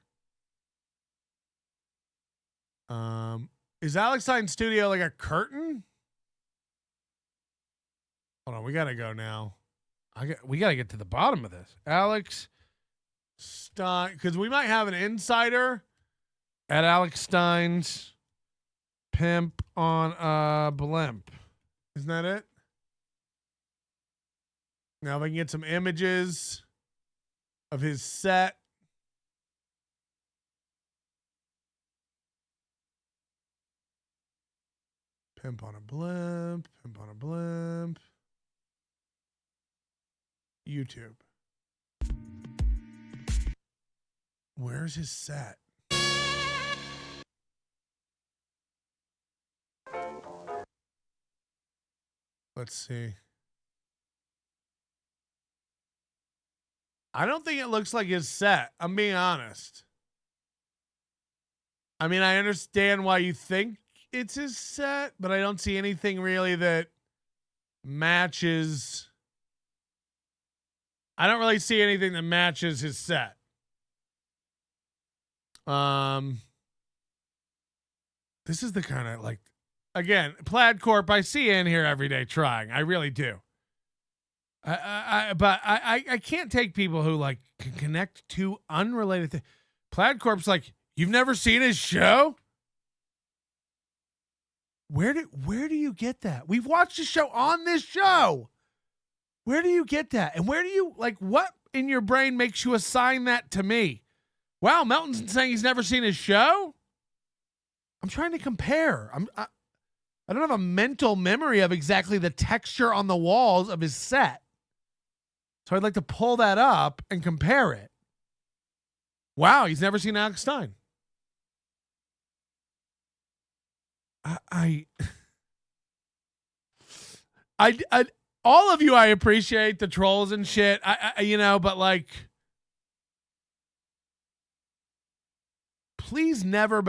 Is Alex Stein's studio like a curtain? Hold on, we gotta go now. We gotta get to the bottom of this. Alex Stein, because we might have an insider at Alex Stein's pimp on a blimp. Isn't that it? Now if I can get some images of his set. Pimp on a blimp. Pimp on a blimp. YouTube. Where's his set? Let's see. I don't think it looks like his set. I'm being honest. I mean, I understand why you think it's his set, but I don't see anything really that matches. I don't really see anything that matches his set. This is the kind of like, again, Plaid Corp, I see in here every day trying. I really do. But I can't take people who like can connect to unrelated things. Plaid Corp's like, you've never seen his show? Where do you get that? We've watched his show on this show. Where do you get that? And where do you, like, what in your brain makes you assign that to me? Wow, Melton's saying he's never seen his show? I'm trying to compare. I don't have a mental memory of exactly the texture on the walls of his set. So I'd like to pull that up and compare it. Wow, he's never seen Alex Stein. I all of you, I appreciate the trolls and shit. But like, please never.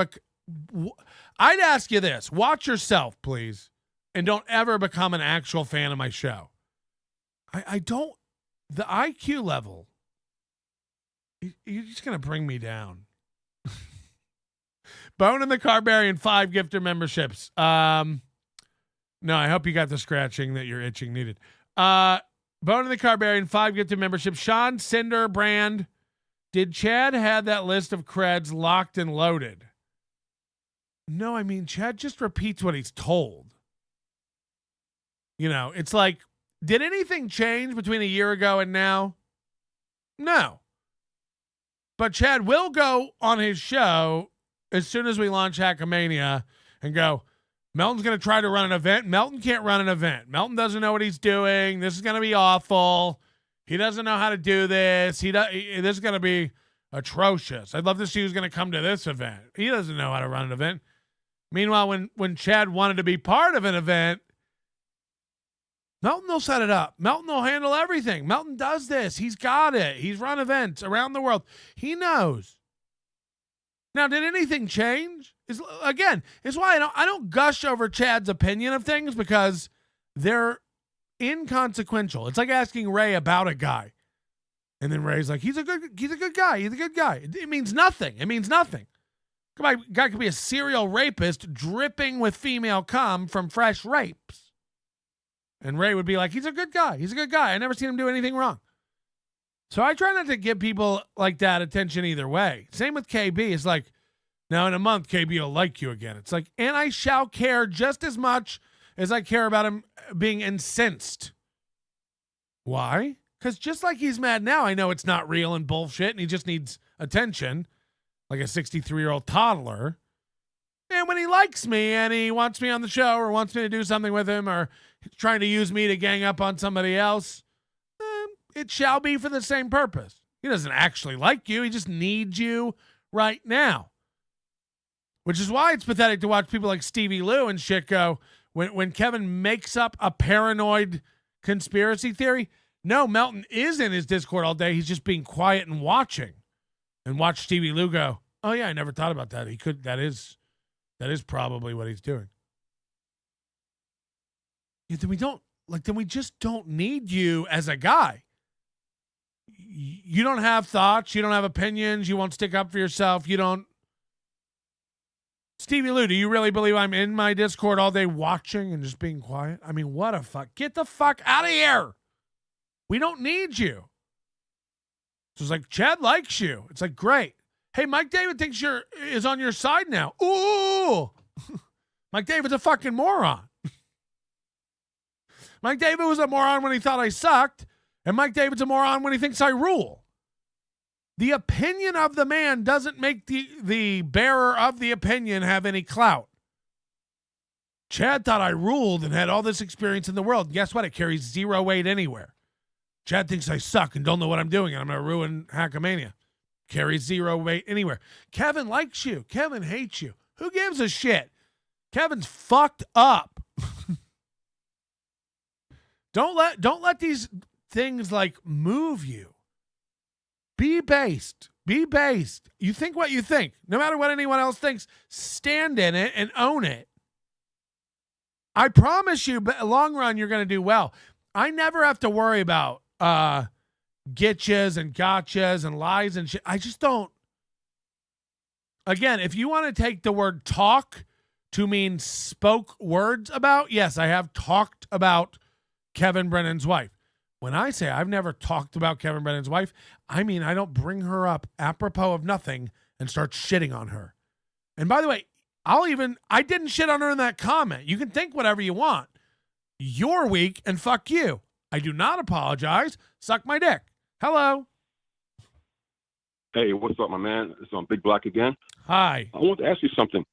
I'd ask you this: watch yourself, please, and don't ever become an actual fan of my show. I don't. The IQ level. You're just gonna bring me down. Bone and the Carbarian 5 gifter memberships. No, I hope you got the scratching that your itching needed. Bone and the Carbarian 5 gifted membership. Sean Cinder Brand. Did Chad have that list of creds locked and loaded? No, I mean, Chad just repeats what he's told. It's like, did anything change between a year ago and now? No. But Chad will go on his show as soon as we launch HACKAMANIA and go, Melton's going to try to run an event. Melton can't run an event. Melton doesn't know what he's doing. This is going to be awful. He doesn't know how to do this. This is going to be atrocious. I'd love to see who's going to come to this event. He doesn't know how to run an event. Meanwhile, when Chad wanted to be part of an event, Melton will set it up. Melton will handle everything. Melton does this. He's got it. He's run events around the world. He knows. Now, did anything change? It's why I don't gush over Chad's opinion of things, because they're inconsequential. It's like asking Ray about a guy, and then Ray's like, he's a good guy. He's a good guy. It means nothing. Guy could be a serial rapist dripping with female cum from fresh rapes, and Ray would be like, he's a good guy. He's a good guy. I never seen him do anything wrong. So I try not to give people like that attention either way. Same with KB. It's like, now in a month, KB will like you again. It's like, and I shall care just as much as I care about him being incensed Why? Because just like he's mad now, I know it's not real and bullshit, and he just needs attention, like a 63-year-old toddler. And when he likes me and he wants me on the show or wants me to do something with him or trying to use me to gang up on somebody else, it shall be for the same purpose. He doesn't actually like you. He just needs you right now. Which is why it's pathetic to watch people like Stevie Lou and shit go, when Kevin makes up a paranoid conspiracy theory, no, Melton is in his Discord all day. He's just being quiet and watching. And watch Stevie Lou go, oh yeah, I never thought about that. That is probably what he's doing. Yeah, then we just don't need you as a guy. You don't have thoughts. You don't have opinions. You won't stick up for yourself. You don't. Stevie Lou, do you really believe I'm in my Discord all day watching and just being quiet? I mean, what a fuck. Get the fuck out of here. We don't need you. So it's like, Chad likes you. It's like, great. Hey, Mike David thinks is on your side now. Ooh. Mike David's a fucking moron. Mike David was a moron when he thought I sucked, and Mike David's a moron when he thinks I rule. The opinion of the man doesn't make the bearer of the opinion have any clout. Chad thought I ruled and had all this experience in the world. And guess what? It carries zero weight anywhere. Chad thinks I suck and don't know what I'm doing, and I'm going to ruin HACKAMANIA. Carries zero weight anywhere. Kevin likes you. Kevin hates you. Who gives a shit? Kevin's fucked up. Don't let these things like move you. Be based. Be based. You think what you think. No matter what anyone else thinks, stand in it and own it. I promise you, but long run, you're going to do well. I never have to worry about getchas and gotchas and lies and shit. I just don't. Again, if you want to take the word talk to mean spoke words about, yes, I have talked about Kevin Brennan's wife. When I say I've never talked about Kevin Brennan's wife, I mean I don't bring her up apropos of nothing and start shitting on her. And by the way, I didn't shit on her in that comment. You can think whatever you want. You're weak and fuck you. I do not apologize. Suck my dick. Hello. Hey, what's up, my man? It's on Big Black again. Hi. I want to ask you something.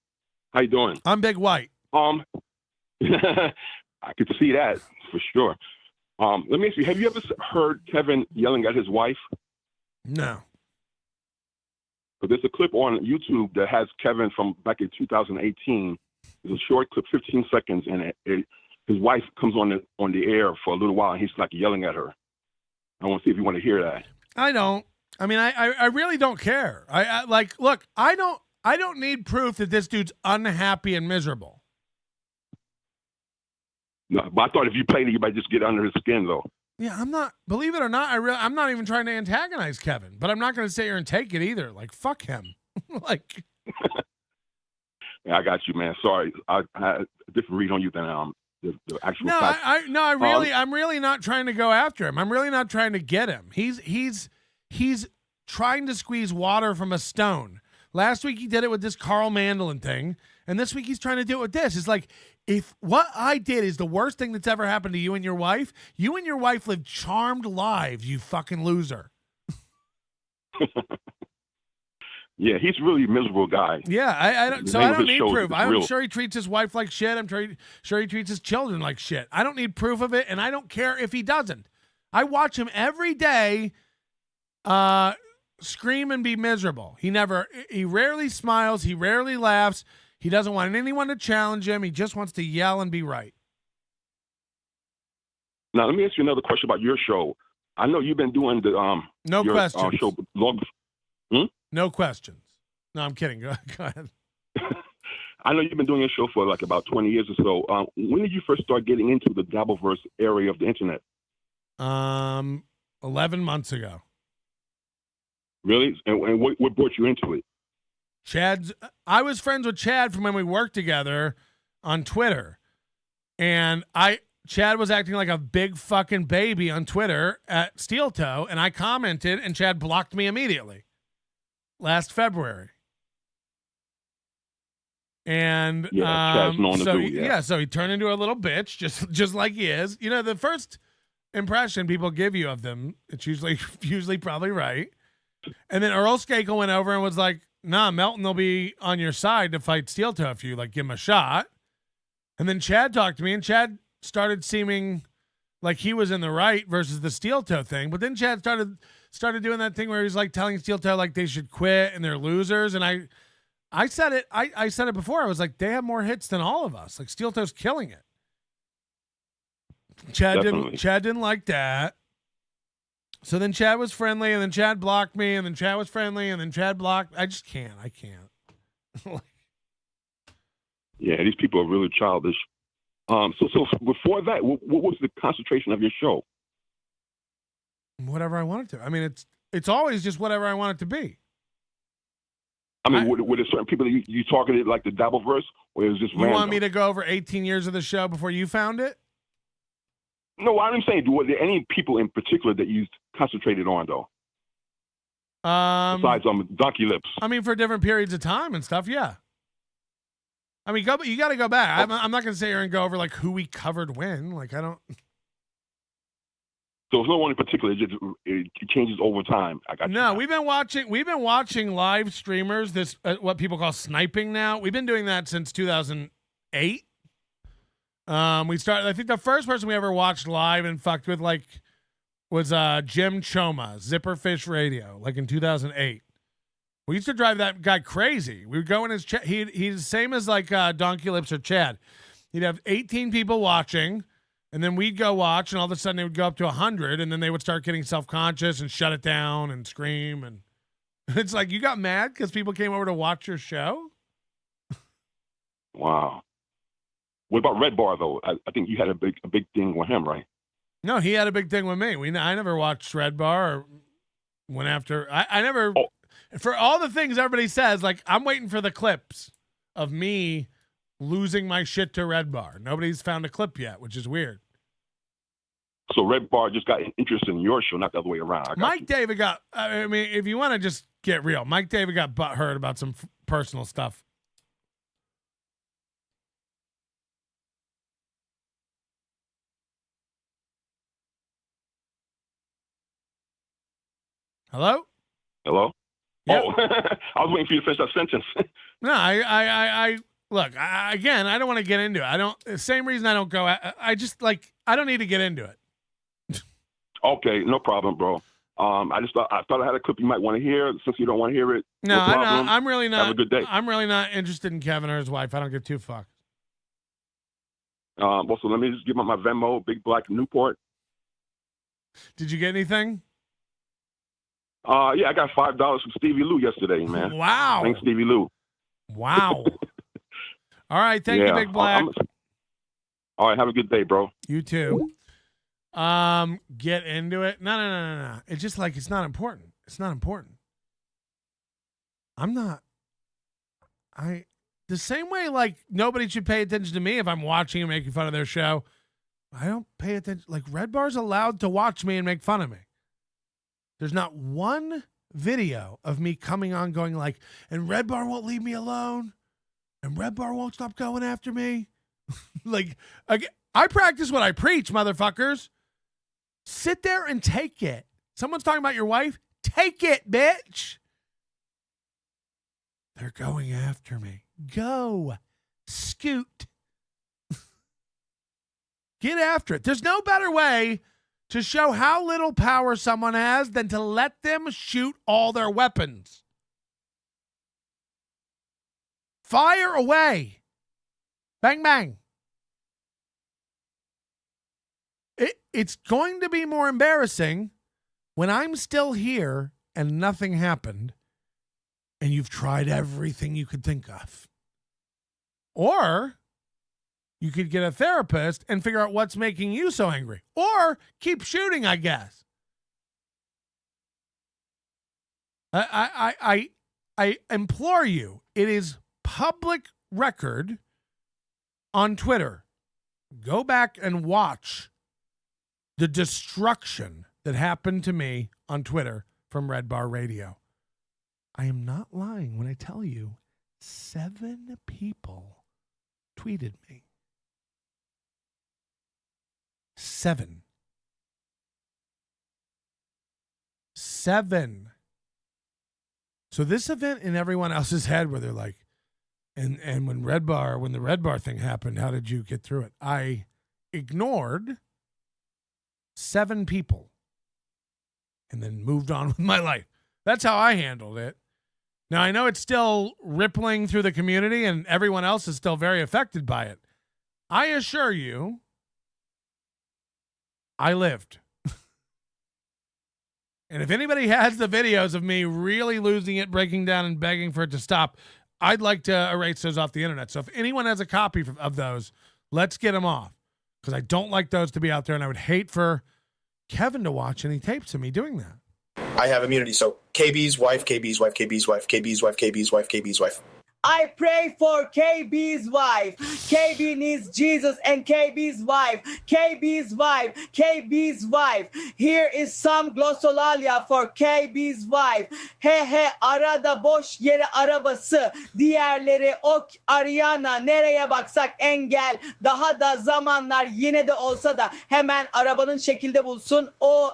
How you doing? I'm Big White. I could see that for sure. Let me ask you, have you ever heard Kevin yelling at his wife? No. But there's a clip on YouTube that has Kevin from back in 2018. It's a short clip, 15 seconds, and his wife comes on the air for a little while, and he's like yelling at her. I want to see if you want to hear that. I don't. I mean, I really don't care. Look, I don't need proof that this dude's unhappy and miserable. No, but I thought if you played it, you might just get under his skin, though. Yeah, I'm not. Believe it or not, I'm not even trying to antagonize Kevin, but I'm not going to sit here and take it either. Like, fuck him. Like. Yeah, I got you, man. Sorry, I had a different read on you than the actual. No, fact. I'm really not trying to go after him. I'm really not trying to get him. He's trying to squeeze water from a stone. Last week he did it with this Carl Mandolin thing, and this week he's trying to do it with this. It's like, if what I did is the worst thing that's ever happened to you and your wife live charmed lives, you fucking loser. Yeah, he's really a miserable guy. Yeah, I don't need proof. I'm sure he treats his wife like shit. I'm sure he treats his children like shit. I don't need proof of it, and I don't care if he doesn't. I watch him every day scream and be miserable. He rarely smiles. He rarely laughs. He doesn't want anyone to challenge him. He just wants to yell and be right. Now, let me ask you another question about your show. I know you've been doing the no questions. Show long. No questions. No, I'm kidding. Go ahead. I know you've been doing your show for like about 20 years or so. When did you first start getting into the Dabbleverse area of the internet? 11 months ago. Really? And what brought you into it? I was friends with Chad from when we worked together on Twitter. And Chad was acting like a big fucking baby on Twitter at Steel Toe, and I commented, and Chad blocked me immediately last February. And Chad's known to do, so he turned into a little bitch, just like he is. You know, the first impression people give you of them, it's usually probably right. And then Earl Skakel went over and was like, nah, Melton will be on your side to fight Steel Toe if you like give him a shot. And then Chad talked to me, and Chad started seeming like he was in the right versus the Steel Toe thing. But then Chad started doing that thing where he's like telling Steel Toe like they should quit and they're losers. And I said it. I said it before. I was like, they have more hits than all of us. Like Steel Toe's killing it. Chad didn't like that. So then Chad was friendly, and then Chad blocked me, and then Chad was friendly, and then Chad blocked. I can't. Yeah, these people are really childish. So before that, what was the concentration of your show? Whatever I want it to. I mean, it's always just whatever I want it to be. I mean, were there certain people that you targeted, like the Dabbleverse, or it was just You random? want me to go over 18 years of the show before you found it? No, I'm saying, were there any people in particular that you concentrated on, though? Besides Donkey Lips. I mean, for different periods of time and stuff, yeah. I mean, you got to go back. I'm not going to sit here and go over like who we covered when. Like, I don't. So it's no one in particular. It changes over time. I got No, we've been watching live streamers. This what people call sniping now. We've been doing that since 2008. We started. I think the first person we ever watched live and fucked with was Jim Choma, Zipperfish Radio, like in 2008. We used to drive that guy crazy. We would go in his chat. He's the same as like Donkey Lips or Chad. He'd have 18 people watching, and then we'd go watch, and all of a sudden they would go up to 100, and then they would start getting self-conscious and shut it down and scream. And it's like, you got mad because people came over to watch your show? Wow. What about Red Bar, though? I think you had a big thing with him, right? No, he had a big thing with me. I never watched Red Bar or went after. I never. Oh. For all the things everybody says, like, I'm waiting for the clips of me losing my shit to Red Bar. Nobody's found a clip yet, which is weird. So Red Bar just got interested in your show, not the other way around. Mike David got, I mean, if you want to just get real, Mike David got butthurt about some personal stuff. Hello? Hello? Yep. Oh, I was waiting for you to finish that sentence. No, I look, again, I don't want to get into it. Same reason I don't go. I just I don't need to get into it. Okay, no problem, bro. I thought I had a clip you might want to hear. Since you don't want to hear it, no problem. I'm really not. Have a good day. I'm really not interested in Kevin or his wife. I don't give two fucks. Also, let me just give my Venmo, Big Black Newport. Did you get anything? Yeah, I got $5 from Stevie Lou yesterday, man. Wow. Thanks, Stevie Lou. Wow. All right, thank you, Big Black. All right, have a good day, bro. You too. Get into it. No. It's just like it's not important. It's not important. The same way like nobody should pay attention to me if I'm watching and making fun of their show. I don't pay attention. Like Red Bar's allowed to watch me and make fun of me. There's not one video of me coming on going like, and Red Bar won't leave me alone, and Red Bar won't stop going after me. Like, I practice what I preach, motherfuckers. Sit there and take it. Someone's talking about your wife? Take it, bitch. They're going after me. Go. Scoot. Get after it. There's no better way to show how little power someone has than to let them shoot all their weapons. Fire away. Bang, bang. It's going to be more embarrassing when I'm still here and nothing happened and you've tried everything you could think of. Or you could get a therapist and figure out what's making you so angry. Or keep shooting, I guess. I implore you. It is public record on Twitter. Go back and watch the destruction that happened to me on Twitter from Red Bar Radio. I am not lying when I tell you 7 people tweeted me. 7. 7. So this event in everyone else's head where they're like, and when the red bar thing happened, how did you get through it? I ignored 7 people and then moved on with my life. That's how I handled it. Now, I know it's still rippling through the community and everyone else is still very affected by it. I assure you, I lived. And if anybody has the videos of me really losing it, breaking down, and begging for it to stop, I'd like to erase those off the internet. So if anyone has a copy of those, let's get them off. Because I don't like those to be out there, and I would hate for Kevin to watch any tapes of me doing that. I have immunity. So KB's wife, KB's wife, KB's wife, KB's wife, KB's wife, KB's wife. I pray for KB's wife. KB needs Jesus and KB's wife. KB's wife. KB's wife. Here is some glossolalia for KB's wife. He arada boş yere arabası. Diğerleri ok Ariana. Nereye baksak engel. Daha da zamanlar yine de olsa da hemen arabanın şekilde bulsun. O.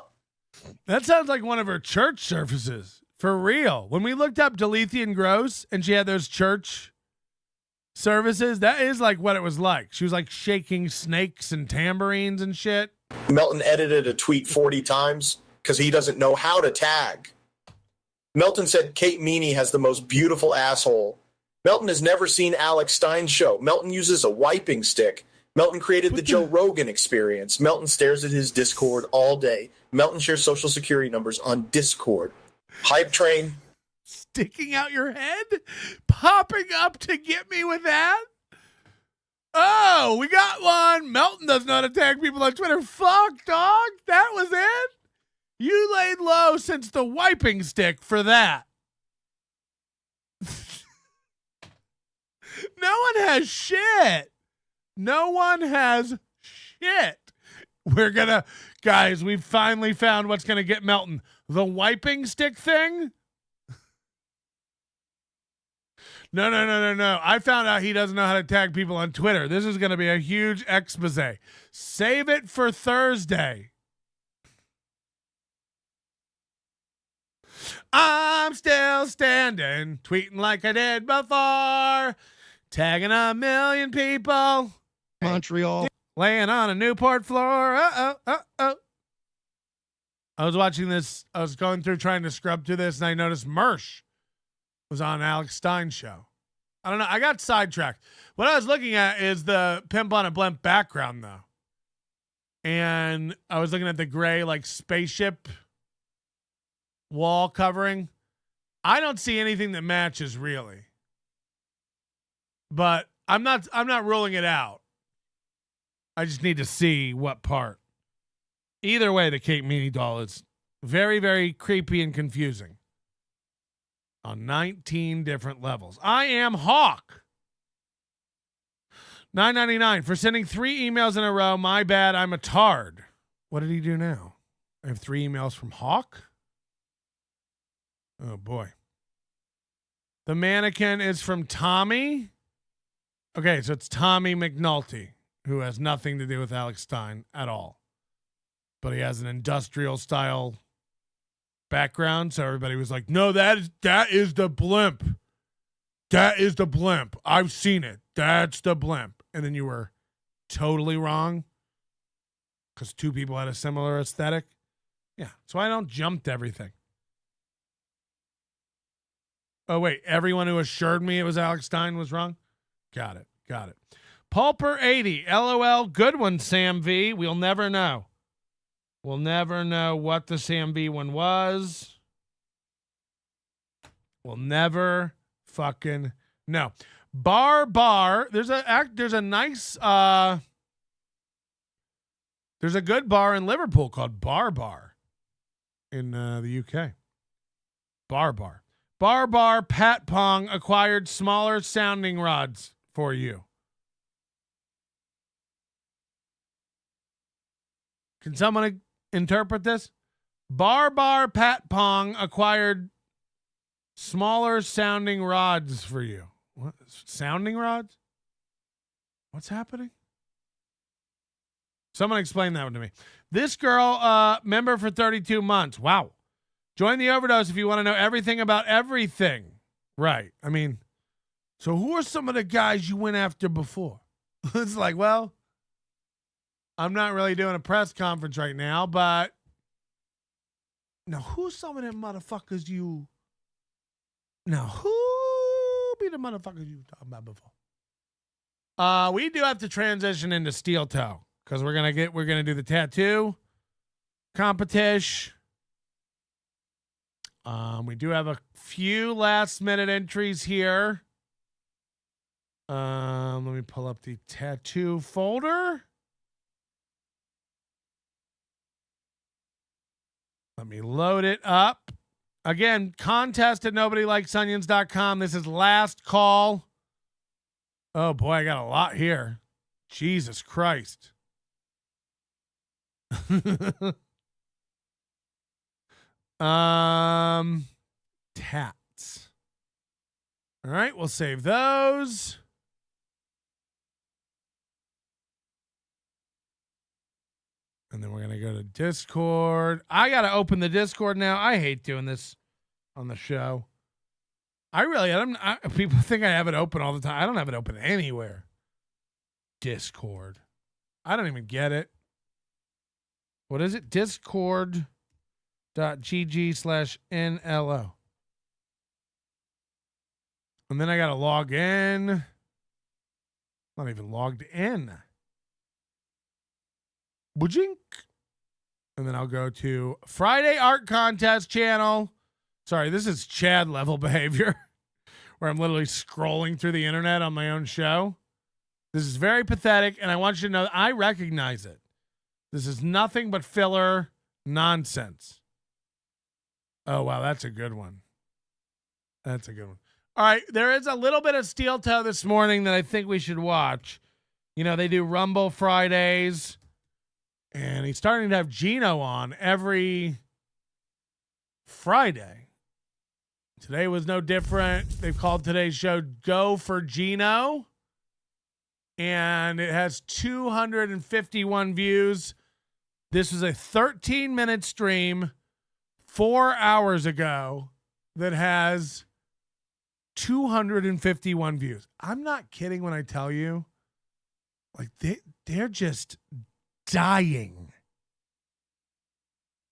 That sounds like one of her church services. For real. When we looked up Delethean Gross and she had those church services, that is like what it was like. She was like shaking snakes and tambourines and shit. Melton edited a tweet 40 times because he doesn't know how to tag. Melton said Kate Meany has the most beautiful asshole. Melton has never seen Alex Stein's show. Melton uses a wiping stick. Melton created the Joe Rogan experience. Melton stares at his Discord all day. Melton shares social security numbers on Discord. Hype train. Sticking out your head? Popping up to get me with that? Oh, we got one. Melton doesn't know how to tag people on Twitter. Fuck, dog. That was it? You laid low since the wiping stick for that. No one has shit. No one has shit. Guys, we've finally found what's going to get Melton. The wiping stick thing? No. I found out he doesn't know how to tag people on Twitter. This is going to be a huge expose. Save it for Thursday. I'm still standing, tweeting like I did before, tagging 1 million people. Montreal. Laying on a Newport floor. Uh-oh. I was watching this. I was going through trying to scrub through this, and I noticed Mersh was on Alex Stein's show. I don't know. I got sidetracked. What I was looking at is the Pimp on a Blimp background, though. And I was looking at the gray, like, spaceship wall covering. I don't see anything that matches, really. But I'm not ruling it out. I just need to see what part. Either way, the Kate Meany doll is very, very creepy and confusing on 19 different levels. I am Hawk. $9.99 for sending 3 emails in a row. My bad, I'm a tard. What did he do now? I have 3 emails from Hawk. Oh, boy. The mannequin is from Tommy. Okay, so it's Tommy McNulty, who has nothing to do with Alex Stein at all. But he has an industrial style background. So everybody was like, no, that is the blimp. That is the blimp. I've seen it. That's the blimp. And then you were totally wrong because 2 people had a similar aesthetic. Yeah. So I don't jump to everything. Oh, wait. Everyone who assured me it was Alex Stein was wrong? Got it. Pulper 80. LOL. Good one, Sam V. We'll never know. We'll never know what the Sam V one was. We'll never fucking know. Bar. There's a nice there's a good bar in Liverpool called Bar in the UK. Bar Pat Pong acquired smaller sounding rods for you. Can someone interpret this? Bar Pat Pong acquired smaller sounding rods for you. What? Sounding rods? What's happening? Someone explain that one to me. This girl, member for 32 months. Wow. Join the Overdose if you want to know everything about everything. Right. I mean, so who are some of the guys you went after before? It's like, well, I'm not really doing a press conference right now, but now who's some of them motherfuckers you... Now, who be the motherfuckers you were talking about before? We do have to transition into steel toe because we're gonna do the tattoo competition. We do have a few last minute entries here. Let me pull up the tattoo folder. Let me load it up. Again, contest at nobodylikesonions.com. This is last call. Oh boy, I got a lot here. Jesus Christ. Tats. All right, we'll save those. And then we're going to go to Discord. I got to open the Discord now. I hate doing this on the show. People think I have it open all the time. I don't have it open anywhere. Discord. I don't even get it. What is it? Discord.gg/NLO. And then I got to log in. Not even logged in. Bujink. And then I'll go to Friday Art Contest channel. Sorry, this is Chad level behavior where I'm literally scrolling through the internet on my own show. This is very pathetic, and I want you to know I recognize it. This is nothing but filler nonsense. Oh, wow, that's a good one. That's a good one. All right, there is a little bit of steel toe this morning that I think we should watch. You know, they do Rumble Fridays. And he's starting to have Gino on every Friday. Today was no different. They've called today's show Go for Gino. And it has 251 views. This is a 13-minute stream 4 hours ago that has 251 views. I'm not kidding when I tell you, like, they're just dying.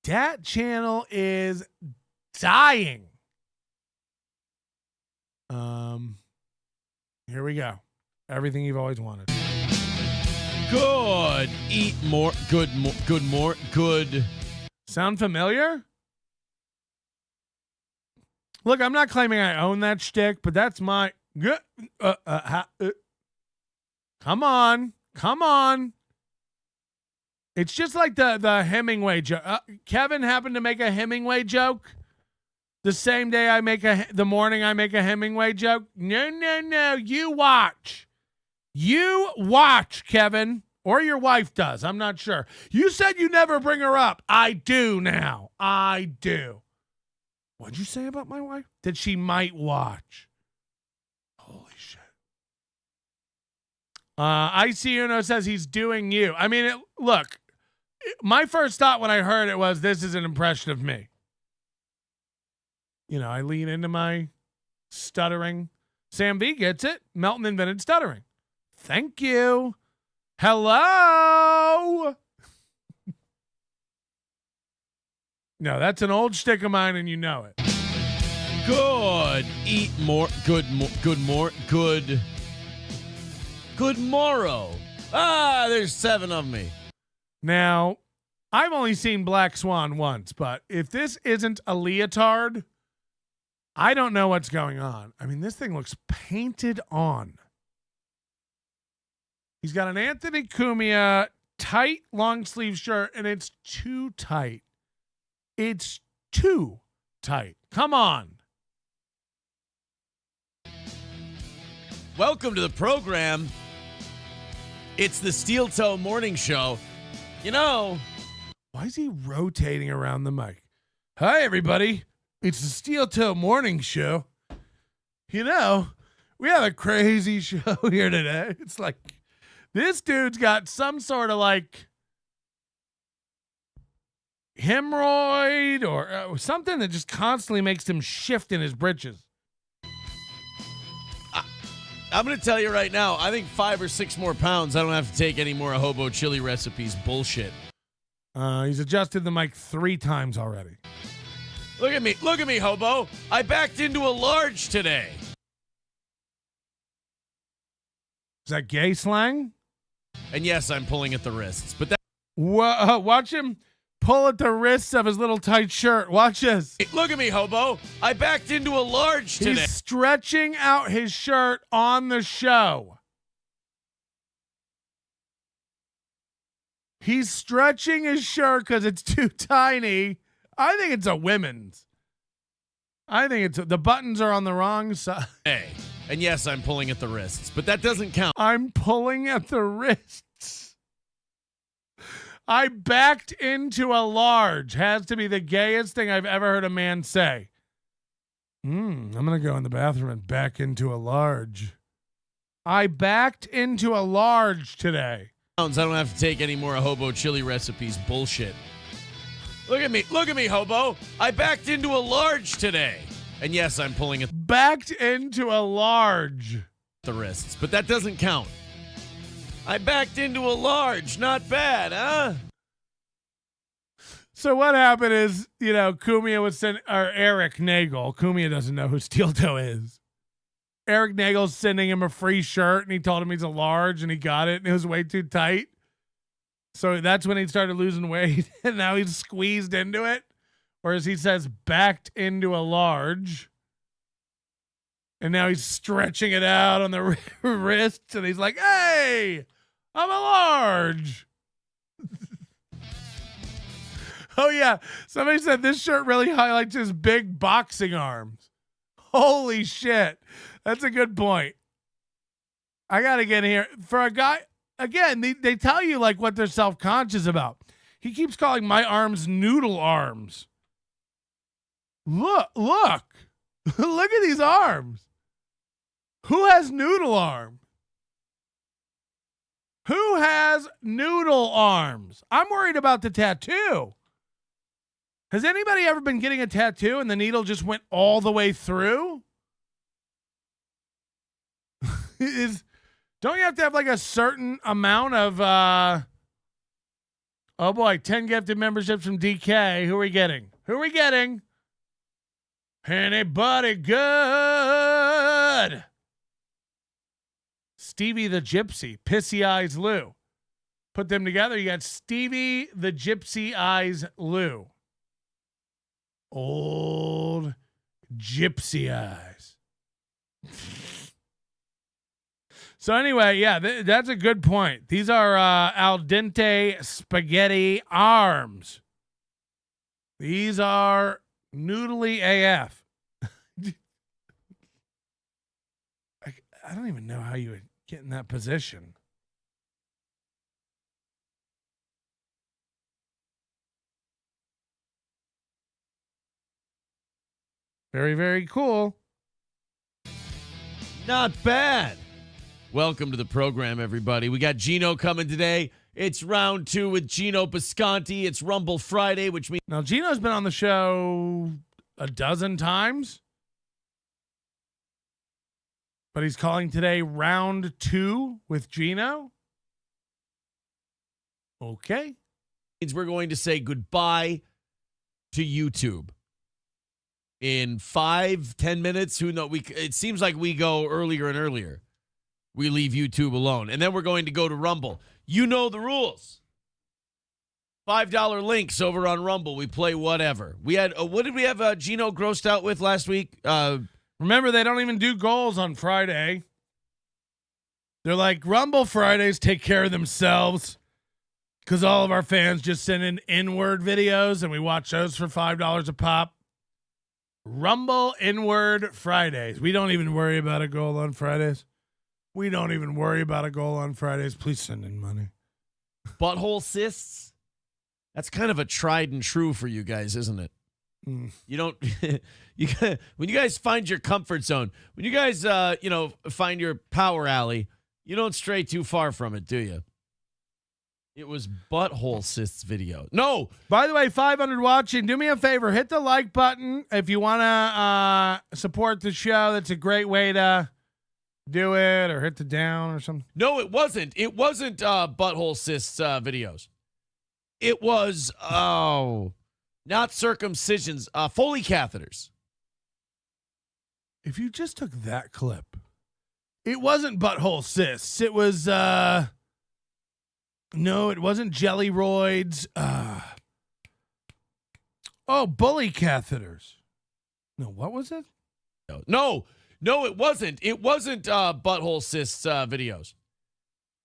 That channel is dying. Here we go. Everything you've always wanted. Good. Eat more. Good. Good. Sound familiar? Look, I'm not claiming I own that shtick, but that's my good. Come on. It's just like the Hemingway joke. Kevin happened to make a Hemingway joke the same day the morning I make a Hemingway joke. No. You watch, Kevin, or your wife does. I'm not sure. You said you never bring her up. I do now. I do. What'd you say about my wife? That she might watch. Holy shit. Icy Uno says he's doing you. I mean, look, my first thought when I heard it was, this is an impression of me. You know, I lean into my stuttering. Sam V gets it. Melton invented stuttering. Thank you. Hello. No, that's an old shtick of mine, and you know it. Good. Eat more. Good. Good morrow. There's 7 of me. Now, I've only seen Black Swan once, but if this isn't a leotard, I don't know what's going on. I mean, this thing looks painted on. He's got an Anthony Cumia tight long sleeve shirt, and it's too tight. It's too tight. Come on. Welcome to the program. It's the Steel Toe Morning Show. You know, why is he rotating around the mic? Hi, everybody. It's the Steel Toe Morning Show. You know, we have a crazy show here today. It's like, this dude's got some sort of like, hemorrhoid or something that just constantly makes him shift in his britches. I'm going to tell you right now, I think 5 or 6 more pounds, I don't have to take any more Hobo Chili Recipes bullshit. He's adjusted the mic 3 times already. Look at me, Hobo. I backed into a large today. Is that gay slang? And yes, I'm pulling at the wrists, but that. Watch him pull at the wrists of his little tight shirt. Watch this. Look at me, Hobo. I backed into a large today. He's stretching out his shirt on the show. He's stretching his shirt because it's too tiny. I think it's a women's. I think it's the buttons are on the wrong side. Hey, and yes, I'm pulling at the wrists, but that doesn't count. I'm pulling at the wrists. I backed into a large. Has to be the gayest thing I've ever heard a man say. I'm going to go in the bathroom and back into a large. I backed into a large today. I don't have to take any more Hobo Chili Recipes bullshit. Look at me, Hobo. I backed into a large today. And yes, I'm pulling at backed into a large. The wrists, but that doesn't count. I backed into a large. Not bad, huh? So what happened is, Kumia was Eric Nagel. Kumia doesn't know who Steel Toe is. Eric Nagel's sending him a free shirt, and he told him he's a large, and he got it, and it was way too tight. So that's when he started losing weight, and now he's squeezed into it. Or as he says, backed into a large. And now he's stretching it out on the wrists, and he's like, hey, I'm a large. Oh, yeah. Somebody said this shirt really highlights his big boxing arms. Holy shit. That's a good point. I got to get here. For a guy, again, they tell you like what they're self-conscious about. He keeps calling my arms noodle arms. Look. Look at these arms. Who has noodle arms? Who has noodle arms? I'm worried about the tattoo. Has anybody ever been getting a tattoo and the needle just went all the way through? Don't you have to have like a certain amount of oh boy, 10 gifted memberships from DK. Who are we getting? Anybody good? Stevie the Gypsy, Pissy Eyes Lou. Put them together, you got Stevie the Gypsy Eyes Lou. Old gypsy eyes. So anyway, yeah, that's a good point. These are al dente spaghetti arms. These are noodly AF. I don't even know how you would get in that position. Very, very cool. Not bad. Welcome to the program, everybody. We got Gino coming today. It's round 2 with Gino Bisconti. It's Rumble Friday, which means... Now, Gino's been on the show a dozen times. But he's calling today round 2 with Gino. Okay. Means we're going to say goodbye to YouTube. In 5-10 minutes, who knows? It seems like we go earlier and earlier. We leave YouTube alone. And then we're going to go to Rumble. You know the rules. $5 links over on Rumble. We play whatever. We had, what did we have Gino grossed out with last week? Remember, they don't even do goals on Friday. They're like, Rumble Fridays take care of themselves because all of our fans just send in inward videos and we watch those for $5 a pop. Rumble Inward Fridays. We don't even worry about a goal on Fridays. Please send in money. Butthole cysts. That's kind of a tried and true for you guys, isn't it? You don't, when you guys find your comfort zone, when you guys, find your power alley, you don't stray too far from it, do you? It was butthole cysts video. No. By the way, 500 watching. Do me a favor. Hit the like button if you want to support the show. That's a great way to do it, or hit the down or something. No, it wasn't. It wasn't butthole cysts videos. It was, not circumcisions, Foley catheters. If you just took that clip, it wasn't butthole cysts. It was, no, it wasn't jellyroids. Bully catheters. No, what was it? No, it wasn't. It wasn't butthole cysts videos.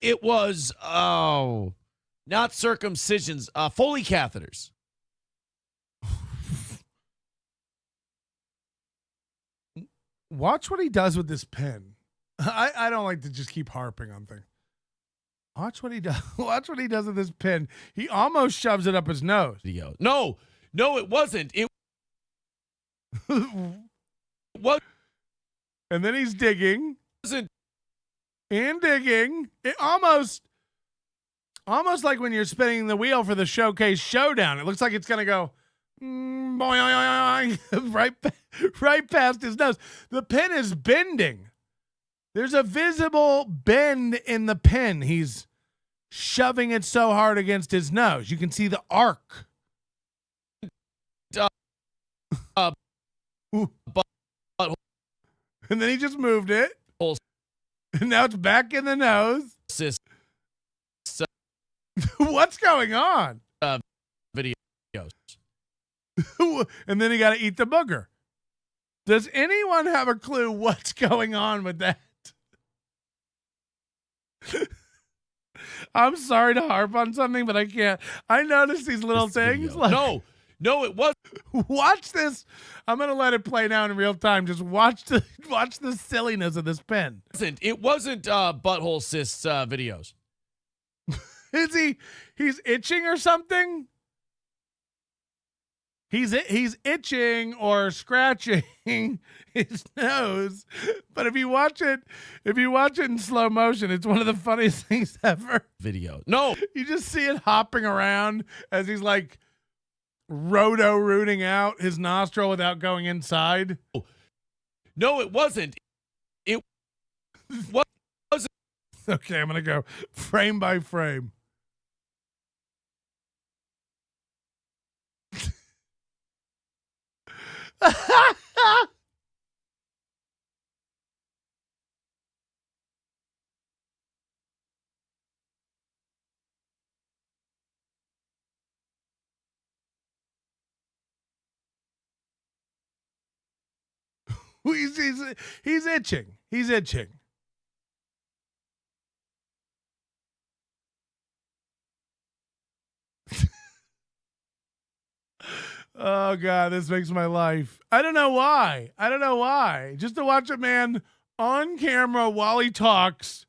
It was, not circumcisions, Foley catheters. Watch what he does with this pen. I don't like to just keep harping on things. Watch what he does. Watch what he does with this pen. He almost shoves it up his nose. No, it wasn't. It was. And then he's digging. Wasn't. And digging. It almost like when you're spinning the wheel for the Showcase Showdown. It looks like it's gonna go right past his nose. The pen is bending. There's a visible bend in the pen. He's shoving it so hard against his nose. You can see the arc. And then he just moved it. And now it's back in the nose. What's going on? Videos. And then he got to eat the booger. Does anyone have a clue what's going on with that? I'm sorry to harp on something, but I can't. I noticed these little things. Like, no, it was. Watch this. I'm gonna let it play now in real time. Just watch the silliness of this pen. It wasn't butthole cysts videos. He's itching or something? He's itching or scratching his nose. But if you watch it in slow motion, it's one of the funniest things ever. Video. No. You just see it hopping around as he's like roto-rooting out his nostril without going inside. No, it wasn't. It wasn't. Okay, I'm going to go frame by frame. He's itching. He's itching. Oh, God, this makes my life. I don't know why. Just to watch a man on camera while he talks,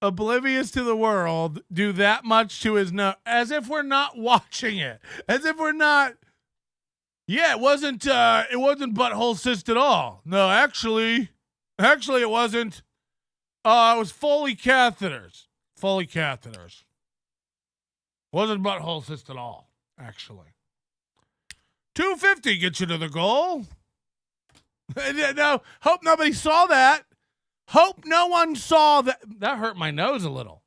oblivious to the world, do that much to his nose, as if we're not watching it. As if we're not. Yeah, it wasn't butthole cyst at all. No, actually it wasn't. It was Foley catheters. Wasn't butthole cyst at all, actually. 250 gets you to the goal. No, hope nobody saw that. Hope no one saw that. That hurt my nose a little.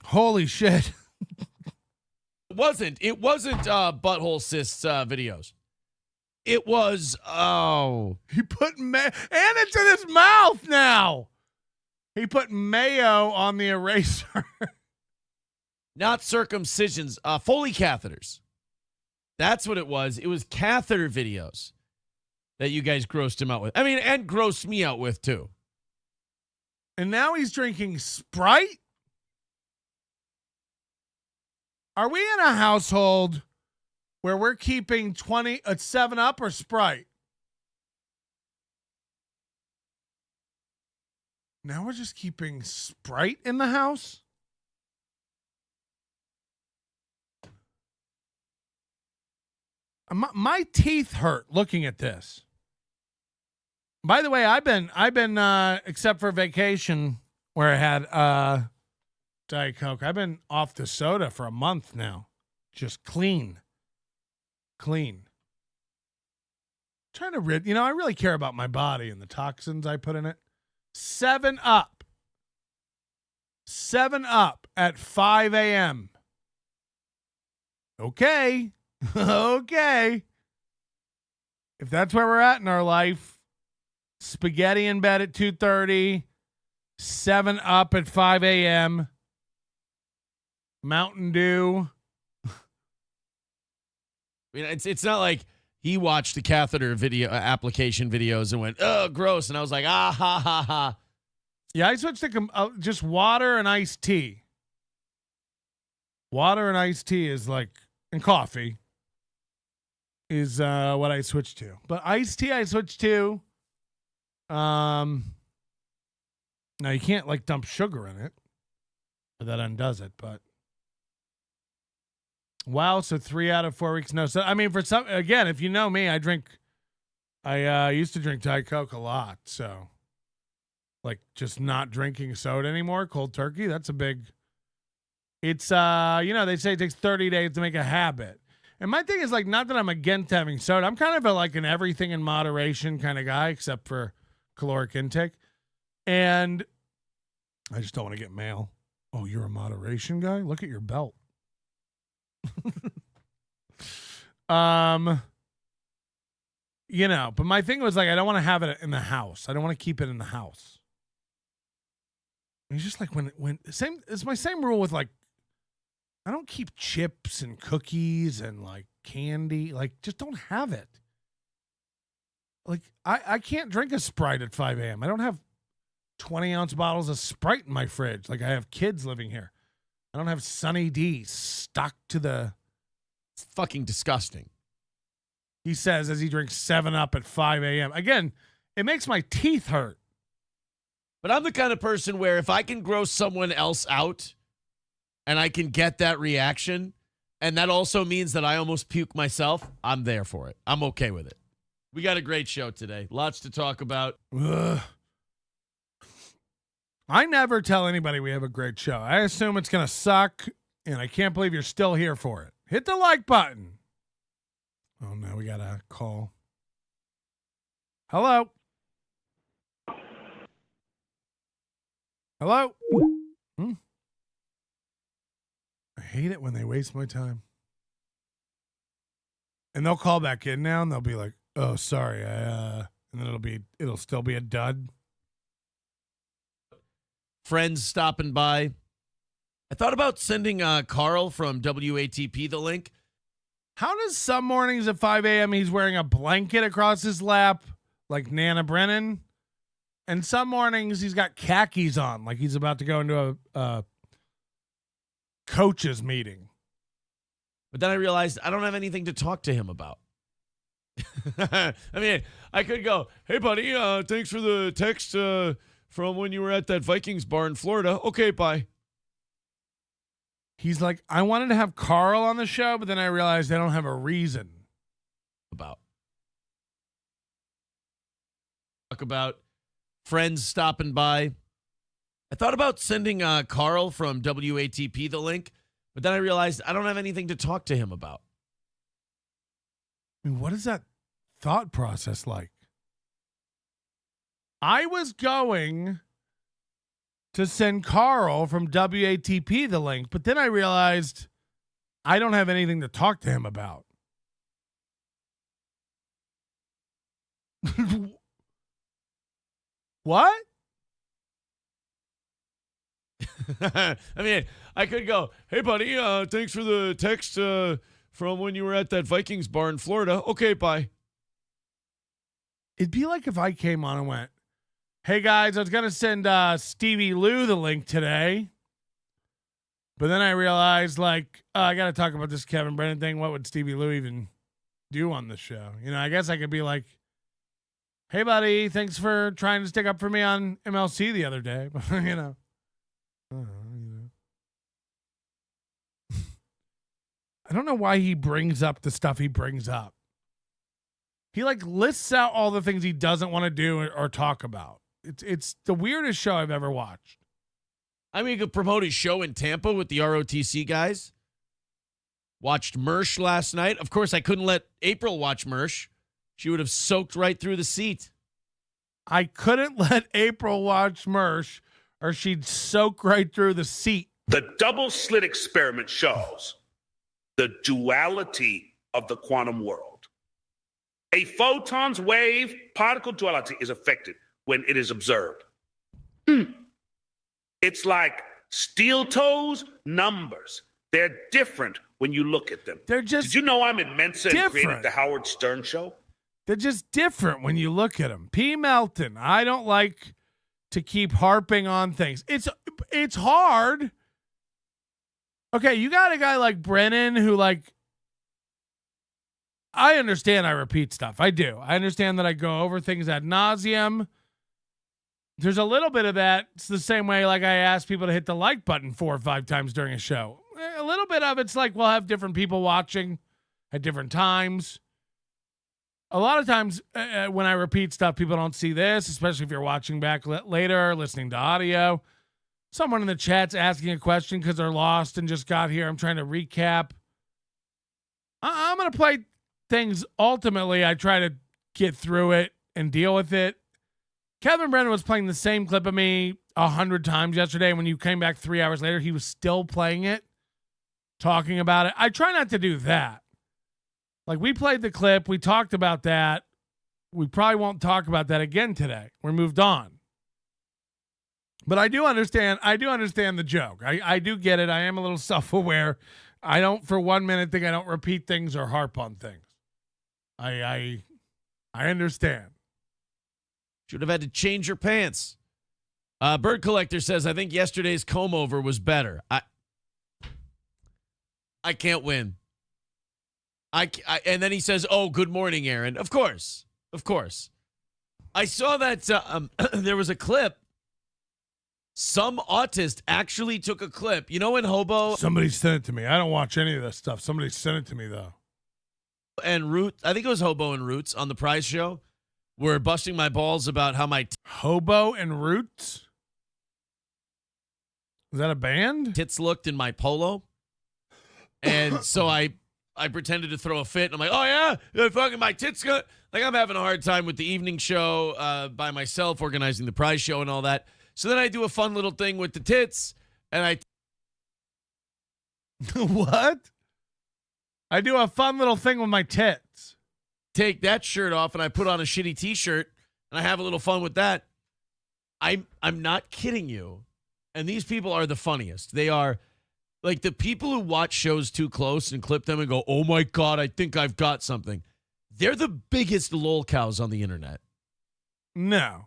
Holy shit. It wasn't butthole cysts videos. It was, he put and it's in his mouth now. He put mayo on the eraser. Not circumcisions, Foley catheters. That's what it was. It was catheter videos that you guys grossed him out with. I mean, and grossed me out with too. And now he's drinking Sprite? Are we in a household where we're keeping 7-Up or Sprite? Now we're just keeping Sprite in the house? My teeth hurt looking at this. By the way, I've been except for vacation, where I had Diet Coke. I've been off the soda for a month now. Just clean. Trying to I really care about my body and the toxins I put in it. 7-Up. 7-Up at 5 a.m. Okay. Okay. If that's where we're at in our life, spaghetti in bed at 2:30, 7-Up at 5 a.m., Mountain Dew. I mean, it's not like he watched the catheter video application videos and went, "Oh, gross," and I was like, "Ah, ha, ha, ha." Yeah, I switched to just water and iced tea. Water and iced tea is and coffee is what I switched to. But iced tea I switched to. Now you can't dump sugar in it. But that undoes it, but wow, so 3 out of 4 weeks. No, so I mean for some again, if you know me, I used to drink Diet Coke a lot, so just not drinking soda anymore, cold turkey, that's a big it's they say it takes 30 days to make a habit. And my thing is not that I'm against having soda. I'm kind of an everything in moderation kind of guy, except for caloric intake. And I just don't want to get mail. Oh, you're a moderation guy? Look at your belt. But my thing was I don't want to have it in the house. I don't want to keep it in the house. It's just it's my same rule with I don't keep chips and cookies and candy. Just don't have it. I can't drink a Sprite at 5 a.m. I don't have 20-ounce bottles of Sprite in my fridge. I have kids living here. I don't have Sunny D stuck to the... It's fucking disgusting. He says as he drinks 7-Up at 5 a.m. Again, it makes my teeth hurt. But I'm the kind of person where if I can gross someone else out and I can get that reaction, and that also means that I almost puke myself, I'm there for it. I'm okay with it. We got a great show today. Lots to talk about. Ugh. I never tell anybody we have a great show. I assume it's going to suck, and I can't believe you're still here for it. Hit the like button. Oh, no, we got a call. Hello? Hello? I hate it when they waste my time. And they'll call back in now, and they'll be like, "Oh, sorry, and then it'll still be a dud." Friends stopping by. I thought about sending Carl from WATP the link. How does some mornings at 5 a.m. he's wearing a blanket across his lap like Nana Brennan, and some mornings he's got khakis on like he's about to go into a coaches meeting? But then I realized I don't have anything to talk to him about. I mean, I could go, "Hey, buddy, thanks for the text from when you were at that Vikings bar in Florida. Okay, bye." He's like, "I wanted to have Carl on the show, but then I realized I don't have a reason." Talk about friends stopping by. I thought about sending Carl from WATP the link, but then I realized I don't have anything to talk to him about. I mean, what is that thought process like? I was going to send Carl from WATP the link, but then I realized I don't have anything to talk to him about. What? I mean, I could go, "Hey, buddy, thanks for the text from when you were at that Vikings bar in Florida. Okay, bye." It'd be like if I came on and went, "Hey, guys, I was going to send Stevie Lou the link today, but then I realized, I got to talk about this Kevin Brennan thing. What would Stevie Lou even do on the show?" I guess I could be like, "Hey, buddy, thanks for trying to stick up for me on MLC the other day." I don't know why he brings up the stuff he brings up. He lists out all the things he doesn't want to do or talk about. It's the weirdest show I've ever watched. I mean, he could promote his show in Tampa with the ROTC guys. Watched Mersh last night. Of course, I couldn't let April watch Mersh. She would have soaked right through the seat. I couldn't let April watch Mersh or she'd soak right through the seat. The double slit experiment shows the duality of the quantum world. A photon's wave particle duality is affected when it is observed. It's like steel toes numbers. They're different when you look at them. They're just Did you know I'm in Mensa and created different. the Howard Stern Show? They're just different when you look at them. P. Melton, I don't like to keep harping on things. It's hard. Okay, you got a guy like Brennan who, like, I understand I repeat stuff. I do. I understand that I go over things ad nauseum. There's a little bit of that. It's the same way, like, I ask people to hit the like button 4 or 5 times during a show. A little bit of it's like we'll have different people watching at different times. A lot of times when I repeat stuff, people don't see this, especially if you're watching back later, listening to audio. Someone in the chat's asking a question because they're lost and just got here. I'm trying to recap. I'm going to play things. Ultimately, I try to get through it and deal with it. Kevin Brennan was playing the same clip of me 100 times yesterday. When you came back 3 hours later, he was still playing it, talking about it. I try not to do that. Like, we played the clip. We talked about that. We probably won't talk about that again today. We're moved on. But I do understand. I do understand the joke. I do get it. I am a little self-aware. I don't for 1 minute think I don't repeat things or harp on things. I understand. Should have had to change your pants. Bird Collector says, I think yesterday's comb over was better. I can't win. And then he says, oh, good morning, Aaron. Of course. I saw that there was a clip. Some autist actually took a clip. You know when Hobo... Somebody sent it to me. I don't watch any of this stuff. Somebody sent it to me, though. And Root, I think it was Hobo and Roots on the Prize Show, were busting my balls about how my... Hobo and Roots? Is that a band? Tits looked in my polo. And so I pretended to throw a fit. And I'm like, oh, yeah? Fucking my tits. Like, I'm having a hard time with the evening show by myself, organizing the Prize Show and all that. So then I do a fun little thing with the tits. And I... What? I do a fun little thing with my tits. Take that shirt off and I put on a shitty t-shirt and I have a little fun with that. I'm not kidding you. And these people are the funniest. They are like the people who watch shows too close and clip them and go, oh my God, I think I've got something. They're the biggest lol cows on the internet. No.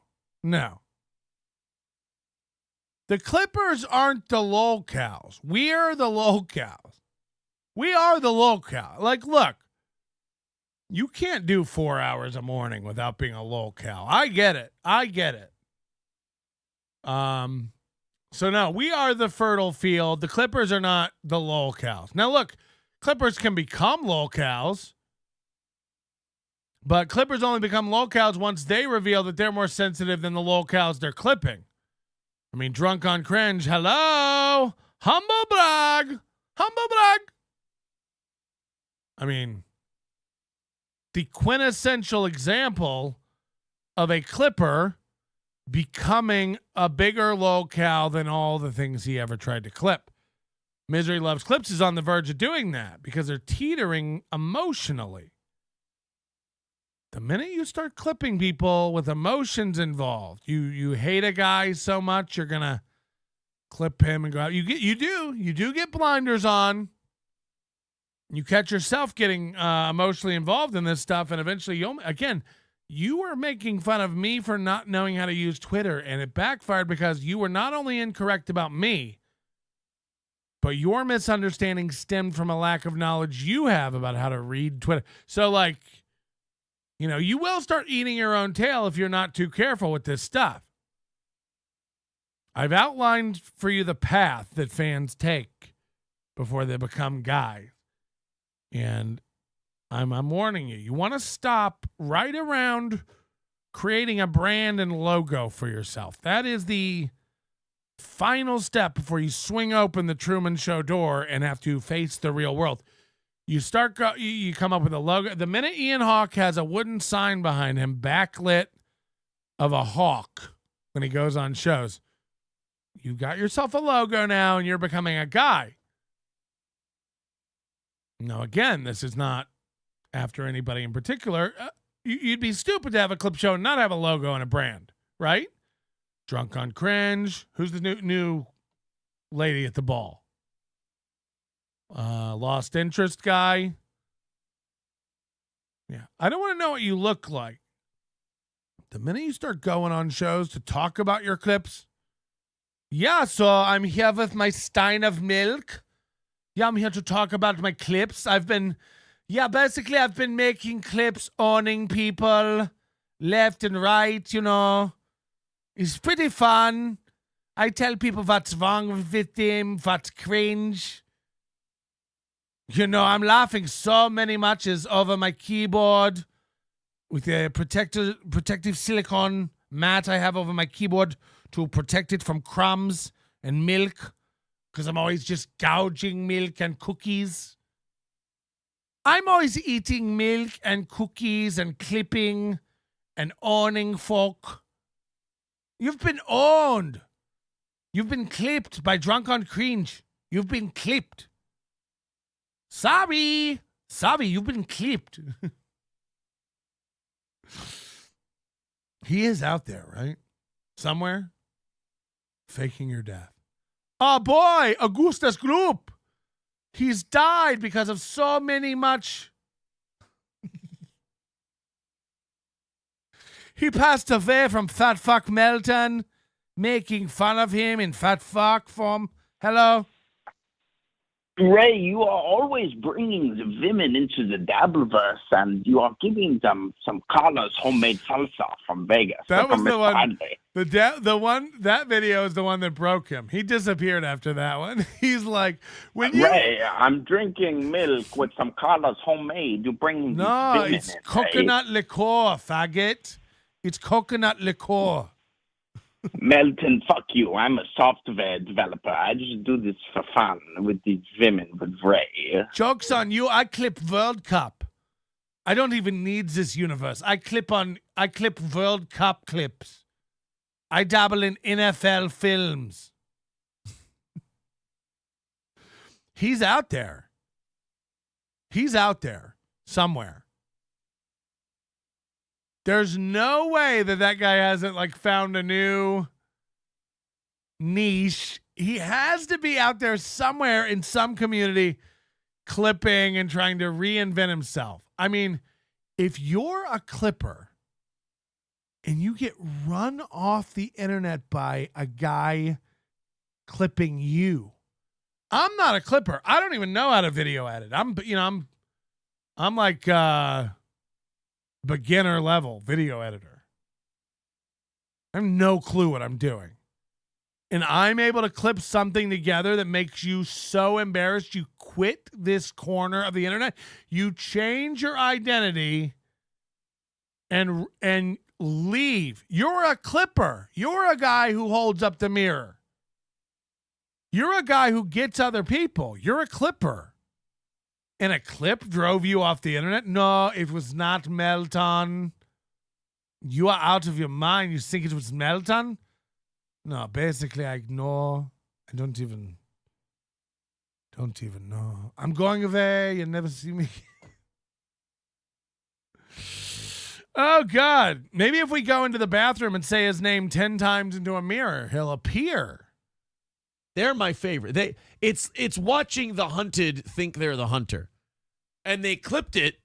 The Clippers aren't the lol cows. We're the lol cows. We are the lol cow. Like, look, you can't do 4 hours a morning without being a lol cow. I get it. So no, we are the fertile field. The Clippers are not the lol cows. Now look, Clippers can become lol cows, but Clippers only become lol cows once they reveal that they're more sensitive than the lol cows they're clipping. I mean, drunk on cringe. Hello, humble brag. I mean, the quintessential example of a Clipper becoming a bigger lol-cow than all the things he ever tried to clip. Misery Loves Clips is on the verge of doing that because they're teetering emotionally. The minute you start clipping people with emotions involved, you hate a guy so much you're gonna clip him and go out. You do get blinders on. You catch yourself getting emotionally involved in this stuff, and eventually you were making fun of me for not knowing how to use Twitter, and it backfired because you were not only incorrect about me, but your misunderstanding stemmed from a lack of knowledge you have about how to read Twitter. So, like, you will start eating your own tail if you're not too careful with this stuff. I've outlined for you the path that fans take before they become guys. And I'm warning you. You want to stop right around creating a brand and logo for yourself. That is the final step before you swing open the Truman Show door and have to face the real world. You you come up with a logo. The minute Ian Hawk has a wooden sign behind him, backlit of a hawk when he goes on shows, you got yourself a logo now and you're becoming a guy. Now, again, this is not after anybody in particular. You'd be stupid to have a clip show and not have a logo and a brand, right? Drunk on Cringe. Who's the new lady at the ball? Lost Interest guy. Yeah. I don't want to know what you look like. The minute you start going on shows to talk about your clips, yeah, so I'm here with my stein of milk. Yeah, I'm here to talk about my clips. Basically I've been making clips owning people left and right, you know. It's pretty fun. I tell people what's wrong with them, what's cringe. You know, I'm laughing so many matches over my keyboard with a protective silicone mat I have over my keyboard to protect it from crumbs and milk, because I'm always just gouging milk and cookies. I'm always eating milk and cookies and clipping and owning folk. You've been owned. You've been clipped by Drunk on Cringe. You've been clipped. Sorry, you've been clipped. He is out there, right? Somewhere, faking your death. Oh boy, Augustus Gloop. He's died because of so many much. He passed away from Fat Fuck Melton, making fun of him in Fat Fuck form. Hello? Ray, you are always bringing the women into the Dabbleverse, and you are giving them some Carlos homemade salsa from Vegas. That was the one. That video is the one that broke him. He disappeared after that one. He's like, Ray, I'm drinking milk with some Carlos homemade. You bring no, it's coconut liqueur, faggot. It's coconut liqueur. Melton, fuck you. I'm a software developer. I just do this for fun with these women, with Ray. Joke's on you. I clip World Cup. I don't even need this universe. I clip World Cup clips. I dabble in NFL films. He's out there. He's out there somewhere. There's no way that guy hasn't found a new niche. He has to be out there somewhere in some community clipping and trying to reinvent himself. I mean, if you're a clipper and you get run off the internet by a guy clipping you, I'm not a clipper. I don't even know how to video edit. I'm like beginner level video editor. I have no clue what I'm doing. And I'm able to clip something together that makes you so embarrassed you quit this corner of the internet. You change your identity and leave. You're a clipper. You're a guy who holds up the mirror. You're a guy who gets other people. You're a clipper. And a clip drove you off the internet? No, it was not Melton. You are out of your mind. You think it was Melton? No, basically I ignore. I don't even know. I'm going away. You'll never see me. Oh, God. Maybe if we go into the bathroom and say his name 10 times into a mirror, he'll appear. They're my favorite. It's watching the hunted think they're the hunter. And they clipped it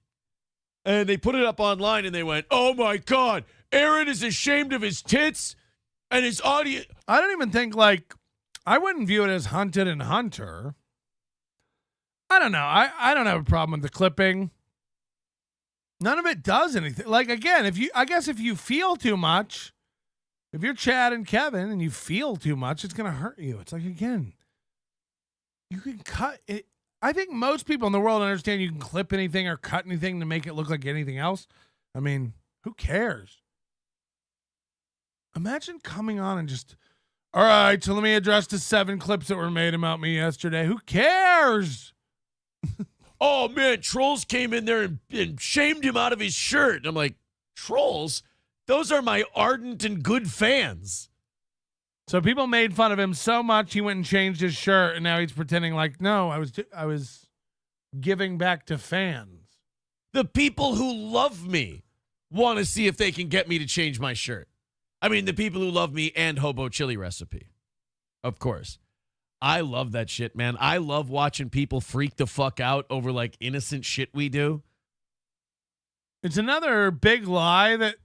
and they put it up online and they went, "Oh my God, Aaron is ashamed of his tits and his audience." I don't even think I wouldn't view it as hunted and hunter. I don't know. I don't have a problem with the clipping. None of it does anything. Again, if you feel too much, if you're Chad and Kevin and you feel too much, it's going to hurt you. It's again, you can cut it. I think most people in the world understand you can clip anything or cut anything to make it look like anything else. I mean, who cares? Imagine coming on and just All right, so let me address the 7 clips that were made about me yesterday. Who cares? Oh, man, trolls came in there and shamed him out of his shirt. And I'm like, trolls? Those are my ardent and good fans. So people made fun of him so much he went and changed his shirt, and now he's pretending like, no, I was giving back to fans. The people who love me want to see if they can get me to change my shirt. I mean, the people who love me and Hobo Chili Recipe, of course. I love that shit, man. I love watching people freak the fuck out over like innocent shit we do. It's another big lie that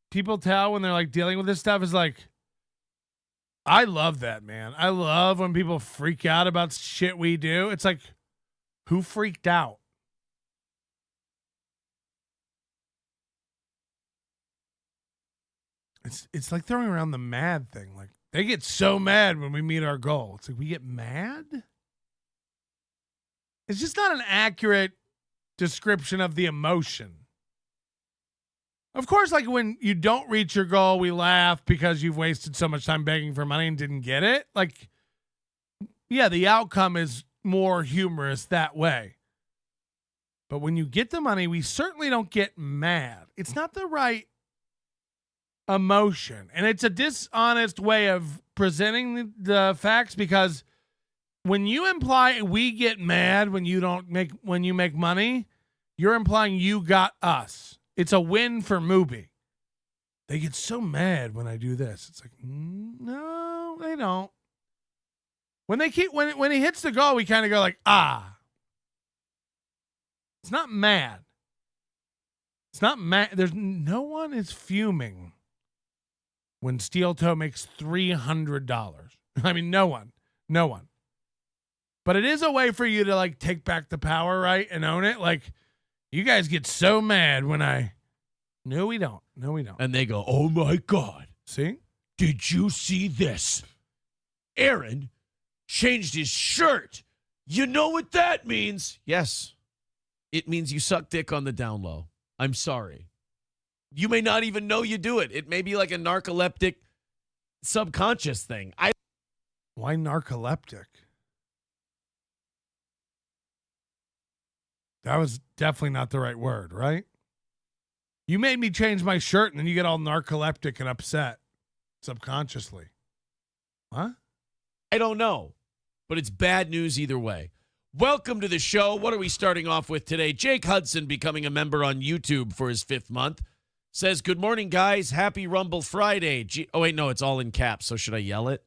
people tell when they're like dealing with this stuff is like, I love that, man. I love when people freak out about shit we do. It's like, who freaked out? It's like throwing around the mad thing. Like, they get so mad when we meet our goal. It's like, we get mad? It's just not an accurate description of the emotion. Of course, like when you don't reach your goal, we laugh because you've wasted so much time begging for money and didn't get it. Like, yeah, the outcome is more humorous that way. But when you get the money, we certainly don't get mad. It's not the right emotion. And it's a dishonest way of presenting the facts, because when you imply we get mad when you make money, you're implying you got us. It's a win for Mubi. They get so mad when I do this. It's like, no, they don't. When he hits the goal, we kind of go like, ah. It's not mad. It's not mad. No one is fuming when Steel Toe makes $300. I mean, no one. But it is a way for you to like take back the power, right? And own it. Like, you guys get so mad when No, we don't. And they go, oh my God. See? Did you see this? Aaron changed his shirt. You know what that means? Yes. It means you suck dick on the down low. I'm sorry. You may not even know you do it. It may be like a narcoleptic subconscious thing. Why narcoleptic? That was definitely not the right word, right? You made me change my shirt and then you get all narcoleptic and upset subconsciously. Huh? I don't know, but it's bad news either way. Welcome to the show. What are we starting off with today? Jake Hudson becoming a member on YouTube for his 5th month. Says, good morning, guys. Happy Rumble Friday. Oh, wait, no, it's all in caps, so should I yell it?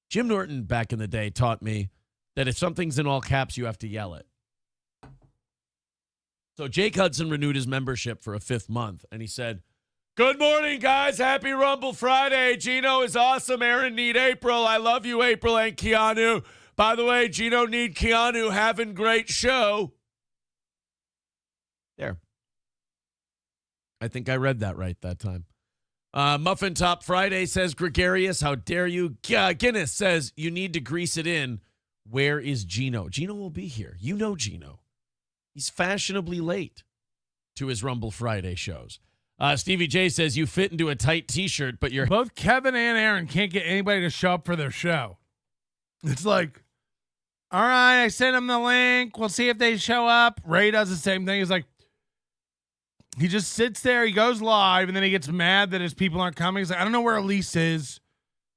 Jim Norton back in the day taught me that if something's in all caps, you have to yell it. So Jake Hudson renewed his membership for a 5th month, and he said, good morning, guys. Happy Rumble Friday. Gino is awesome. Aaron need April. I love you, April and Keanu. By the way, Gino need Keanu. Having great show. There. I think I read that right that time. Muffin Top Friday says, gregarious, how dare you? Guinness says, you need to grease it in. Where is Gino? Gino will be here. You know Gino. He's fashionably late to his Rumble Friday shows. Stevie J says, you fit into a tight T-shirt, but you're... Both Kevin and Aaron can't get anybody to show up for their show. It's like, all right, I sent them the link. We'll see if they show up. Ray does the same thing. He's like, he just sits there. He goes live, and then he gets mad that his people aren't coming. He's like, I don't know where Elise is.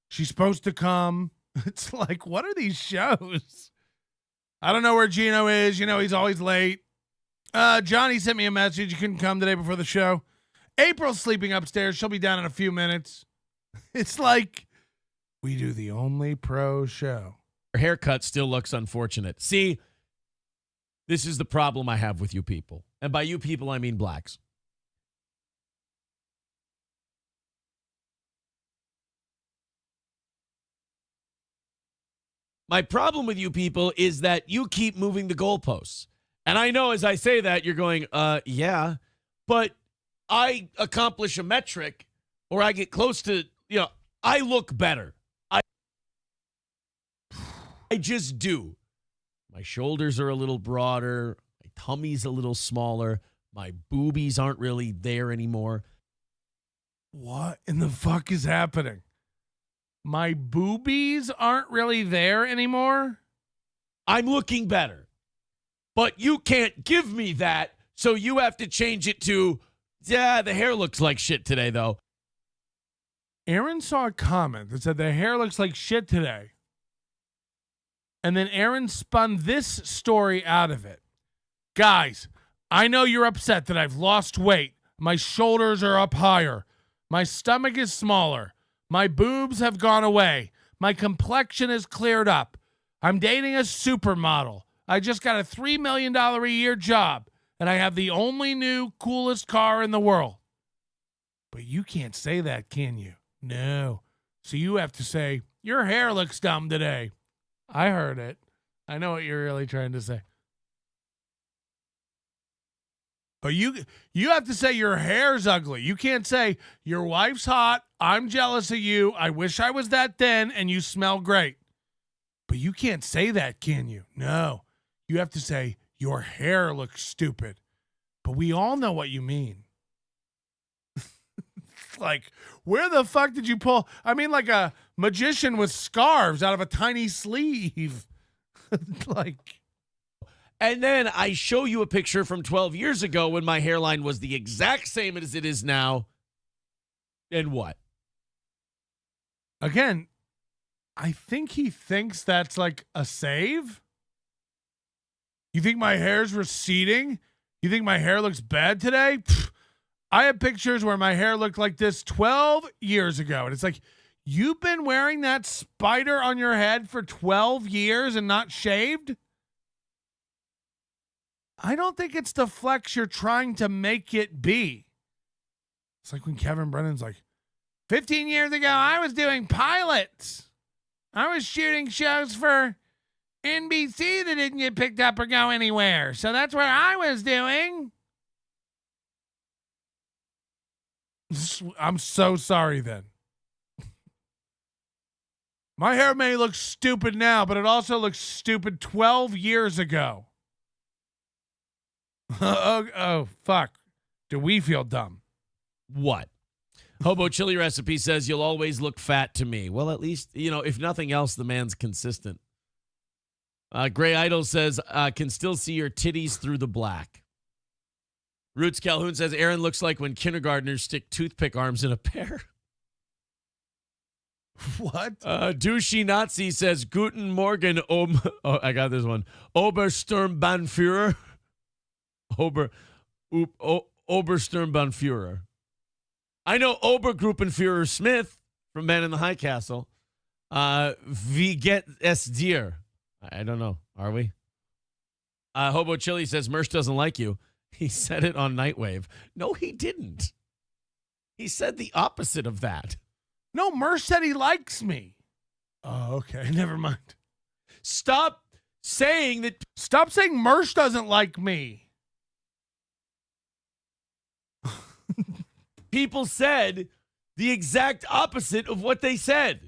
She's supposed to come. It's like, what are these shows? I don't know where Gino is. You know, he's always late. Johnny sent me a message. You couldn't come today before the show. April's sleeping upstairs. She'll be down in a few minutes. It's like we do the only pro show. Her haircut still looks unfortunate. See, this is the problem I have with you people. And by you people, I mean blacks. My problem with you people is that you keep moving the goalposts. And I know as I say that, you're going, yeah, but I accomplish a metric or I get close to, I look better. I just do. My shoulders are a little broader. My tummy's a little smaller. My boobies aren't really there anymore. What in the fuck is happening? my boobies aren't really there anymore. I'm looking better. But you can't give me that, so you have to change it to, yeah, the hair looks like shit today, though. Aaron saw a comment that said the hair looks like shit today. And then Aaron spun this story out of it. Guys, I know you're upset that I've lost weight. My shoulders are up higher. My stomach is smaller. My boobs have gone away. My complexion is cleared up. I'm dating a supermodel. I just got a $3 million a year job. And I have the only new, coolest car in the world. But you can't say that, can you? No. So you have to say, your hair looks dumb today. I heard it. I know what you're really trying to say. But you have to say your hair's ugly. You can't say your wife's hot, I'm jealous of you, I wish I was that thin, and you smell great. But you can't say that, can you? No. You have to say your hair looks stupid. But we all know what you mean. Like, where the fuck did you pull? I mean, like a magician with scarves out of a tiny sleeve. Like, and then I show you a picture from 12 years ago when my hairline was the exact same as it is now. And what? Again, I think he thinks that's like a save. You think my hair's receding? You think my hair looks bad today? Pfft. I have pictures where my hair looked like this 12 years ago. And it's like, you've been wearing that spider on your head for 12 years and not shaved? I don't think it's the flex you're trying to make it be. It's like when Kevin Brennan's like, 15 years ago, I was doing pilots. I was shooting shows for NBC that didn't get picked up or go anywhere. So that's what I was doing. I'm so sorry then. My hair may look stupid now, but it also looks stupid 12 years ago. Oh, fuck. Do we feel dumb? What? Hobo Chili Recipe says you'll always look fat to me. Well, at least, if nothing else, the man's consistent. Gray Idol says, can still see your titties through the black. Roots Calhoun says Aaron looks like when kindergartners stick toothpick arms in a pear. What? Douchey Nazi says Guten Morgen, I got this one. Obersturmbannführer. Obersturmbannführer. I know Obergruppenführer Smith from Man in the High Castle. Wie geht es dir? I don't know. Are we? Hobo Chili says Mersh doesn't like you. He said it on Nightwave. No, he didn't. He said the opposite of that. No, Mersh said he likes me. Oh, okay. Never mind. Stop saying that. Stop saying Mersh doesn't like me. People said the exact opposite of what they said.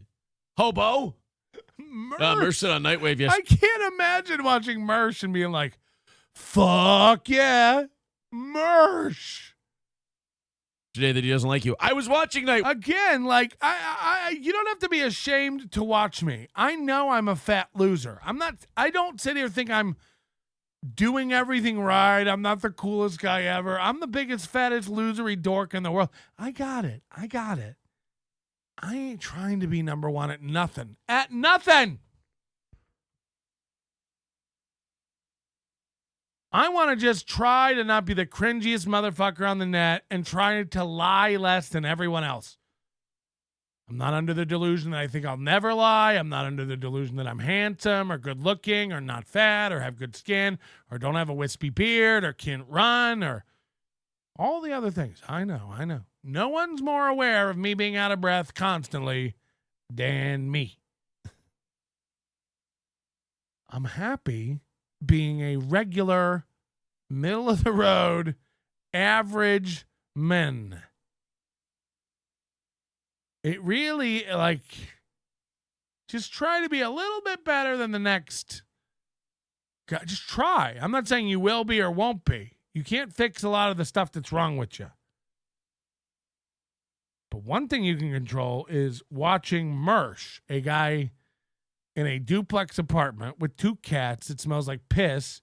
Hobo. Mersh said on Nightwave yesterday. I can't imagine watching Mersh and being like, fuck yeah, Mersh. Today that he doesn't like you. I was watching Night. Again, like, I you don't have to be ashamed to watch me. I know I'm a fat loser. I don't sit here and think I'm doing everything right. I'm not the coolest guy ever. I'm the biggest, fattest, losery dork in the world. I got it. I ain't trying to be number one at nothing. At nothing. I want to just try to not be the cringiest motherfucker on the net and try to lie less than everyone else. I'm not under the delusion that I think I'll never lie. I'm not under the delusion that I'm handsome or good looking or not fat or have good skin or don't have a wispy beard or can't run or all the other things. I know. No one's more aware of me being out of breath constantly than me. I'm happy being a regular, middle-of-the-road, average man. It really, just try to be a little bit better than the next guy. Just try. I'm not saying you will be or won't be. You can't fix a lot of the stuff that's wrong with you. But one thing you can control is watching Mersh, a guy in a duplex apartment with 2 cats that smells like piss,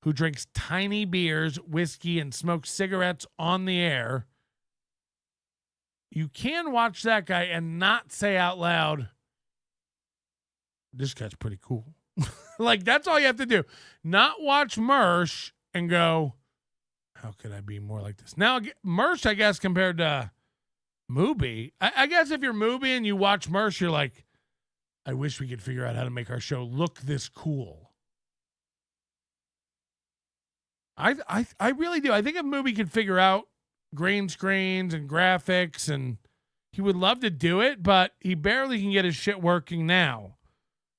who drinks tiny beers, whiskey, and smokes cigarettes on the air. You can watch that guy and not say out loud, this guy's pretty cool. Like, that's all you have to do. Not watch Mersh and go, how could I be more like this? Now, Mersh, I guess, compared to Mubi, I guess if you're Mubi and you watch Mersh, you're like, I wish we could figure out how to make our show look this cool. I really do. I think if Mubi could figure out green screens and graphics, and he would love to do it, but he barely can get his shit working now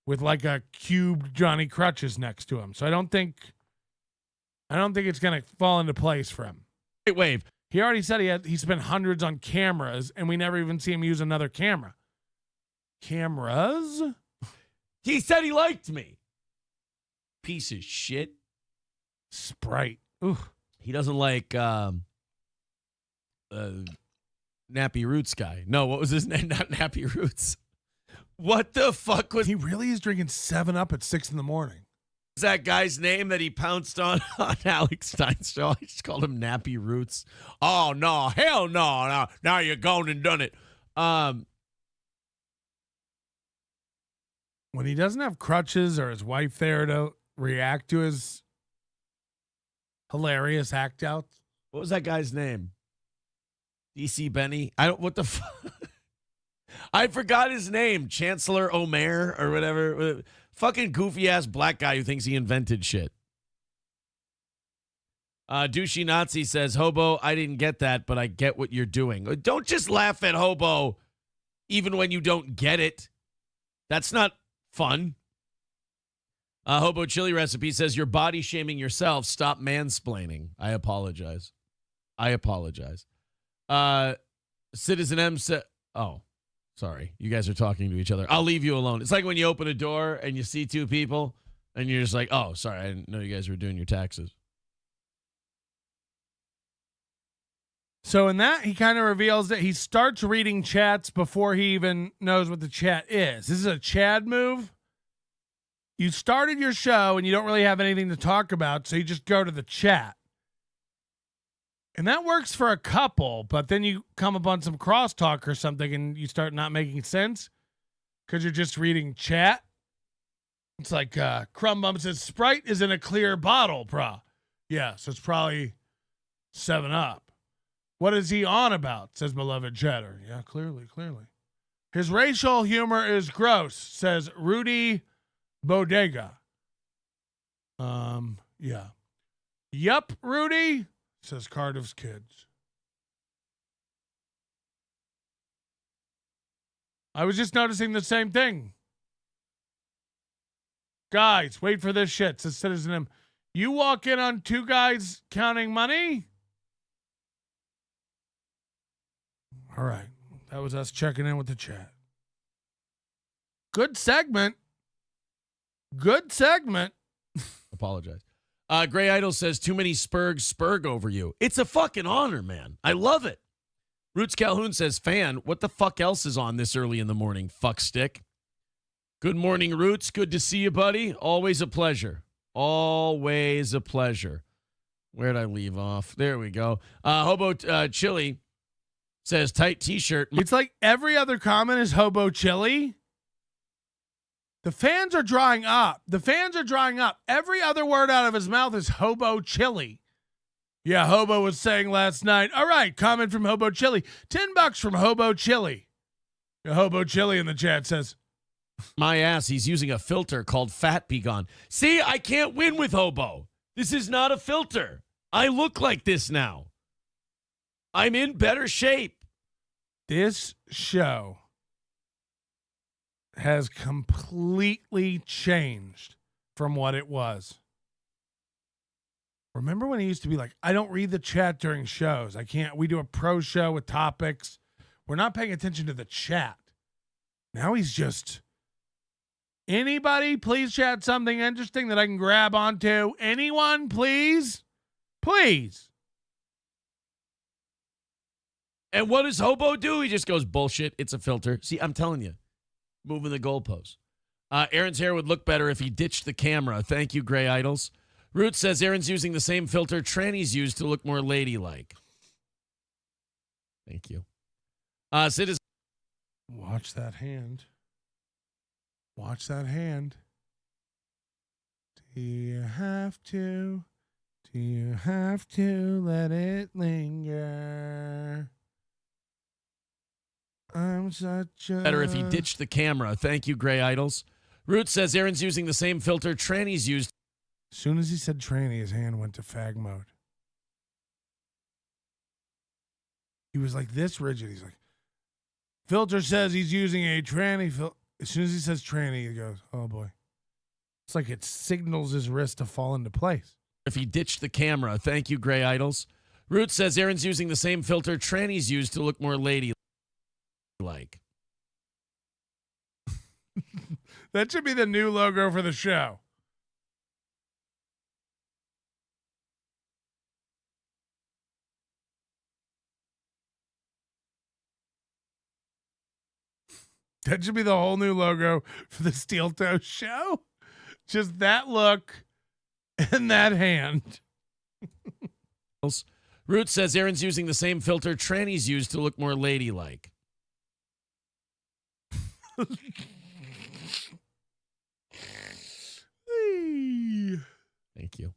with like a cubed Johnny Crutches next to him. So I don't think it's going to fall into place for him. Great wave. He already said he spent hundreds on cameras, and we never even see him use another camera. Cameras? He said he liked me. Piece of shit. Sprite. Ooh. He doesn't like Nappy Roots guy. No, what was his name? Not Nappy Roots. What the fuck was... He really is drinking 7-Up at 6 in the morning. Is that guy's name that he pounced on Alex Stein's show? I just called him Nappy Roots. Oh, no. Hell no. No. Now you're gone and done it. When he doesn't have crutches or his wife there to react to his hilarious act outs. What was that guy's name? DC Benny? What the fuck? I forgot his name. Chancellor Omer or whatever. Fucking goofy ass black guy who thinks he invented shit. Douchey Nazi says, Hobo, I didn't get that, but I get what you're doing. Don't just laugh at Hobo even when you don't get it. That's not fun. Hobo Chili Recipe says, you're body shaming yourself. Stop mansplaining. I apologize. Citizen M said, oh, sorry. You guys are talking to each other. I'll leave you alone. It's like when you open a door and you see 2 people and you're just like, oh, sorry. I didn't know you guys were doing your taxes. So in that, he kind of reveals that he starts reading chats before he even knows what the chat is. This is a Chad move. You started your show and you don't really have anything to talk about, so you just go to the chat. And that works for a couple, but then you come upon some crosstalk or something and you start not making sense because you're just reading chat. It's like Crumb Bum says, Sprite is in a clear bottle, brah. Yeah, so it's probably 7-Up. What is he on about, says Beloved Cheddar. Yeah, clearly. His racial humor is gross, says Rudy Bodega. Yeah. Yup, Rudy, says Cardiff's Kids. I was just noticing the same thing. Guys, wait for this shit, says Citizen M. You walk in on 2 guys counting money? All right. That was us checking in with the chat. Good segment. Apologize. Gray Idol says, too many spurg over you. It's a fucking honor, man. I love it. Roots Calhoun says, fan, what the fuck else is on this early in the morning, fuck stick? Good morning, Roots. Good to see you, buddy. Always a pleasure. Always a pleasure. Where'd I leave off? There we go. Hobo Chili says, tight t-shirt. It's like every other comment is Hobo Chili. The fans are drying up. Every other word out of his mouth is Hobo Chili. Yeah, Hobo was saying last night. All right, comment from Hobo Chili. $10 from Hobo Chili. Hobo Chili in the chat says, my ass, he's using a filter called Fat Begone. See, I can't win with Hobo. This is not a filter. I look like this now. I'm in better shape. This show has completely changed from what it was. Remember when he used to be like, I don't read the chat during shows. We do a pro show with topics. We're not paying attention to the chat. Now he's just, anybody please chat something interesting that I can grab onto? Anyone, please? Please. And what does Hobo do? He just goes, bullshit, it's a filter. See, I'm telling you, moving the goalposts. Aaron's hair would look better if he ditched the camera. Thank you, Gray Idols. Root says Aaron's using the same filter trannies use to look more ladylike. Thank you. Sid is... Watch that hand. Watch that hand. Do you have to? Do you have to let it linger? I'm such a... Better if he ditched the camera. Thank you, Gray Idols. Root says Aaron's using the same filter trannies used. As soon as he said tranny, his hand went to fag mode. He was like this rigid. He's like, filter says he's using a tranny. As soon as he says tranny, he goes, oh boy. It's like it signals his wrist to fall into place. If he ditched the camera. Thank you, Gray Idols. Root says Aaron's using the same filter trannies use to look more ladylike. That should be the new logo for the show. That should be the whole new logo for the Steel Toe Show. Just that look and that hand. Root says Aaron's using the same filter trannies use to look more ladylike. Thank you.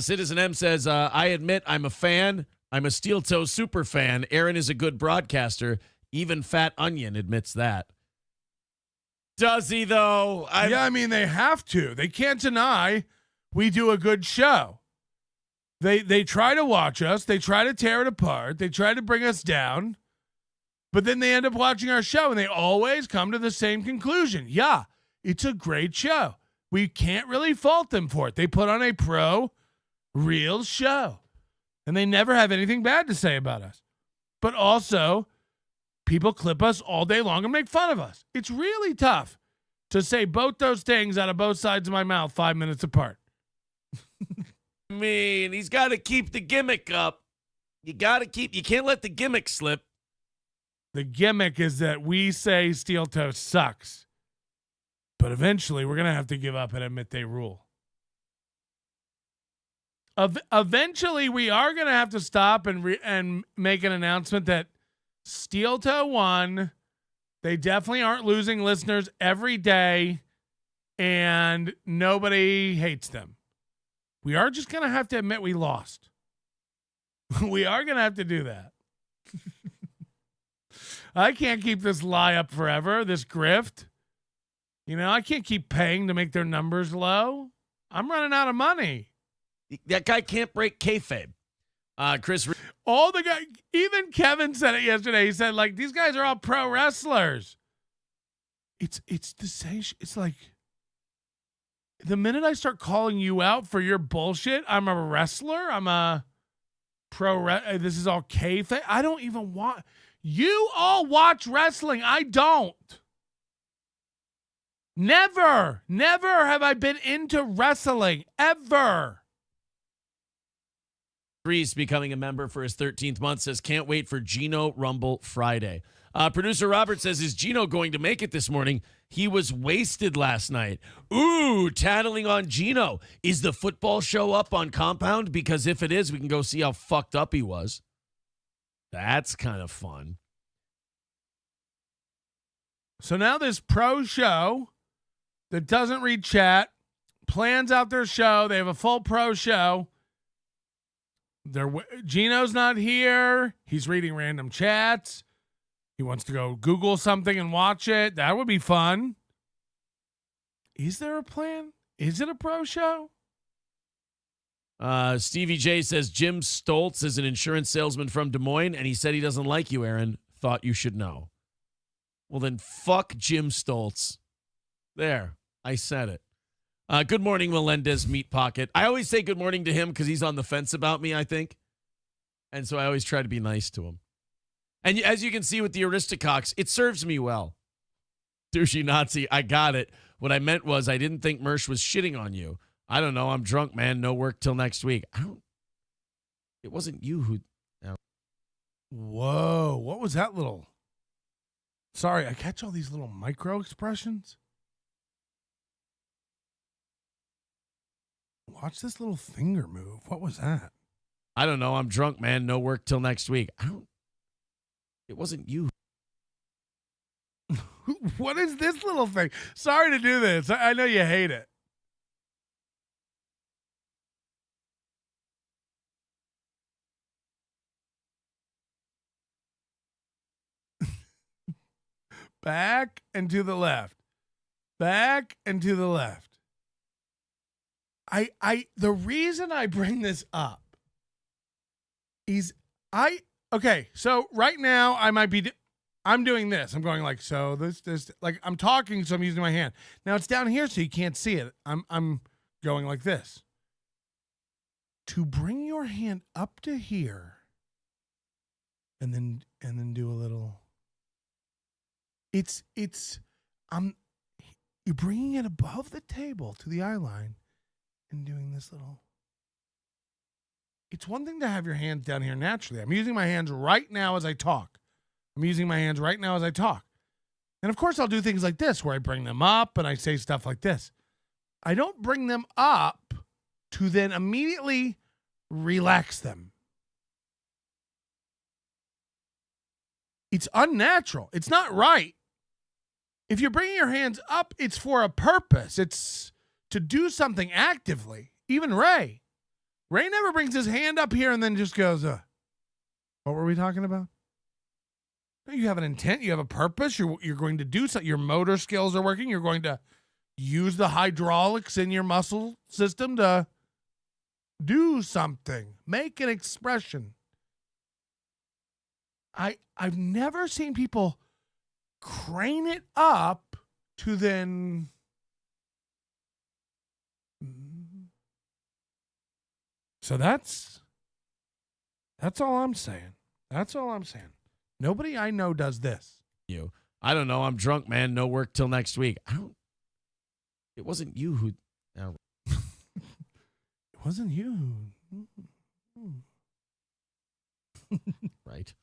Citizen M says, I admit I'm a fan. I'm a Steel Toe super fan. Aaron is a good broadcaster. Even Fat Onion admits that. Does he, though? Yeah, I mean, they have to. They can't deny we do a good show. They try to watch us. They try to tear it apart. They try to bring us down. But then they end up watching our show, and they always come to the same conclusion. Yeah, it's a great show. We can't really fault them for it. They put on a real show. And they never have anything bad to say about us. But also, people clip us all day long and make fun of us. It's really tough to say both those things out of both sides of my mouth 5 minutes apart. I mean, he's got to keep the gimmick up. You can't let the gimmick slip. The gimmick is that we say Steel Toe sucks. But eventually, we're going to have to give up and admit they rule. Eventually, we are going to have to stop and make an announcement that Steel Toe won. They definitely aren't losing listeners every day, and nobody hates them. We are just going to have to admit we lost. We are going to have to do that. I can't keep this lie up forever, this grift. You know, I can't keep paying to make their numbers low. I'm running out of money. That guy can't break kayfabe. Chris, all the guy, even Kevin said it yesterday. He said, like, these guys are all pro wrestlers. It's the same. It's like the minute I start calling you out for your bullshit, I'm a wrestler. I'm a this is all kayfabe. I don't even want. You all watch wrestling. I don't. Never have I been into wrestling ever. Reese becoming a member for his 13th month says, can't wait for Gino Rumble Friday. Producer Robert says, is Gino going to make it this morning? He was wasted last night. Ooh, tattling on Gino. Is the football show up on Compound? Because if it is, we can go see how fucked up he was. That's kind of fun. So now this pro show that doesn't read chat plans out their show. They have a full pro show. Gino's not here. He's reading random chats. He wants to go Google something and watch it. That would be fun. Is there a plan? Is it a pro show? Stevie J says Jim Stoltz is an insurance salesman from Des Moines, and he said he doesn't like you, Aaron. Thought you should know. Well, then fuck Jim Stoltz. There. I said it. Good morning, Melendez Meat Pocket. I always say good morning to him because he's on the fence about me, I think. And so I always try to be nice to him. And as you can see with the Aristococks, it serves me well. Douchey Nazi, I got it. What I meant was I didn't think Mersh was shitting on you. I don't know. I'm drunk, man. No work till next week. It wasn't you who Whoa, what was that little? Sorry, I catch all these little micro expressions. Watch this little finger move. What was that? I don't know. I'm drunk, man. No work till next week. It wasn't you. What is this little thing? Sorry to do this. I know you hate it. Back and to the left. Back and to the left. The reason I bring this up is okay, so right now I'm doing this. I'm going like so, this like I'm talking, so I'm using my hand. Now it's down here so you can't see it. I'm going like this. To bring your hand up to here and then do a little. You're bringing it above the table to the eye line and doing this little. It's one thing to have your hands down here naturally. I'm using my hands right now as I talk. And of course, I'll do things like this where I bring them up and I say stuff like this. I don't bring them up to then immediately relax them. It's unnatural. It's not right. If you're bringing your hands up, it's for a purpose. It's to do something actively. Even Ray never brings his hand up here and then just goes, what were we talking about? No, you have an intent. You have a purpose. You're going to do something. Your motor skills are working. You're going to use the hydraulics in your muscle system to do something. Make an expression. I've never seen people crane it up to then. So that's all I'm saying. Nobody I know does this. I don't know. I'm drunk, man. No work till next week. It wasn't you who. No. It wasn't you. Right.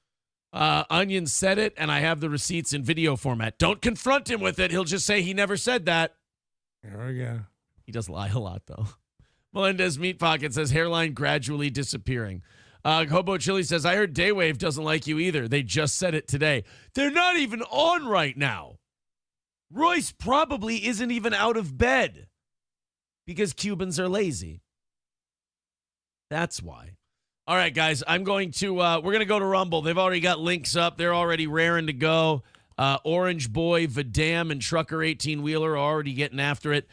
Onion said it, and I have the receipts in video format. Don't confront him with it. He'll just say he never said that. There we go. He does lie a lot, though. Melendez Meat Pocket says hairline gradually disappearing. Hobo Chili says, I heard Daywave doesn't like you either. They just said it today. They're not even on right now. Royce probably isn't even out of bed because Cubans are lazy. That's why. All right, guys, we're going to go to Rumble. They've already got links up. They're already raring to go. Orange Boy, Vidam, and Trucker 18-Wheeler are already getting after it.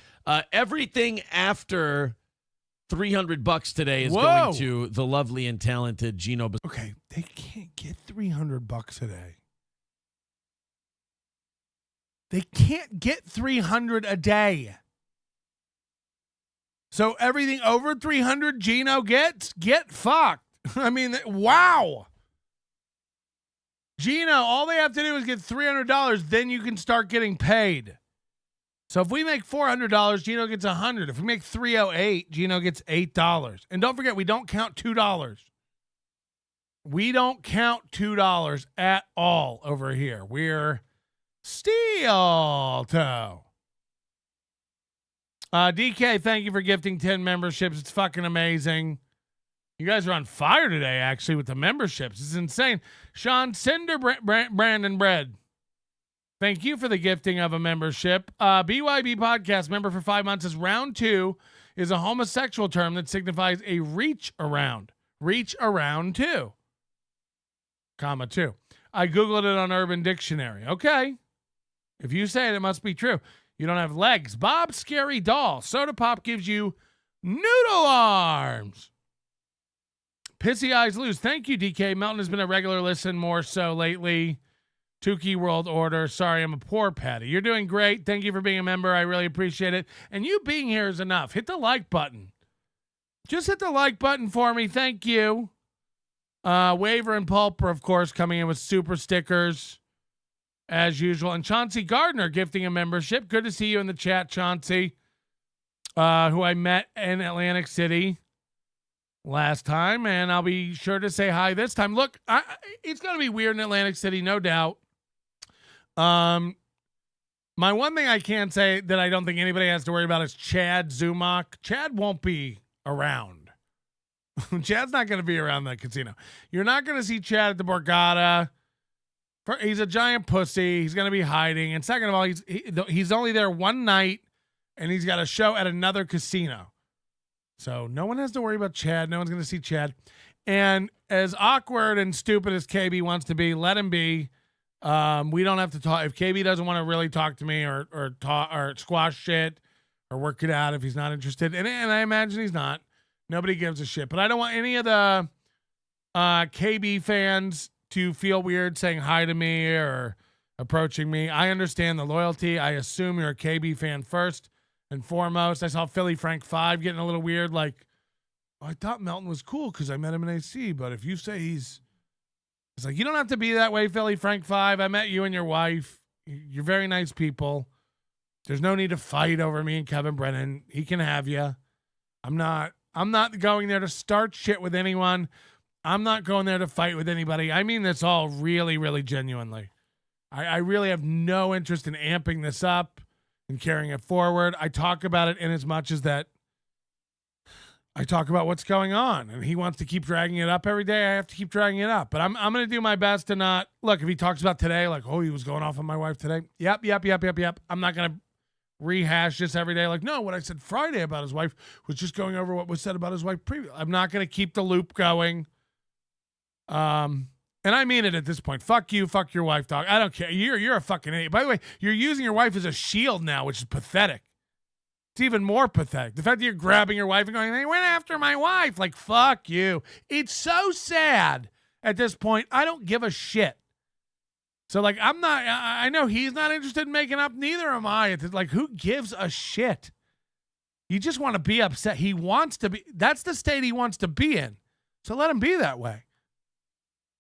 Everything after $300 today is going to the lovely and talented Gino. Okay, they can't get $300 today. They can't get $300 a day. So everything over $300 Gino gets, get fucked. I mean, wow. Gino, all they have to do is get $300, then you can start getting paid. So if we make $400, Gino gets $100. If we make $308, Gino gets $8. And don't forget, we don't count $2. We don't count $2 at all over here. We're steel toe. DK, thank you for gifting 10 memberships. It's fucking amazing. You guys are on fire today, actually, with the memberships. It's insane. Sean Cinder Brandon Bread. Thank you for the gifting of a membership. BYB Podcast member for 5 months says round 2 is a homosexual term that signifies a reach around. Reach around 2. Comma 2. I Googled it on Urban Dictionary. Okay. If you say it, it must be true. You don't have legs. Bob Scary Doll. Soda Pop gives you noodle arms. Pissy Eyes Lose. Thank you, DK. Melton has been a regular listen, more so lately. Tukey World Order. Sorry, I'm a poor Patty. You're doing great. Thank you for being a member. I really appreciate it. And you being here is enough. Hit the like button. Just hit the like button for me. Thank you. Waver and Pulper, of course, coming in with super stickers as usual. And Chauncey Gardner gifting a membership. Good to see you in the chat, Chauncey, who I met in Atlantic City last time, and I'll be sure to say hi this time. Look, it's going to be weird in Atlantic City, no doubt. My one thing I can say that I don't think anybody has to worry about is Chad Zumach. Chad won't be around. Chad's not going to be around the casino. You're not going to see Chad at the Borgata. He's a giant pussy. He's going to be hiding. And second of all, he's only there one night, and he's got a show at another casino. So no one has to worry about Chad. No one's going to see Chad. And as awkward and stupid as KB wants to be, let him be. We don't have to talk. If KB doesn't want to really talk to me or squash shit or work it out if he's not interested, and I imagine he's not, nobody gives a shit. But I don't want any of the KB fans to feel weird saying hi to me or approaching me. I understand the loyalty. I assume you're a KB fan first and foremost. I saw Philly Frank 5 getting a little weird. Like, I thought Melton was cool because I met him in AC, but if you say it's like, you don't have to be that way, Philly Frank 5. I met you and your wife. You're very nice people. There's no need to fight over me and Kevin Brennan. He can have you. I'm not going there to start shit with anyone. I'm not going there to fight with anybody. I mean this all really, really genuinely. I really have no interest in amping this up and carrying it forward. I talk about it in as much as that I talk about what's going on, and he wants to keep dragging it up every day. I have to keep dragging it up, but I'm going to do my best to not look. If he talks about today, like, oh, he was going off on my wife today. Yep. I'm not going to rehash this every day. Like, no, what I said Friday about his wife was just going over what was said about his wife previously. I'm not going to keep the loop going. And I mean it at this point. Fuck you, fuck your wife, dog. I don't care. You're a fucking idiot. By the way, you're using your wife as a shield now, which is pathetic. It's even more pathetic. The fact that you're grabbing your wife and going, they went after my wife. Like, fuck you. It's so sad at this point. I don't give a shit. So, like, I know he's not interested in making up. Neither am I. It's like, who gives a shit? You just want to be upset. He wants to be. That's the state he wants to be in. So let him be that way.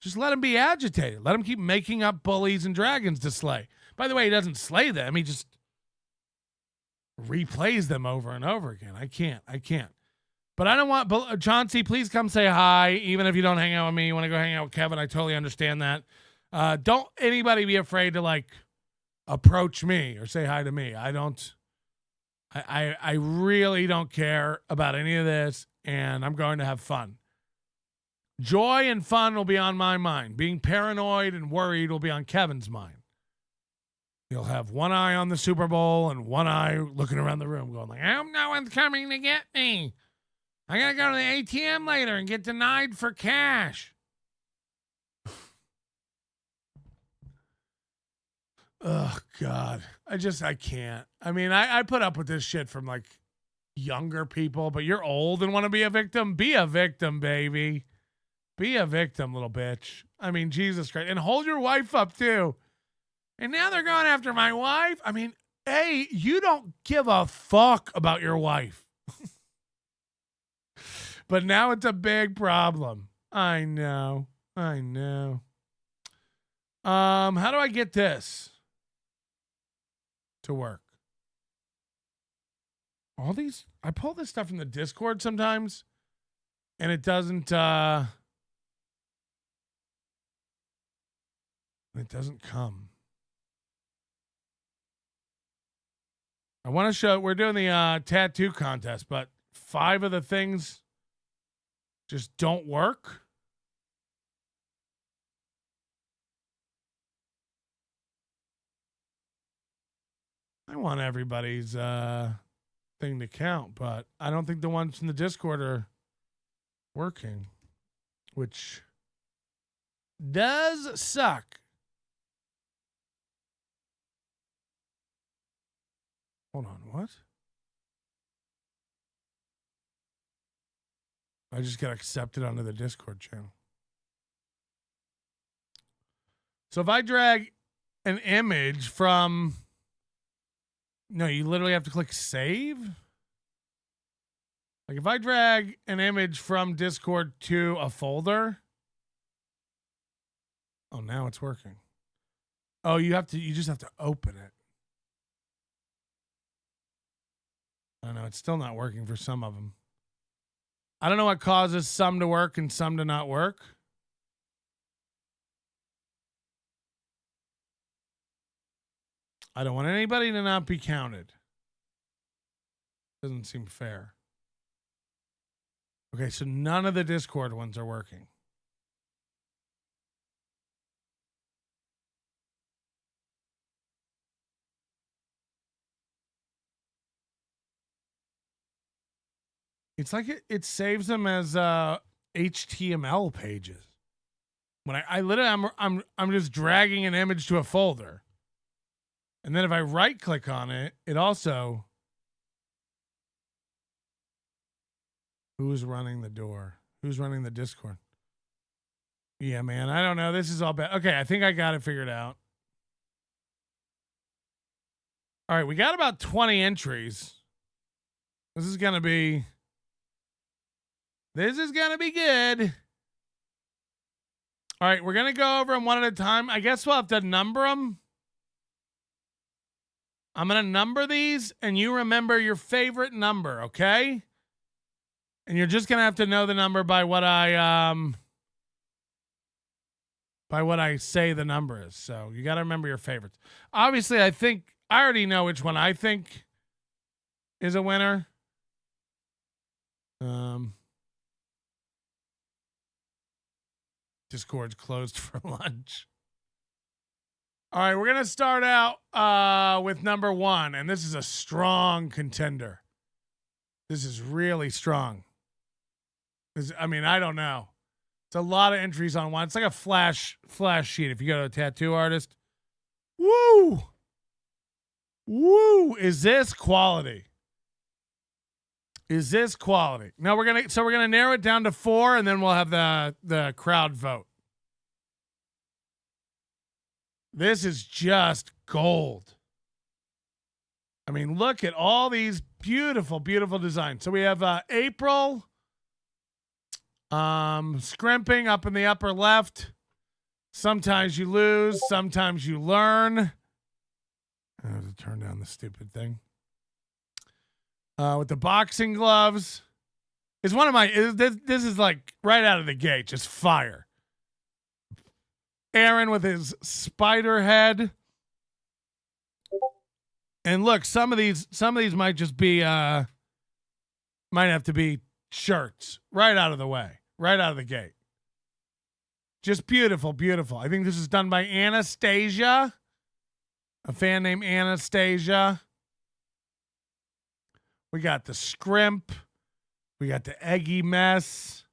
Just let him be agitated. Let him keep making up bullies and dragons to slay. By the way, he doesn't slay them. He just replays them over and over again. I can't. But I don't want Chauncey, please come say hi. Even if you don't hang out with me, you want to go hang out with Kevin, I totally understand that. Don't anybody be afraid to like approach me or say hi to me. I really don't care about any of this, and I'm going to have fun. Joy and fun will be on my mind. Being paranoid and worried will be on Kevin's mind. He'll have one eye on the Super Bowl and one eye looking around the room going like, I hope no one's coming to get me. I got to go to the ATM later and get denied for cash. Oh, God. I can't. I mean, I put up with this shit from like younger people, but you're old and want to be a victim? Be a victim, baby. Be a victim, little bitch. I mean, Jesus Christ. And hold your wife up, too. And now they're going after my wife? I mean, hey, you don't give a fuck about your wife. But now it's a big problem. I know. How do I get this to work? I pull this stuff from the Discord sometimes, and it doesn't come. I want to show, we're doing the tattoo contest, but 5 of the things just don't work. I want everybody's thing to count, but I don't think the ones from the Discord are working, which does suck. Hold on, what? I just got accepted onto the Discord channel. So if I drag an image from... No, you literally have to click save? Like if I drag an image from Discord to a folder... Oh, now it's working. Oh, you just have to open it. I know, it's still not working for some of them. I don't know what causes some to work and some to not work. I don't want anybody to not be counted. Doesn't seem fair. Okay, so none of the Discord ones are working. It's like it saves them as HTML pages. When I literally I'm just dragging an image to a folder. And then if I right click on it, it also who's running the door? Who's running the Discord? Yeah, man, I don't know. This is all bad. Okay, I think I got it figured out. All right, we got about 20 entries. This is gonna be good. All right, we're going to go over them one at a time. I guess we'll have to number them. I'm going to number these, and you remember your favorite number, okay? And you're just going to have to know the number by what I say the number is. So you got to remember your favorites. Obviously, I already know which one I think is a winner. Discord's closed for lunch. All right, we're going to start out with number 1, and this is a strong contender. This is really strong. I don't know. It's a lot of entries on one. It's like a flash sheet if you go to a tattoo artist. Woo! Woo! Is this quality? Is this quality? Now we're gonna narrow it down to 4, and then we'll have the crowd vote. This is just gold. I mean, look at all these beautiful, beautiful designs. So we have April, scrimping up in the upper left. Sometimes you lose, sometimes you learn. I have to turn down the stupid thing. With the boxing gloves. It's one of my, this is like right out of the gate, just fire. Aaron with his spider head. And look, some of these might just be, might have to be shirts right out of the way, right out of the gate. Just beautiful, beautiful. I think this is done by Anastasia, a fan named Anastasia. We got the scrimp. We got the eggy mess.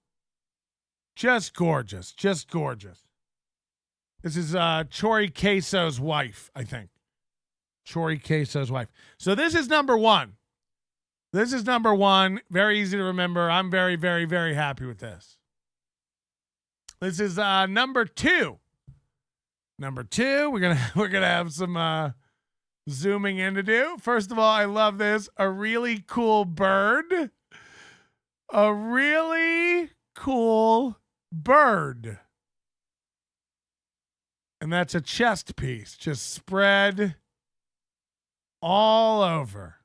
Just gorgeous. Just gorgeous. This is Chori Queso's wife, I think. Chori Queso's wife. So this is number 1. This is number 1. Very easy to remember. I'm very, very, very happy with this. This is number 2. Number 2. We're gonna have some zooming in to do. First of all, I love this. A really cool bird. A really cool bird. And that's a chest piece. Just spread all over.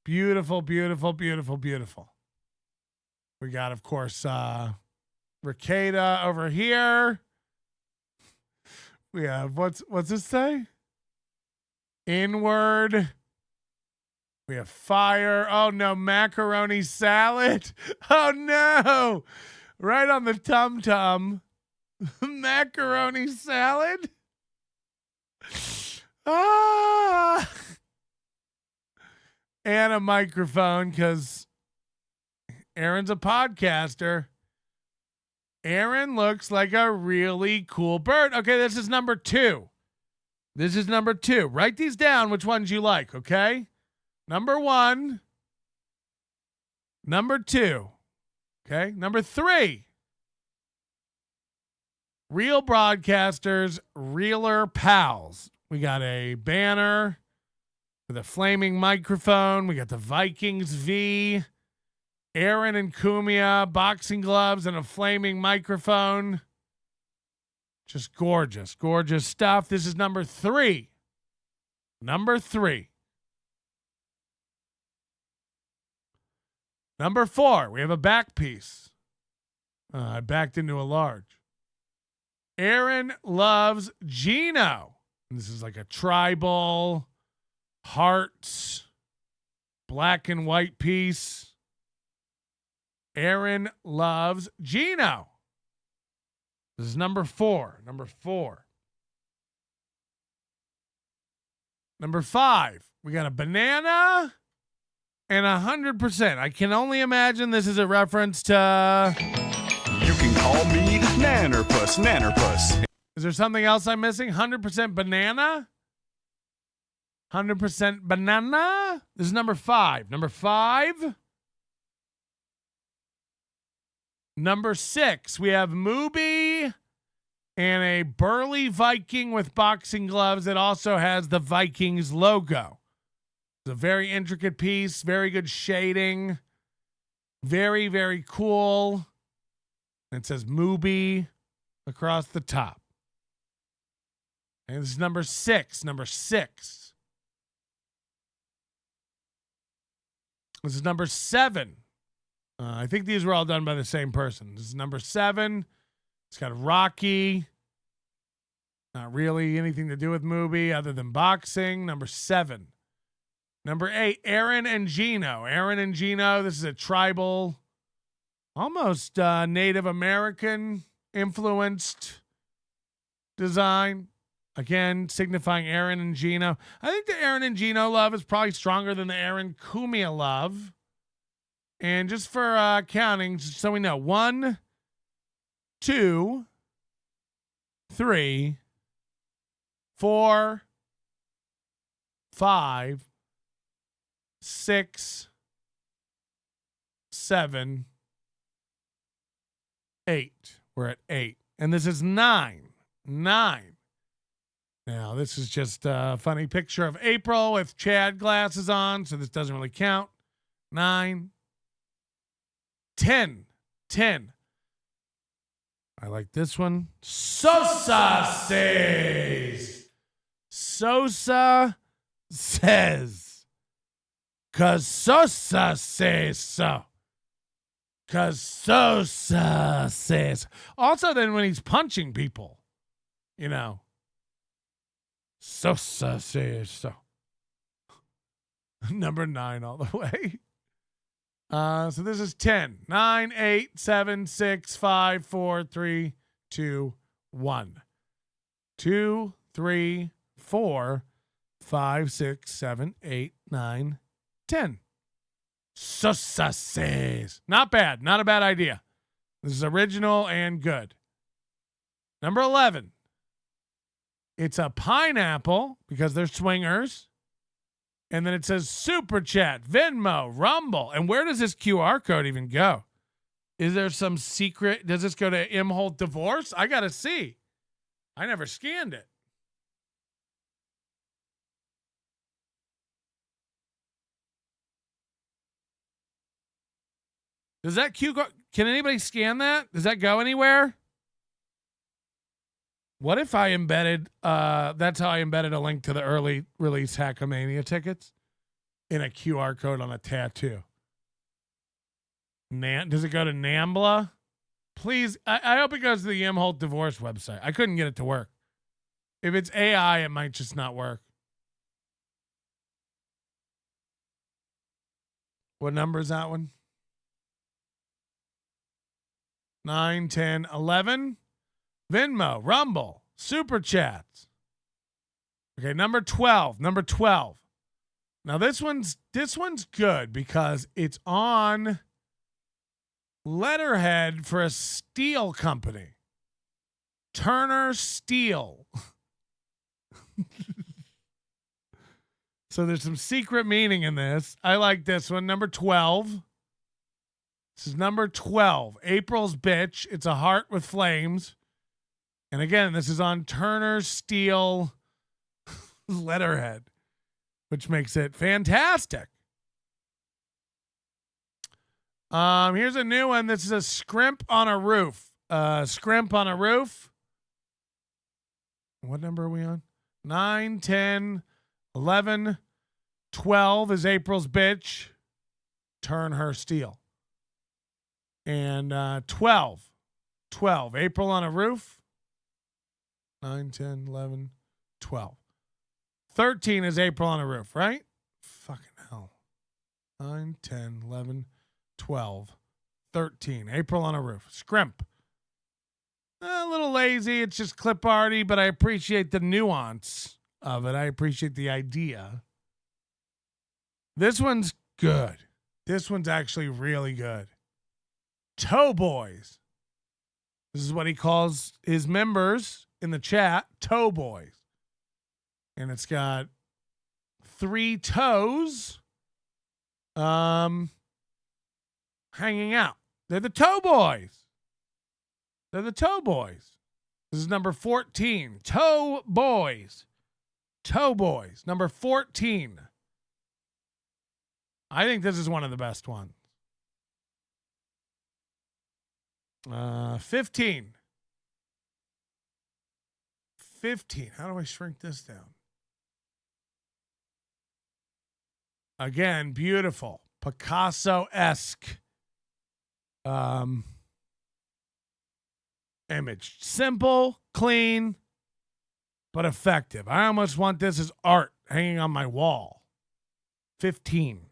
Beautiful, beautiful, beautiful, beautiful. We got, of course, Ricada over here. We have, what's this say? Inward. We have fire. Oh no, macaroni salad. Oh no. Right on the tum-tum. Macaroni salad. Ah. And a microphone because Aaron's a podcaster. Aaron looks like a really cool bird. Okay, this is number 2. This is number 2. Write these down, which ones you like, okay? Number 1. Number 2. Okay? Number 3. Real broadcasters, realer pals. We got a banner with a flaming microphone. We got the Vikings V. Aaron and Kumia, boxing gloves and a flaming microphone. Just gorgeous, gorgeous stuff. This is number 3. Number 3. Number 4, we have a back piece. I backed into a large. Aaron loves Gino. This is like a tribal, hearts, black and white piece. Aaron loves Gino. This is number 4. Number 4. Number 5. We got a banana and 100%. I can only imagine this is a reference to... You can call me Nannerpuss. Is there something else I'm missing? 100% banana? 100% banana? This is number 5. Number 5. Number 6. We have Mubi and a burly Viking with boxing gloves that also has the Vikings logo. It's a very intricate piece. Very good shading. Very, very cool. It says Mubi across the top. And this is number 6. Number 6. This is number 7. I think these were all done by the same person. This is number 7. It's got Rocky. Not really anything to do with Mubi other than boxing. Number 7. Number 8, Aaron and Gino. Aaron and Gino. This is a tribal, almost Native American influenced design. Again, signifying Aaron and Gino. I think the Aaron and Gino love is probably stronger than the Aaron Kumia love. And just for counting, so we know, 1, 2, 3, 4, 5, 6, 7, 8. We're at 8. And this is 9. 9. Now, this is just a funny picture of April with Chad glasses on, so this doesn't really count. 9. 10. 10. I like this one. Sosa says. Sosa says. 'Cause Sosa says so. 'Cause Sosa says. Also, then when he's punching people, you know, Sosa says so. Number 9 all the way. So this is 10. 9, 8, 7, 6, 5, 4, 3, 2, 1. 2, 3, 4, 5, 6, 7, 8, 9, 10. Sosa says. Not bad. Not a bad idea. This is original and good. Number 11. It's a pineapple because they're swingers. And then it says Super Chat, Venmo, Rumble. And where does this QR code even go? Is there some secret? Does this go to Imholte Divorce? I got to see. I never scanned it. Does that QR, can anybody scan that? Does that go anywhere? What if I embedded, that's how I embedded a link to the early release HACKAMANIA tickets in a QR code on a tattoo. Does it go to NAMBLA? Please, I hope it goes to the Imholte Divorce website. I couldn't get it to work. If it's AI, it might just not work. What number is that one? 9, 10, 11. Venmo, Rumble, Super Chats. Okay, number 12. Number 12. Now this one's good because it's on letterhead for a steel company. Turner Steel. So there's some secret meaning in this. I like this one. Number 12. This is number 12. April's Bitch. It's a heart with flames. And again, this is on Turner Steel letterhead, which makes it fantastic. Here's a new one. This is a scrimp on a roof. Scrimp on a roof. What number are we on? 9, 10, 11, 12 is April's Bitch. Turn her steel. And 12. 12. April on a roof. 9, 10, 11, 12. 13 is April on a roof, right? Fucking hell. 9, 10, 11, 12, 13. April on a roof. Scrimp. A little lazy. It's just clip arty, but I appreciate the nuance of it. I appreciate the idea. This one's good. This one's actually really good. Toe Boys. This is what he calls his members in the chat, Toe Boys. And it's got 3 toes hanging out. They're the Toe Boys. They're the Toe Boys. This is number 14. Toe Boys. Toe Boys. Number 14. I think this is one of the best ones. 15. 15. How do I shrink this down? Again, beautiful. Picasso-esque image. Simple, clean, but effective. I almost want this as art hanging on my wall. 15.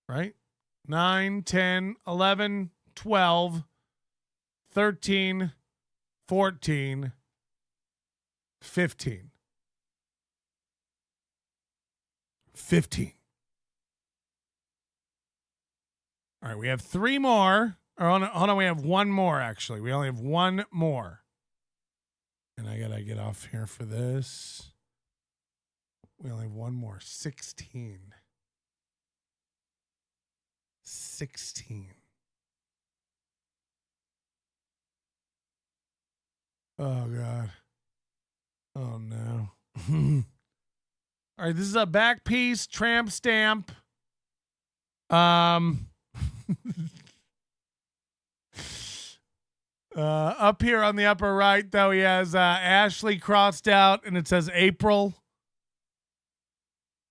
Right? 9, 10, 11, 12, 13, 14, 15. 15. All right, we have 3 more. Or hold on, we have 1 more, actually. We only have 1 more. And I got to get off here for this. We only have 1 more. 16. 16. Oh, God. Oh, no. All right, this is a back piece, tramp stamp. Up here on the upper right, though, he has Ashley crossed out, and it says April,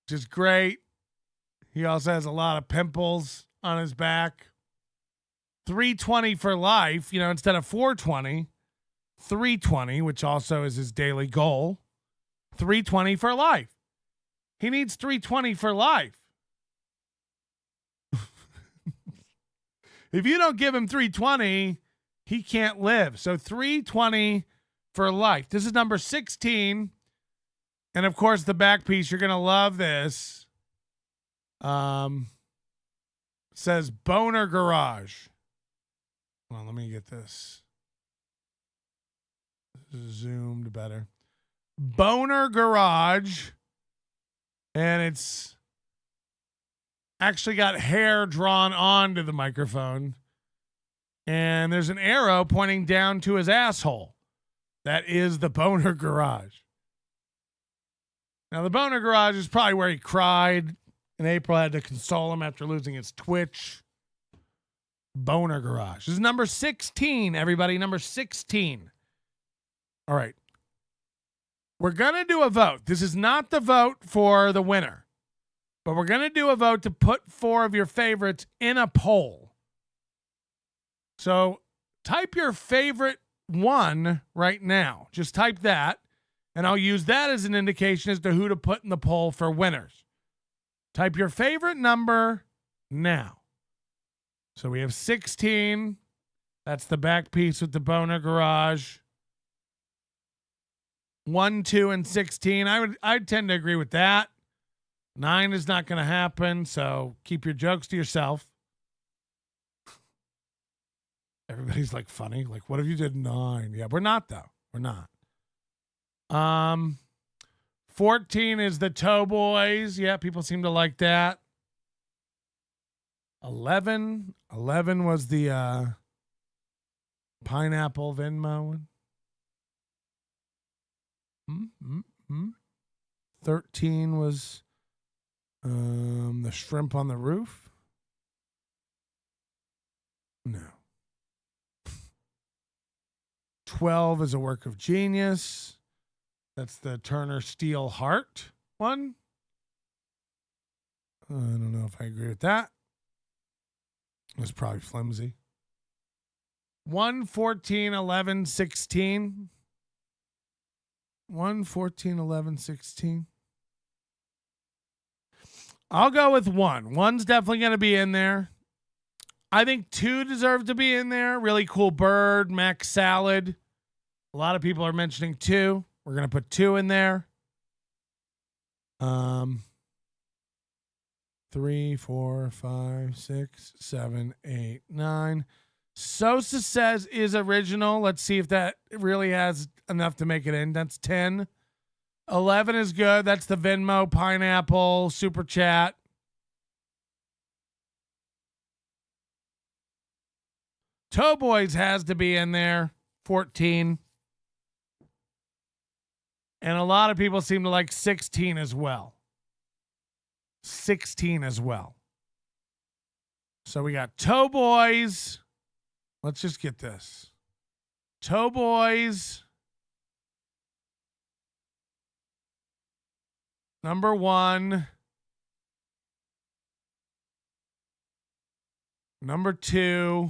which is great. He also has a lot of pimples on his back. 320 for life, instead of 420, 320, which also is his daily goal. 320 for life. He needs 320 for life. If you don't give him 320, he can't live. So 320 for life. This is number 16. And of course, the back piece, you're going to love this. Says Boner Garage. Hold on, let me get this zoomed better. Boner Garage. And it's actually got hair drawn onto the microphone. And there's an arrow pointing down to his asshole. That is the Boner Garage. Now, the Boner Garage is probably where he cried, and April had to console him after losing his Twitch. Boner Garage. This is number 16, everybody. Number 16. All right. We're going to do a vote. This is not the vote for the winner, but we're going to do a vote to put 4 of your favorites in a poll. So type your favorite one right now. Just type that, and I'll use that as an indication as to who to put in the poll for winners. Type your favorite number now. So we have 16. That's the back piece with the Boner Garage. 1, 2, and 16. I'd tend to agree with that. 9 is not going to happen, so keep your jokes to yourself. Everybody's like funny. Like, what if you did 9? Yeah, we're not though. We're not. 14 is the Toe Boys. Yeah, people seem to like that. 11 was the pineapple Venmo one. 13 was the shrimp on the roof. No. 12 is a work of genius. That's the Turner Steel Heart one. I don't know if I agree with that. It was probably flimsy. 1, 14, 11, 16. 1, 14, 11, 16. I'll go with 1. 1's definitely going to be in there. I think 2 deserves to be in there. Really cool bird, mac salad. A lot of people are mentioning 2. We're going to put 2 in there. 3, 4, 5, 6, 7, 8, 9. Sosa says is original. Let's see if that really has enough to make it in. That's 10. 11 is good. That's the Venmo pineapple super chat. Towboys has to be in there. 14. And a lot of people seem to like 16 as well. 16 as well. So we got Towboys. Let's just get this. Towboys. Number 1. Number 2.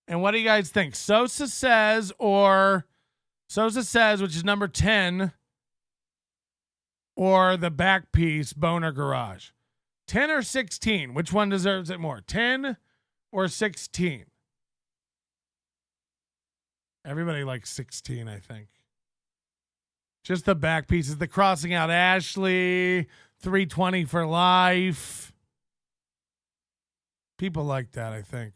And what do you guys think? Sosa says, which is number 10, or the back piece, Boner Garage. 10 or 16? Which one deserves it more? 10 or 16? Everybody likes 16, I think. Just the back pieces. The crossing out Ashley, 320 for life. People like that, I think.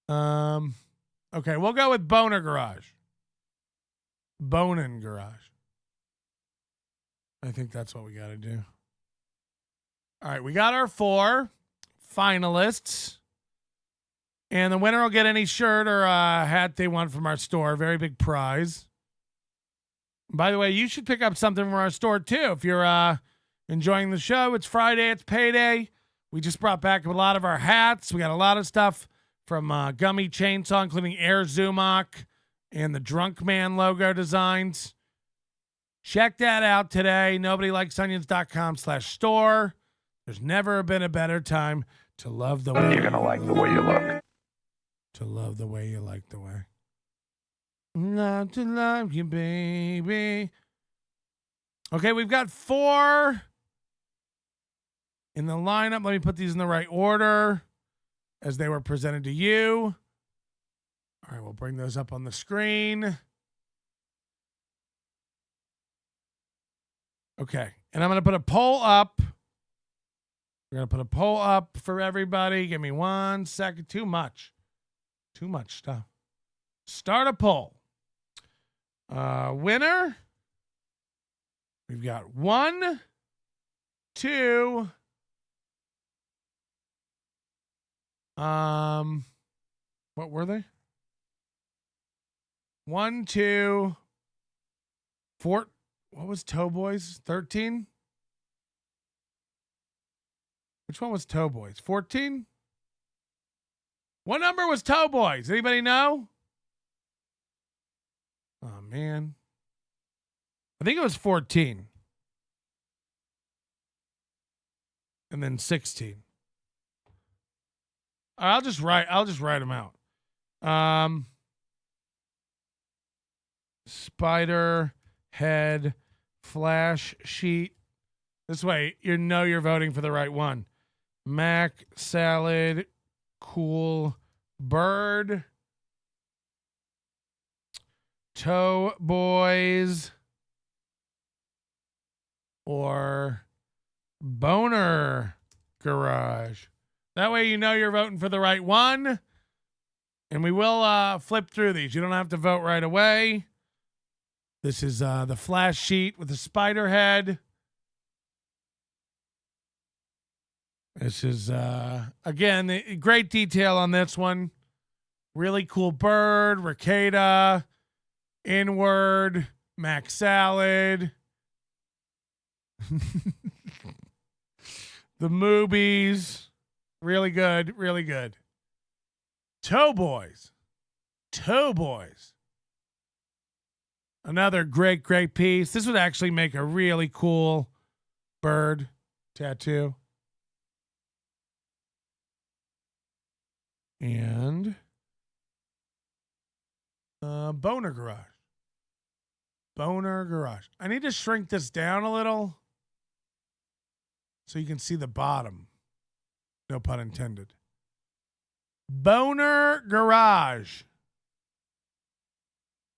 Okay, we'll go with Boner Garage. Bonin Garage. I think that's what we got to do. All right, we got our 4 finalists. And the winner will get any shirt or hat they want from our store. Very big prize. By the way, you should pick up something from our store too. If you're enjoying the show, it's Friday, it's payday. We just brought back a lot of our hats. We got a lot of stuff from Gummy Chainsaw, including Air Zumach and the Drunk Man logo designs. Check that out today. NobodyLikesOnions.com/store. There's never been a better time to love the way. You're going to like the way you look. To love the way you like the way. Love to love you, baby. Okay, we've got 4 in the lineup. Let me put these in the right order as they were presented to you. All right, we'll bring those up on the screen. Okay, and I'm going to put a poll up. We're going to put a poll up for everybody. Give me 1 second. Too much stuff. Start a poll. Winner. We've got 1, 2. What were they? 1, 2, 4. What was Towboys? 13? Which one was Towboys? 14? What number was Towboys? Anybody know? Oh, man. I think it was 14. And then 16. I'll just write them out. Spider head flash sheet. This way you're voting for the right one. Mac salad cool bird. Toe boys or boner garage. That way you're voting for the right one. And we will flip through these. You don't have to vote right away. This is the flash sheet with the spider head. This is, again, great detail on this one. Really cool bird, Ricada, inward, mac salad. The movies. Really good, really good. Towboys. Another great piece. This would actually make a really cool bird tattoo. And Boner Garage. Boner Garage. I need to shrink this down a little so you can see the bottom. No pun intended. Boner Garage.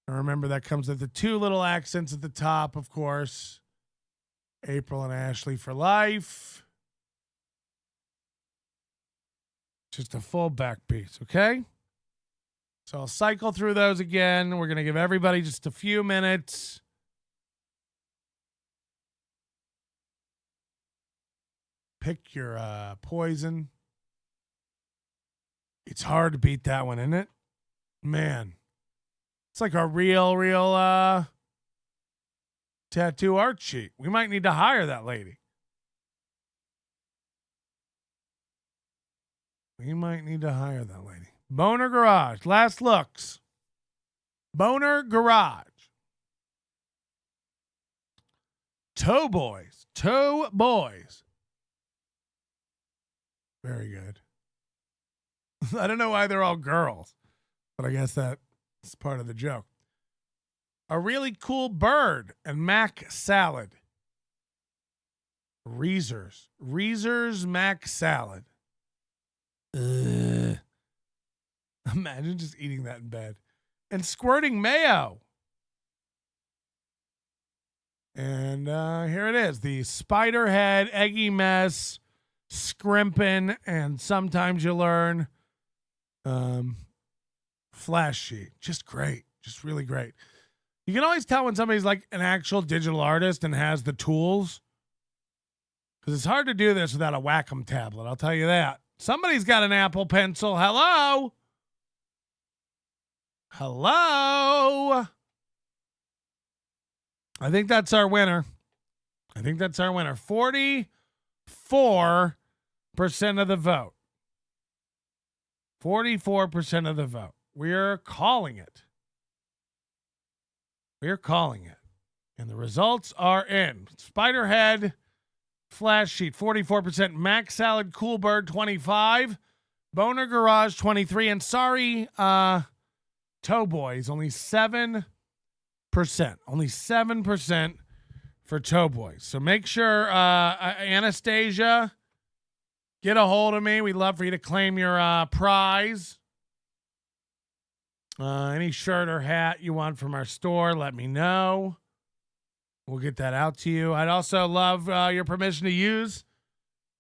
And remember, that comes with the two little accents at the top, of course. April and Ashley for life. Just a full back piece, okay? So I'll cycle through those again. We're going to give everybody just a few minutes. Pick your poison. It's hard to beat that one, isn't it? Man. It's like a real tattoo art sheet. We might need to hire that lady. We might need to hire that lady. Boner Garage. Last looks. Boner Garage. Toe Boys. Toe Boys. Very good. I don't know why they're all girls, but I guess that's part of the joke. A really cool bird and mac salad. Reese's mac salad. Ugh. Imagine just eating that in bed. And squirting mayo. And here it is. The spider head, eggy mess, scrimpin', and sometimes you learn flash sheet. Just great. Just really great. You can always tell when somebody's like an actual digital artist and has the tools. Because it's hard to do this without a Wacom tablet. I'll tell you that. Somebody's got an Apple Pencil. Hello? Hello? I think that's our winner. 44% of the vote. 44% of the vote. We're calling it. And the results are in. Spiderhead, Flash Sheet, 44%. Mac Salad, Cool Bird, 25%. Boner Garage, 23%. And sorry, Toe Boys, only 7%. Only 7% for Toe Boys. So make sure, Anastasia, get a hold of me. We'd love for you to claim your prize. Any shirt or hat you want from our store, let me know. We'll get that out to you. I'd also love your permission to use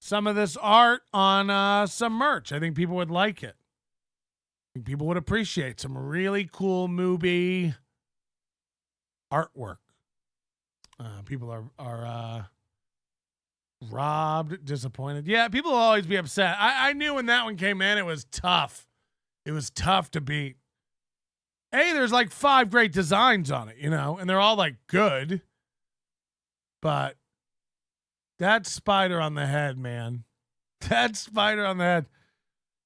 some of this art on some merch. I think people would like it. I think people would appreciate some really cool movie artwork. People are robbed, disappointed. Yeah, people will always be upset. I knew when that one came in, it was tough. It was tough to beat. Hey, there's like 5 great designs on it, you know, and they're all like good. But that spider on the head, man. That spider on the head.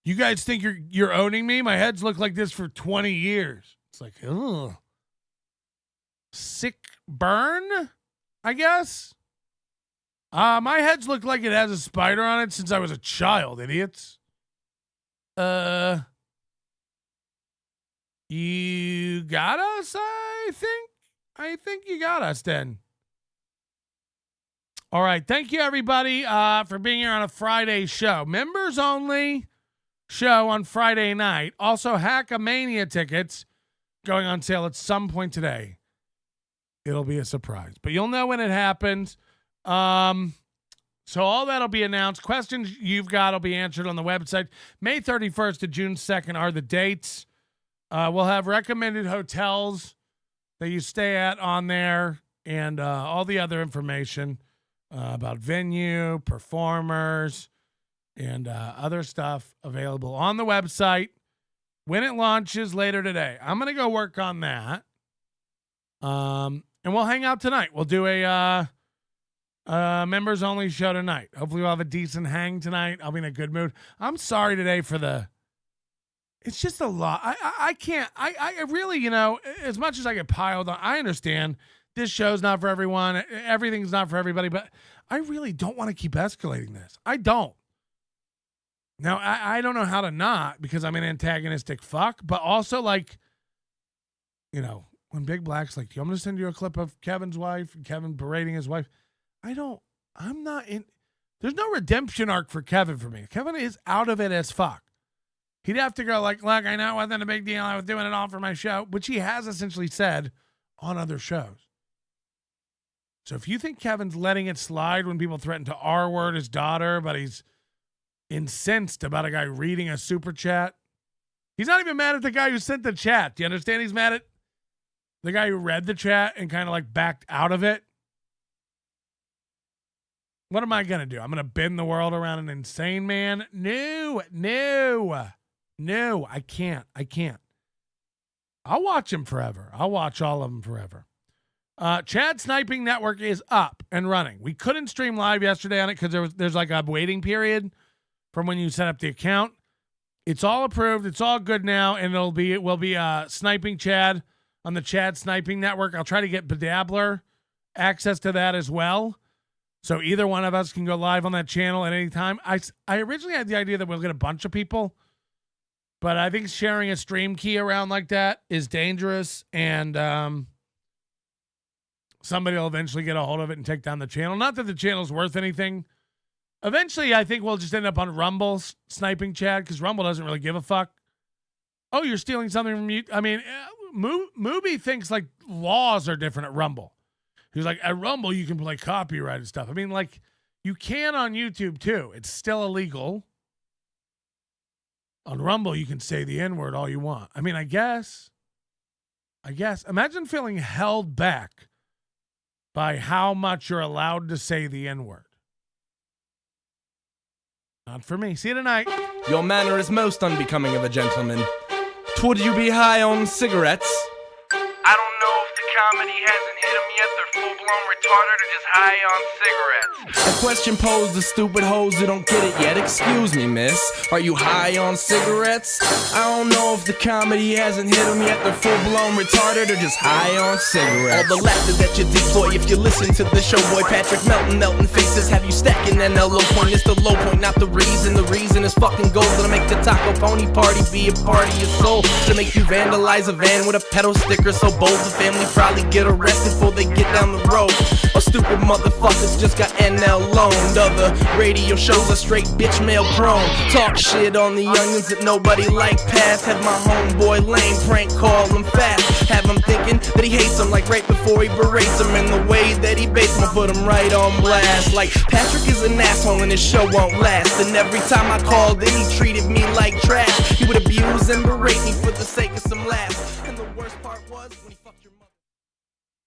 You guys think you're owning me? My head's looked like this for 20 years. It's like, ugh. Sick burn, I guess. My head's looked like it has a spider on it since I was a child, idiots. You got us, I think. I think you got us then. All right. Thank you, everybody, for being here on a Friday show. Members only show on Friday night. Also, HACKAMANIA tickets going on sale at some point today. It'll be a surprise, but you'll know when it happens. So all that'll be announced. Questions you've got will be answered on the website. May 31st to June 2nd are the dates. We'll have recommended hotels that you stay at on there and all the other information about venue, performers, and other stuff available on the website when it launches later today. I'm going to go work on that. And we'll hang out tonight. We'll do a members only show tonight. Hopefully we'll have a decent hang tonight. I'll be in a good mood. I'm sorry today for it's just a lot. I can't, I really, you know, as much as I get piled on, I understand this show's not for everyone. Everything's not for everybody, but I really don't want to keep escalating this. I don't. Now, I don't know how to not because I'm an antagonistic fuck, but also, like, you know, when Big Black's like, I'm going to send you a clip of Kevin's wife and Kevin berating his wife. I'm not in. There's no redemption arc for Kevin for me. Kevin is out of it as fuck. He'd have to go like, look, I know it wasn't a big deal. I was doing it all for my show, which he has essentially said on other shows. So if you think Kevin's letting it slide when people threaten to R-word his daughter, but he's incensed about a guy reading a super chat, he's not even mad at the guy who sent the chat. Do you understand? He's mad at the guy who read the chat and kind of like backed out of it. What am I going to do? I'm going to bend the world around an insane man? No, I can't. I'll watch him forever. I'll watch all of them forever. Chad Sniping Network is up and running. We couldn't stream live yesterday on it because there's like a waiting period from when you set up the account. It's all approved. It's all good now, and we'll be Sniping Chad on the Chad Sniping Network. I'll try to get Bedabbler access to that as well. So either one of us can go live on that channel at any time. I originally had the idea that we'll get a bunch of people, but I think sharing a stream key around like that is dangerous, and somebody will eventually get a hold of it and take down the channel. Not that the channel's worth anything. Eventually, I think we'll just end up on Rumble sniping Chad because Rumble doesn't really give a fuck. Oh, you're stealing something from you? I mean, Mubi thinks like laws are different at Rumble. He's like, at Rumble, you can play copyrighted stuff. I mean, like, you can on YouTube, too. It's still illegal. On Rumble, you can say the N-word all you want. I mean, I guess. Imagine feeling held back by how much you're allowed to say the N-word. Not for me. See you tonight. Your manner is most unbecoming of a gentleman. Would you be high on cigarettes? I don't know if the comedy hasn't hit them yet. They're full-blown retarded or just high on cigarettes. A question posed to stupid hoes who don't get it yet. Excuse me, miss. Are you high on cigarettes? I don't know if the comedy hasn't hit them yet. They're full-blown retarded or just high on cigarettes. All the laughter that you deploy if you listen to the show, boy. Patrick Melton faces have you stacking an low point. It's the low point, not the reason. The reason is fucking gold. Gonna make the Taco Pony party be a party of soul. To make you vandalize a van with a pedal sticker so bold the family probably get arrested before they get down the road. Or stupid motherfuckers just got NL loaned. Other radio shows are straight bitch mail prone. Talk shit on the onions that nobody like past. Have my homeboy lame prank call him fast. Have him thinking that he hates him like right before he berates him. And the way that he baits him, I put him right on blast. Like Patrick is an asshole and his show won't last. And every time I called in he treated me like trash. He would abuse and berate me for the sake of some laughs. And the worst part was